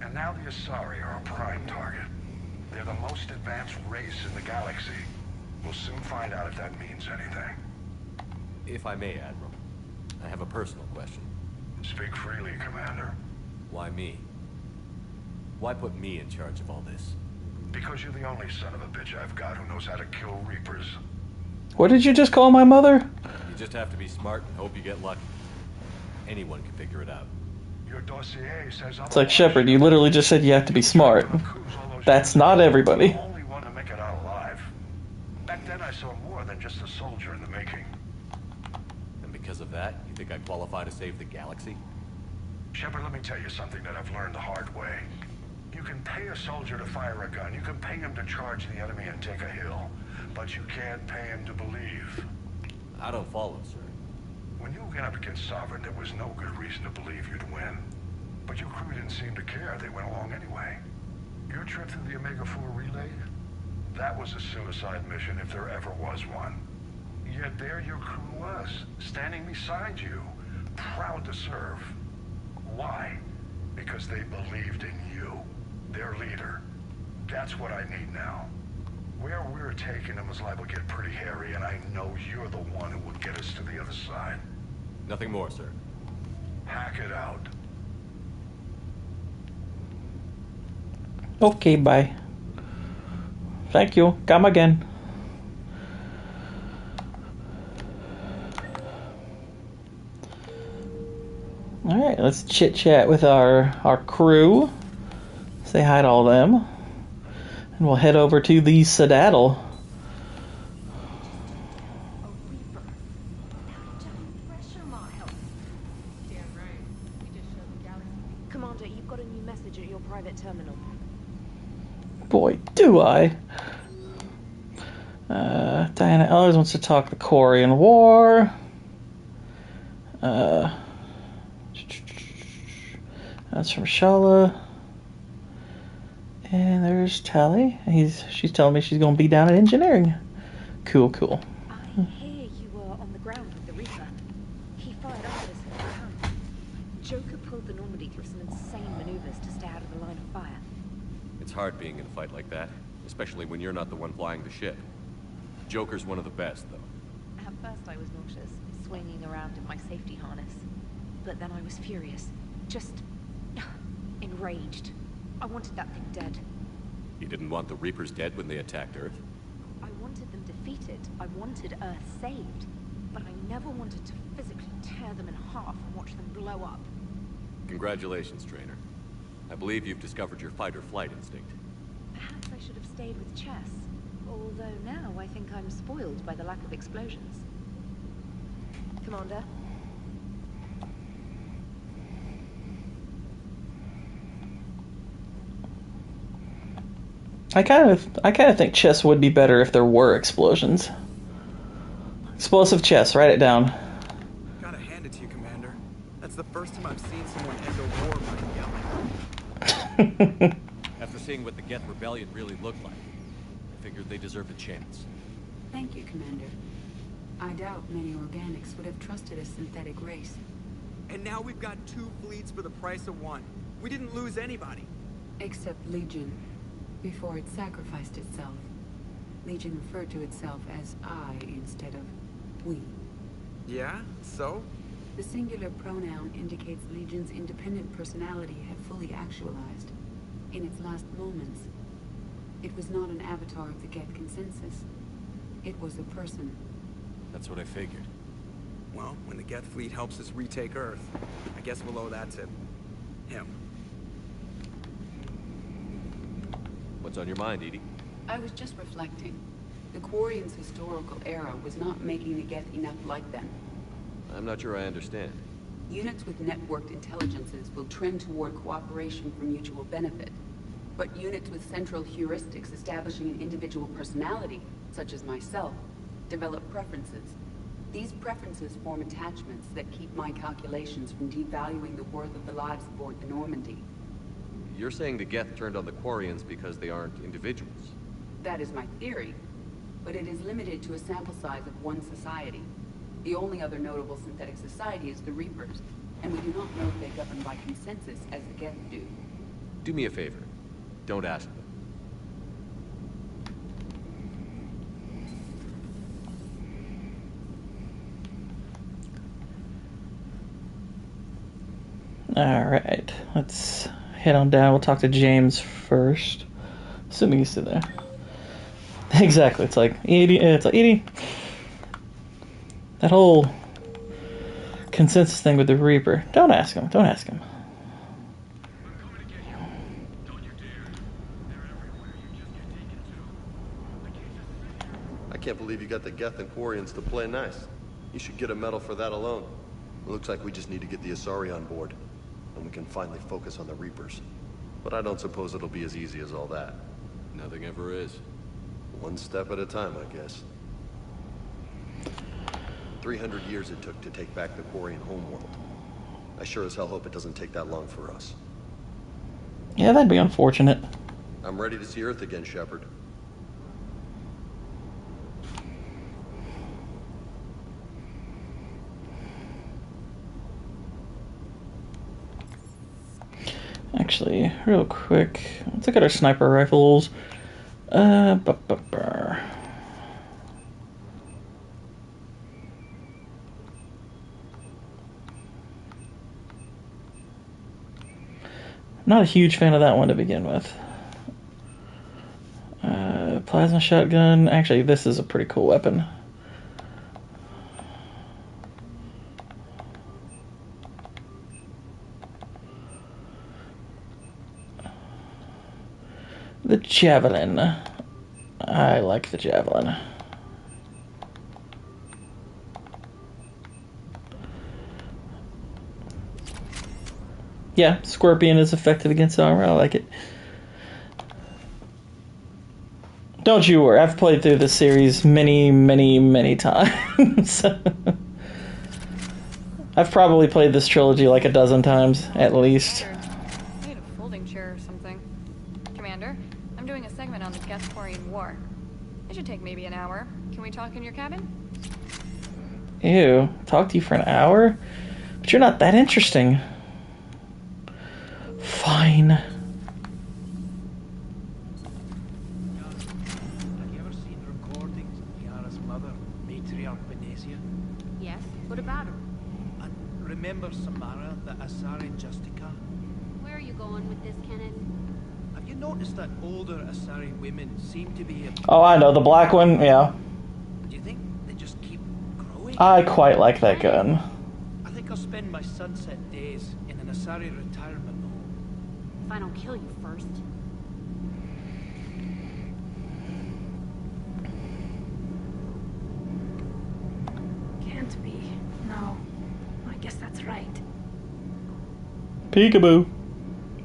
And now the Asari are a prime target. They're the most advanced race in the galaxy. We'll soon find out if that means anything. If I may, Admiral, I have a personal question. Speak freely, Commander. Why me? Why put me in charge of all this? Because you're the only son of a bitch I've got who knows how to kill Reapers. What did you just call my mother? You just have to be smart and hope you get lucky. Anyone can figure it out. Your dossier says It's like Shepard, you literally just said you have to be smart. That's not everybody. I'm the only one to make it out alive. Back then I saw more than just a soldier in the making. And because of that, you think I qualify to save the galaxy? Shepard, let me tell you something that I've learned the hard way. You can pay a soldier to fire a gun. You can pay him to charge the enemy and take a hill. But you can't pay him to believe. I don't follow, sir. When you went up against Sovereign, there was no good reason to believe you'd win. But your crew didn't seem to care. They went along anyway. Your trip through the Omega-4 relay? That was a suicide mission if there ever was one. Yet there your crew was, standing beside you, proud to serve. Why? Because they believed in you, their leader. That's what I need now. Where we're taking them is liable to get pretty hairy, and I know you're the one who will get us to the other side. Nothing more, sir. Hack it out. Okay, bye. Thank you. Come again. Alright, let's chit-chat with our crew. Say hi to all of them. And we'll head over to the Citadel. Commander, you've got a new message at your private terminal. Boy, do I. Diana Ellers wants to talk the Korean War. That's from Shala. And there's Tally. She's telling me she's going to be down at engineering. Cool, cool. I hear you were on the ground with the Reaper. He fired up at us in the camp. Joker pulled the Normandy through some insane maneuvers to stay out of the line of fire. It's hard being in a fight like that, especially when you're not the one flying the ship. Joker's one of the best, though. At first I was nauseous, swinging around in my safety harness. But then I was furious. Just enraged. I wanted that thing dead. You didn't want the Reapers dead when they attacked Earth? I wanted them defeated. I wanted Earth saved. But I never wanted to physically tear them in half and watch them blow up. Congratulations, Trainer. I believe you've discovered your fight-or-flight instinct. Perhaps I should have stayed with chess. Although now I think I'm spoiled by the lack of explosions. Commander? I kind of think chess would be better if there were explosions. Explosive chess, write it down. Gotta hand it to you, Commander. That's the first time I've seen someone end a war by yelling. After seeing what the Geth Rebellion really looked like, I figured they deserved a chance. Thank you, Commander. I doubt many organics would have trusted a synthetic race. And now we've got 2 fleets for the price of 1. We didn't lose anybody. Except Legion. Before it sacrificed itself, Legion referred to itself as I instead of we. Yeah? So? The singular pronoun indicates Legion's independent personality had fully actualized. In its last moments, it was not an avatar of the Geth consensus. It was a person. That's what I figured. Well, when the Geth fleet helps us retake Earth, I guess we'll owe that to him. What's on your mind, Edie? I was just reflecting. The Quarians' historical era was not making the Geth enough like them. I'm not sure I understand. Units with networked intelligences will trend toward cooperation for mutual benefit. But units with central heuristics establishing an individual personality, such as myself, develop preferences. These preferences form attachments that keep my calculations from devaluing the worth of the lives aboard the Normandy. You're saying the Geth turned on the Quarians because they aren't individuals? That is my theory, but it is limited to a sample size of one society. The only other notable synthetic society is the Reapers, and we do not know if they govern by consensus as the Geth do. Do me a favor. Don't ask them. Alright, let's head on down. We'll talk to James first. Assuming he's still there. Exactly, it's like Edie. That whole consensus thing with the Reaper. Don't ask him. I can't believe you got the Geth and Quarians to play nice. You should get a medal for that alone. It looks like we just need to get the Asari on board, and we can finally focus on the Reapers. But I don't suppose it'll be as easy as all that. Nothing ever is. One step at a time, I guess. 300 years it took to take back the Quarian homeworld. I sure as hell hope it doesn't take that long for us. Yeah, that'd be unfortunate. I'm ready to see Earth again, Shepard. Actually, real quick, let's look at our sniper rifles. Not a huge fan of that one to begin with. Plasma shotgun. Actually, this is a pretty cool weapon. The javelin. I like the javelin. Yeah, Scorpion is effective against armor. I like it. Don't you worry, I've played through this series many times. I've probably played this trilogy like a dozen times, at least. I need a folding chair or something. Commander, I'm doing a segment on the Geth-Quarian War. It should take maybe an hour. Can we talk in your cabin? Ew, talk to you for an hour? But you're not that interesting. Fine. Have you ever seen recordings of Yara's mother, Matriarch Benesia? Yes, what about her? And remember Samara, the Asari Justica? Where are you going with this, Kenneth? Have you noticed that older Asari women seem to be... Oh, I know, the black one, yeah. Do you think they just keep growing? I quite like that gun. I think I'll spend my sunset days in an Asari retirement home. If I don't kill you first. Can't be. No. I guess that's right. Peekaboo.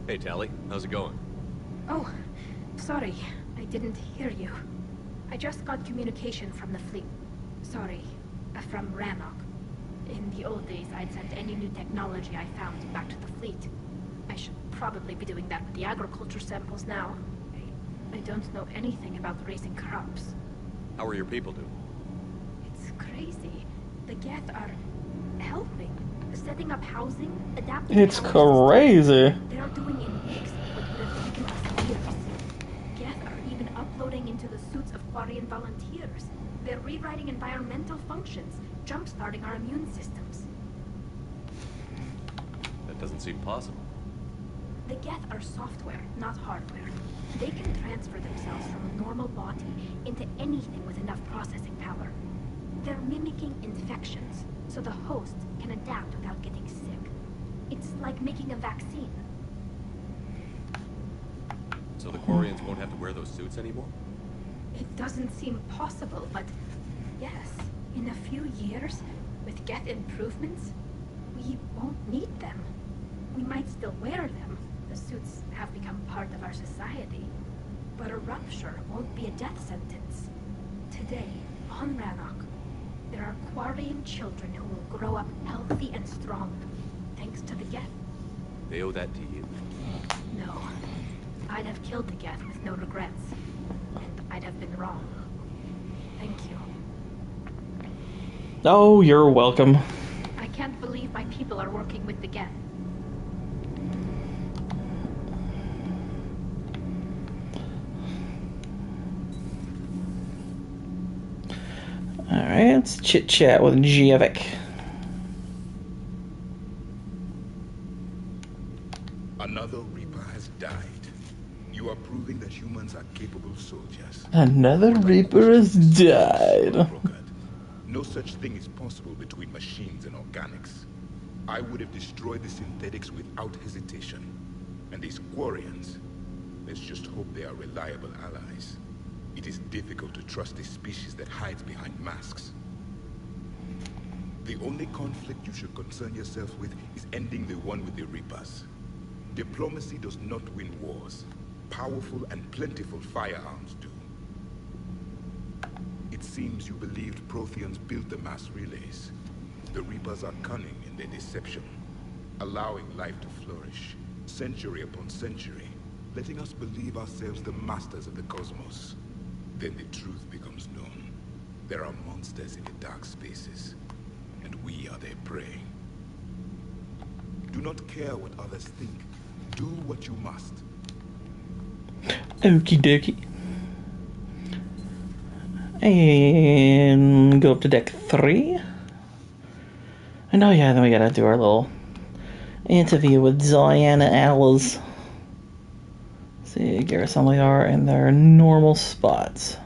Hey, Tally. How's it going? Oh, sorry. I didn't hear you. I just got communication from the fleet. Sorry. From Rannoch. In the old days, I'd sent any new technology I found back to the fleet. I should probably be doing that with the agriculture samples now. I don't know anything about raising crops. How are your people doing? It's crazy. The Geth are helping, setting up housing, adapting. It's crazy. They are doing in weeks what would have taken us years. Geth are even uploading into the suits of Quarian volunteers. They're rewriting environmental functions, jump-starting our immune systems. That doesn't seem possible. The Geth are software, not hardware. They can transfer themselves from a normal body into anything with enough processing power. They're mimicking infections, so the host can adapt without getting sick. It's like making a vaccine. So the Quarians won't have to wear those suits anymore? It doesn't seem possible, but yes, in a few years, with Geth improvements, we won't need them. We might still wear them. The suits have become part of our society. But a rupture won't be a death sentence. Today, on Rannoch, there are Quarian children who will grow up healthy and strong, thanks to the Geth. They owe that to you. No. I'd have killed the Geth with no regrets. And I'd have been wrong. Thank you. Oh, you're welcome. I can't believe my people are working with the Geth. Alright, let's chit-chat with Javik. Another Reaper has died. You are proving that humans are capable soldiers. Another Reaper has died. No such thing is possible between machines and organics. I would have destroyed the synthetics without hesitation. And these Quarians, let's just hope they are reliable allies. It is difficult to trust a species that hides behind masks. The only conflict you should concern yourself with is ending the one with the Reapers. Diplomacy does not win wars. Powerful and plentiful firearms do. It seems you believed Protheans built the mass relays. The Reapers are cunning in their deception, allowing life to flourish, century upon century, letting us believe ourselves the masters of the cosmos. Then the truth becomes known. There are monsters in the dark spaces, and we are their prey. Do not care what others think. Do what you must. Okie dokie. And go up to deck 3. And oh yeah, then we gotta do our little interview with Diana Alice. See, Garrison they are in their normal spots.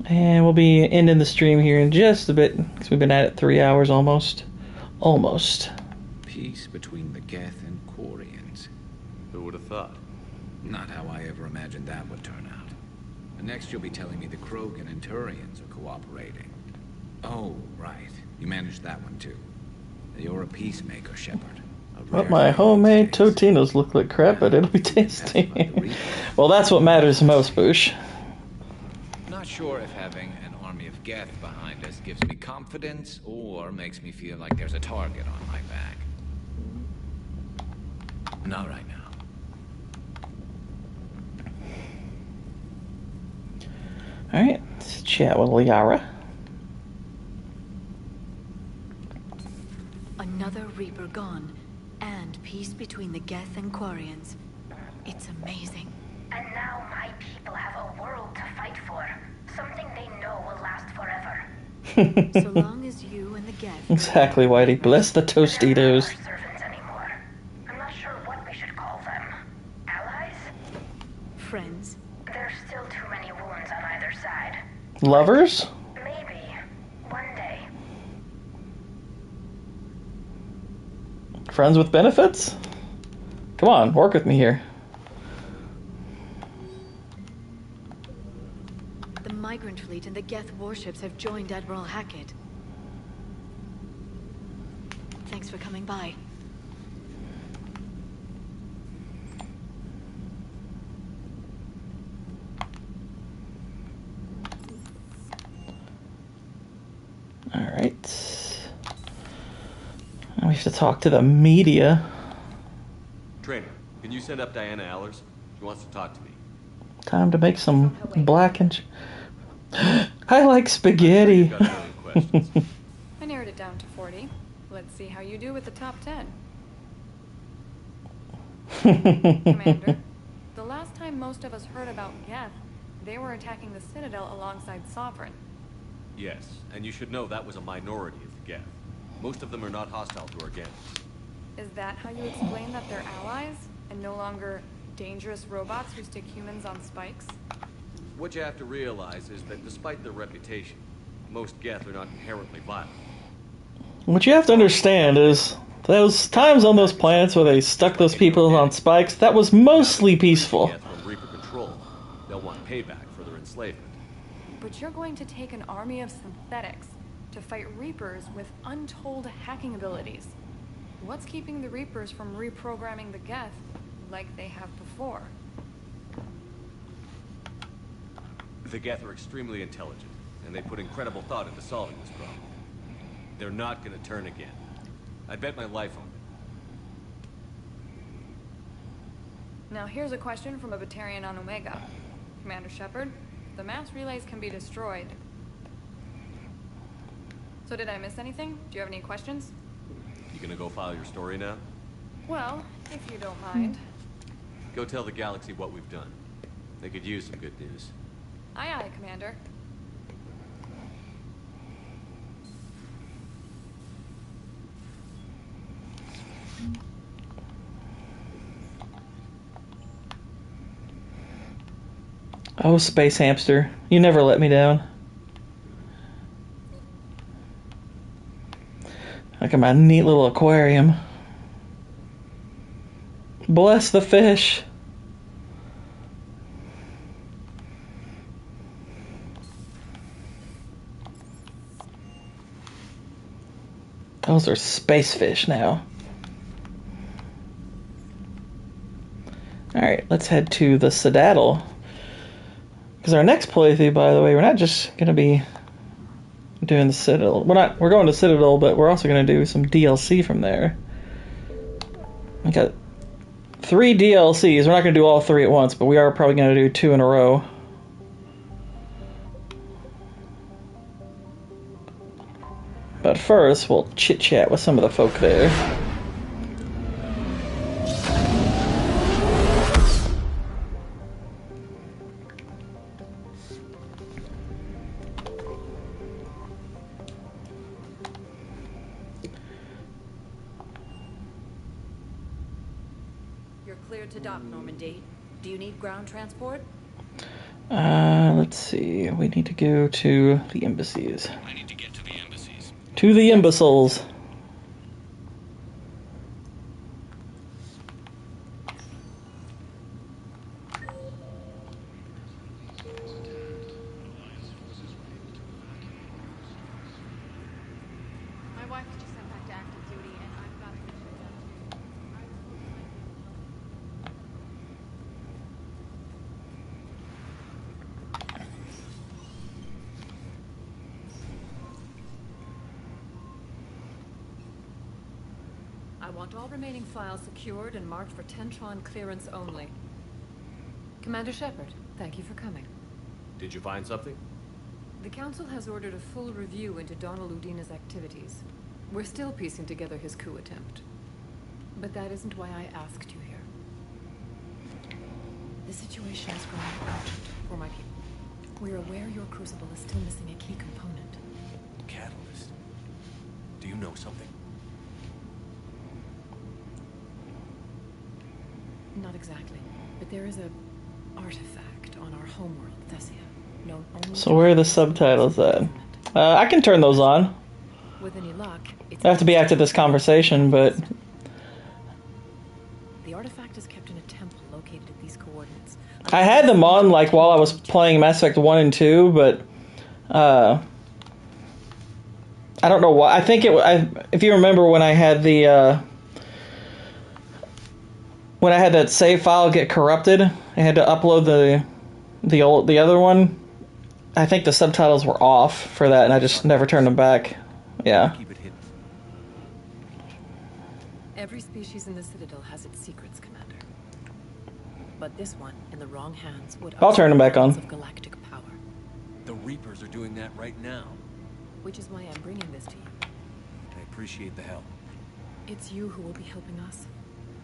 And we'll be ending the stream here in just a bit, because we've been at it 3 hours almost. Almost. Peace between the Geth and Quarians. Who would have thought? Not how I ever imagined that would turn out. And next you'll be telling me the Krogan and Turians are cooperating. Oh, right. You managed that one too. You're a peacemaker, Shepard. But my homemade Totinos look like crap, but it'll be tasty. Well, that's what matters most, Boosh. Not sure if having an army of Geth behind us gives me confidence or makes me feel like there's a target on my back. Not right now. Alright, let's chat with Liara. Another Reaper gone, and peace between the Geth and Quarians. It's amazing. And now my people have a world to fight for. Something they know will last forever. So long as you and the Geth... Exactly, Whitey. Bless the Tostitos. Servants anymore. I'm not sure what we should call them. Allies? Friends? There's still too many wounds on either side. Lovers? Maybe. One day. Friends with benefits? Come on, work with me here. The migrant fleet and the Geth warships have joined Admiral Hackett. Thanks for coming by. Alright. Now we have to talk to the media. Trainer, can you send up Diana Allers? She wants to talk to me. Time to make some black and... I like spaghetti. I narrowed it down to 40. Let's see how you do with the top 10. Commander, the last time most of us heard about Geth, they were attacking the Citadel alongside Sovereign. Yes, and you should know that was a minority of the Geth. Most of them are not hostile to organics. Is that how you explain that they're allies, and no longer dangerous robots who stick humans on spikes? What you have to realize is that despite their reputation, most Geth are not inherently violent. What you have to understand is, those times on those planets where they stuck those people on spikes, that was mostly peaceful. From Reaper control, they'll want payback for their enslavement. But you're going to take an army of synthetics to fight Reapers with untold hacking abilities. What's keeping the Reapers from reprogramming the Geth like they have before? The Geth are extremely intelligent, and they put incredible thought into solving this problem. They're not gonna turn again. I'd bet my life on Now here's a question from a Batarian on Omega. Commander Shepard, the mass relays can be destroyed. So did I miss anything? Do you have any questions? You gonna go file your story now? Well, if you don't mind. Go tell the galaxy what we've done. They could use some good news. Aye aye, Commander. Oh, Space Hamster, you never let me down. Look at my neat little aquarium. Bless the fish. Those are space fish now. Alright, let's head to the Citadel. Because our next playthrough, by the way, we're not just going to be doing the Citadel. We're going to Citadel, but we're also going to do some DLC from there. We got 3 DLCs. We're not going to do all 3 at once, but we are probably going to do 2 in a row. But first, we'll chit-chat with some of the folk there. You're cleared to dock, Normandy. Do you need ground transport? Let's see. We need to go to the embassies. I need to get to the embassies. To the imbeciles. My wife was just sent back to active duty, and I've got to finish things up too. I want all remaining files secured and marked for Tentron clearance only. Commander Shepard, thank you for coming. Did you find something? The Council has ordered a full review into Donald Udina's activities. We're still piecing together his coup attempt. But that isn't why I asked you here. The situation is growing urgent for my people. We're aware your crucible is still missing a key component. Catalyst. Do you know something? Not exactly, but there is a artifact on our homeworld, Thessia, known only So where are the subtitles at? I can turn those on. with any luck. It's I have to be after this conversation, but the artifact is kept in a temple located at these coordinates. I had them on like while I was playing Mass Effect 1 and 2, but I don't know why. I think if you remember when I had the when I had that save file get corrupted, I had to upload the other one. I think the subtitles were off for that, and I just never turned them back. Yeah. Every species in the Citadel has its secrets, Commander. But this one, in the wrong hands, would I'll turn them back on. of galactic power. The Reapers are doing that right now. Which is why I'm bringing this to you. I appreciate the help. It's you who will be helping us.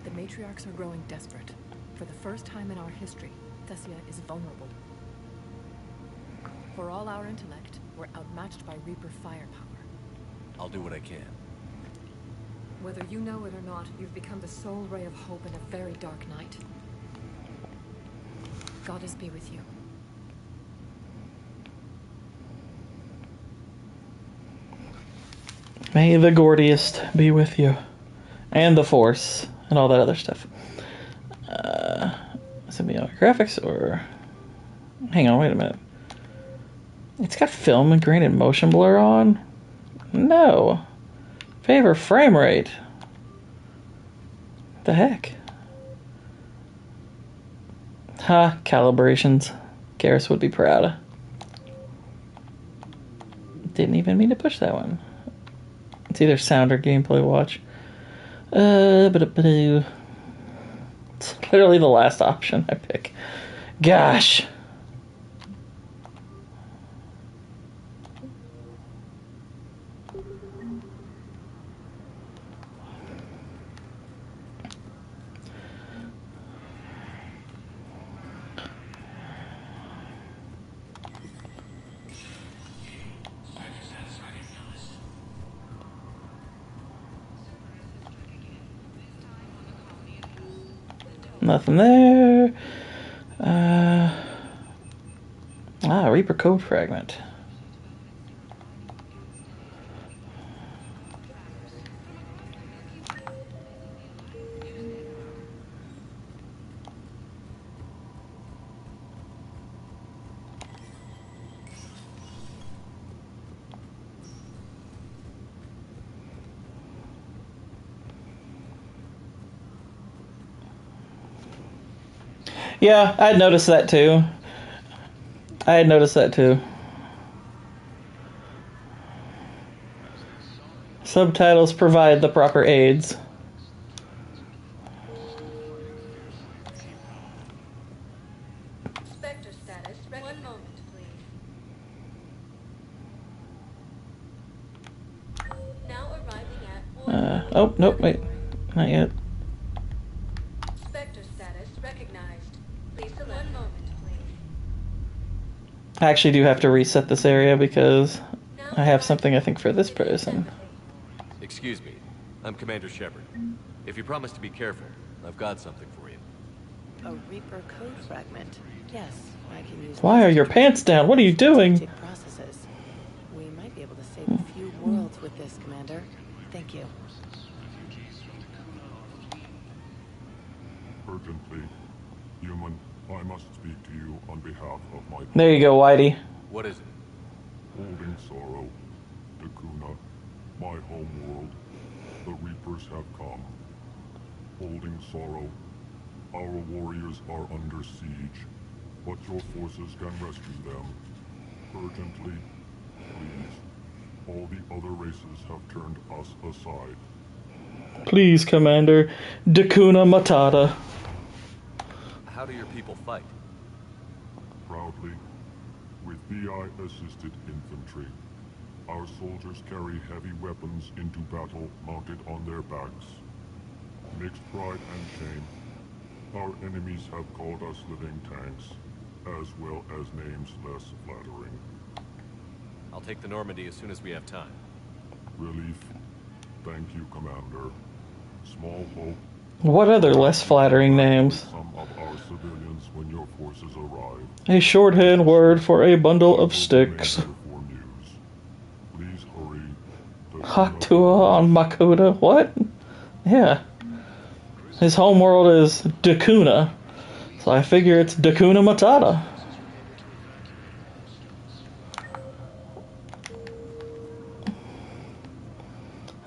The matriarchs are growing desperate. For the first time in our history, Thessia is vulnerable. For all our intellect, we're outmatched by Reaper firepower. I'll do what I can. Whether you know it or not, you've become the sole ray of hope in a very dark night. Goddess be with you. May the Gordiest be with you. And the Force. And all that other stuff. Symbiotic graphics or... Hang on, wait a minute. It's got film and grain and motion blur on? No. Favor frame rate. The heck? Ha, calibrations. Garrus would be proud. Didn't even mean to push that one. It's either sound or gameplay watch. literally the last option I pick. Gosh. Nothing there. Reaper code fragment. Yeah, I had noticed that too. Subtitles provide the proper aids. Spectre status. One moment, please. Now arriving at Oh, nope, wait. Not yet. Spectre status recognized. Please select. 1 moment, please. I actually do have to reset this area because I have something I think for this person. Excuse me. I'm Commander Shepard. If you promise to be careful, I've got something for you. A Reaper code fragment. Yes, I can use. Why are your pants down? What are you doing? Processes. We might be able to save a few worlds with this, Commander. Thank you. Urgently, human, I must speak to you on behalf of my... There you go, Whitey. What is it? Holding sorrow, Dakuna, my home world. The Reapers have come. Holding sorrow, our warriors are under siege, but your forces can rescue them. Urgently, please. All the other races have turned us aside. Please, Commander. Dakuna Matata. How do your people fight? Proudly, with VI-assisted infantry. Our soldiers carry heavy weapons into battle mounted on their backs. Mixed pride and shame, our enemies have called us living tanks, as well as names less flattering. I'll take the Normandy as soon as we have time. Relief. Thank you, Commander. Small hope. What other less flattering names? Some of our civilians when your forces arrive. A shorthand word for a bundle of sticks. Please hurry. Haktua on Makuta. What? Yeah. His homeworld is Dakuna. So I figure it's Dakuna Matata.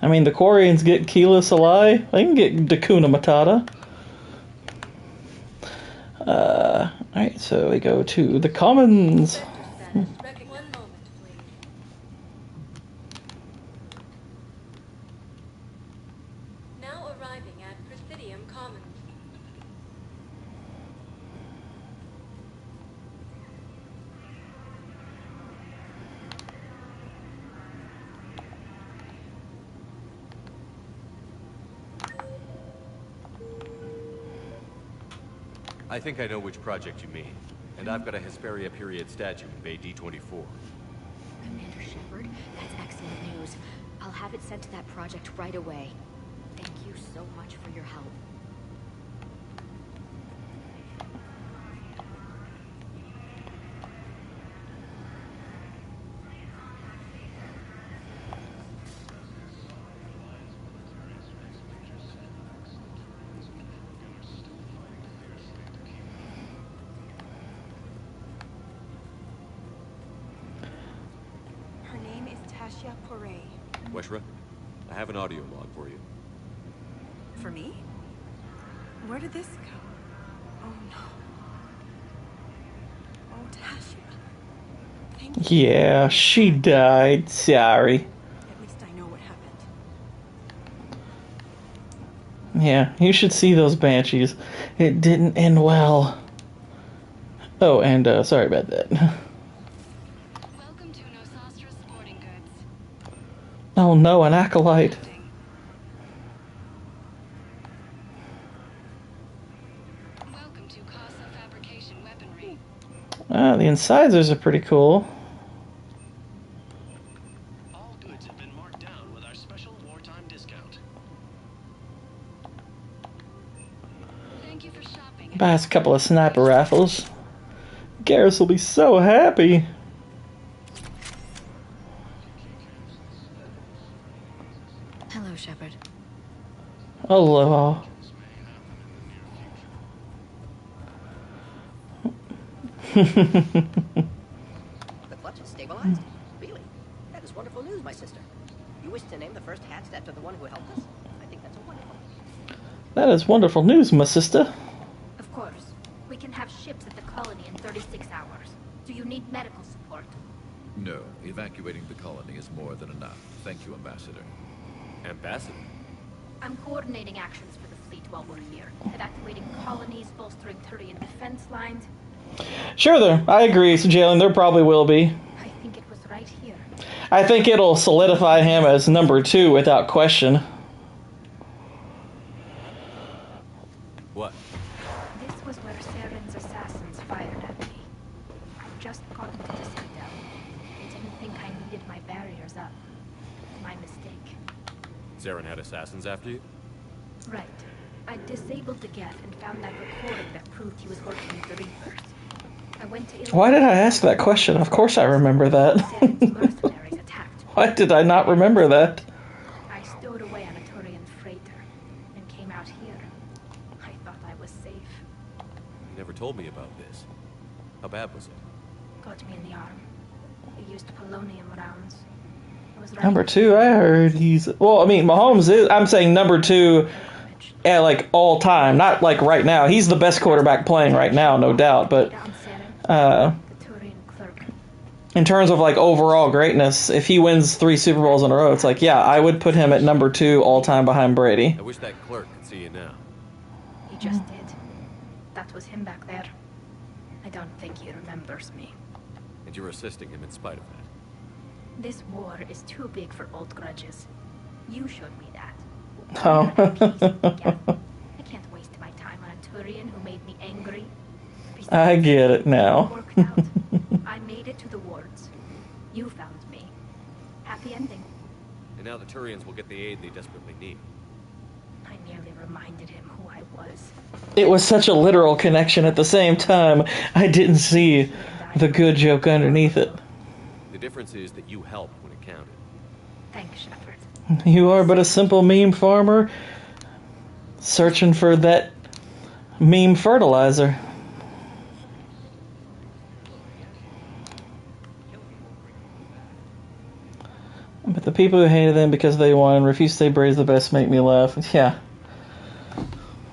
I mean, the Quarians get Keela Salai. They can get Dakuna Matata. Alright, so we go to the Commons. Now arriving at Presidium Commons. I think I know which project you mean. And I've got a Hesperia period statue in Bay D-24. Commander Shepard, that's excellent news. I'll have it sent to that project right away. Thank you so much for your help. Weshra, I have an audio log for you. For me? Where did this go? Oh no. Oh, Tasha. Thank you. Yeah, she died. Sorry. At least I know what happened. Yeah, you should see those banshees. It didn't end well. Oh, and sorry about that. Oh no, an acolyte. The incisors are pretty cool. All goods have been marked down with our special wartime discount. Thank you for shopping. Buy us a couple of sniper rifles. Garrus will be so happy. Hello, Shepard. Hello. The clutch is stabilized? Really? That is wonderful news, my sister. You wish to name the first hatched after the one who helped us? I think that's wonderful. That is wonderful news, my sister. Of course. We can have ships at the colony in 36 hours. Do you need medical support? No, evacuating the colony is more than enough. Thank you, Ambassador. Ambassador? I'm coordinating actions for the fleet while we're here. Evacuating colonies, bolstering Turian defense lines. Sure, there. I agree, Jalen. There probably will be. I think it was right here. I think it'll solidify him as number 2 without question. What? This was where Saren's assassins fired at me. I'd just gotten to the citadel. I didn't think I needed my barriers up. My mistake. Saren had assassins after you? Right. I disabled the Geth and found that recording that proved he was working with the Reapers. I went to Why did I ask that question? Of course I remember that. Why did I not remember that? I stowed away on a Turian freighter and came out here. I thought I was safe. You never told me about this. How bad was it? Got me in the arm. He used polonium rounds. I was ready Number 2, I heard he's... Well, I mean, Mahomes is... I'm saying number 2 at, like, all time. Not, like, right now. He's the best quarterback playing right now, no doubt. But, in terms of, like, overall greatness, if he wins 3 Super Bowls in a row, it's like, yeah, I would put him at number 2 all time behind Brady. I wish that clerk could see you now. He just did. That was him back there. I don't think he remembers me. And you're assisting him in spite of that. This war is too big for old grudges. You showed me that. Oh. I can't waste my time on a Turian who made me angry. I get it now. I made it to the wards. You found me. Happy ending. And now the Turians will get the aid they desperately need. I nearly reminded him who I was. It was such a literal connection at the same time. I didn't see the good joke underneath it. The difference is that you helped when it counted. Thanks, Shepard. You are but a simple meme farmer searching for that meme fertilizer. But the people who hated them because they won and refused to say Brady's the best make me laugh. Yeah.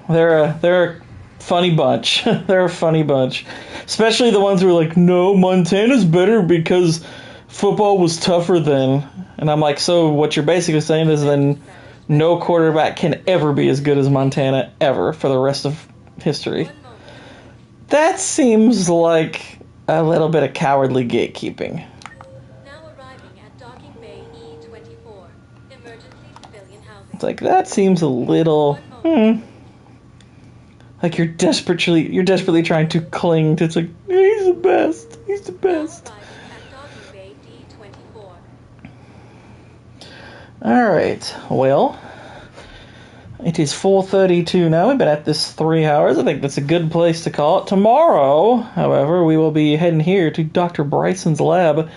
They're a funny bunch. They're a funny bunch. Especially the ones who are like, no, Montana's better because football was tougher then. And I'm like, so what you're basically saying is then no quarterback can ever be as good as Montana ever for the rest of history. That seems like a little bit of cowardly gatekeeping. It's like, that seems a little, like you're desperately trying to cling to, it's like, he's the best, he's the best. Alright, well, it is 4:32 now. We've been at this 3 hours. I think that's a good place to call it. Tomorrow, however, we will be heading here to Dr. Bryson's lab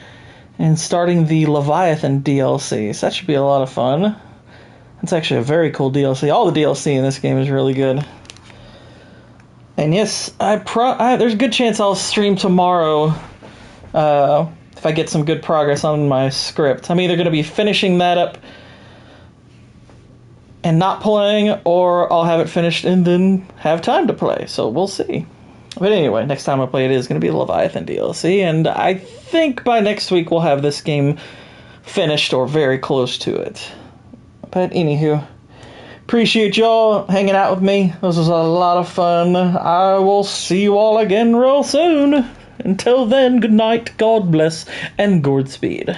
and starting the Leviathan DLC. So that should be a lot of fun. It's actually a very cool DLC. All the DLC in this game is really good. And yes, there's a good chance I'll stream tomorrow if I get some good progress on my script. I'm either going to be finishing that up and not playing, or I'll have it finished and then have time to play. So we'll see. But anyway, next time I play it is going to be the Leviathan DLC, and I think by next week we'll have this game finished or very close to it. But anywho, Appreciate y'all hanging out with me. This was a lot of fun. I will see you all again real soon. Until then, good night, God bless, and Godspeed.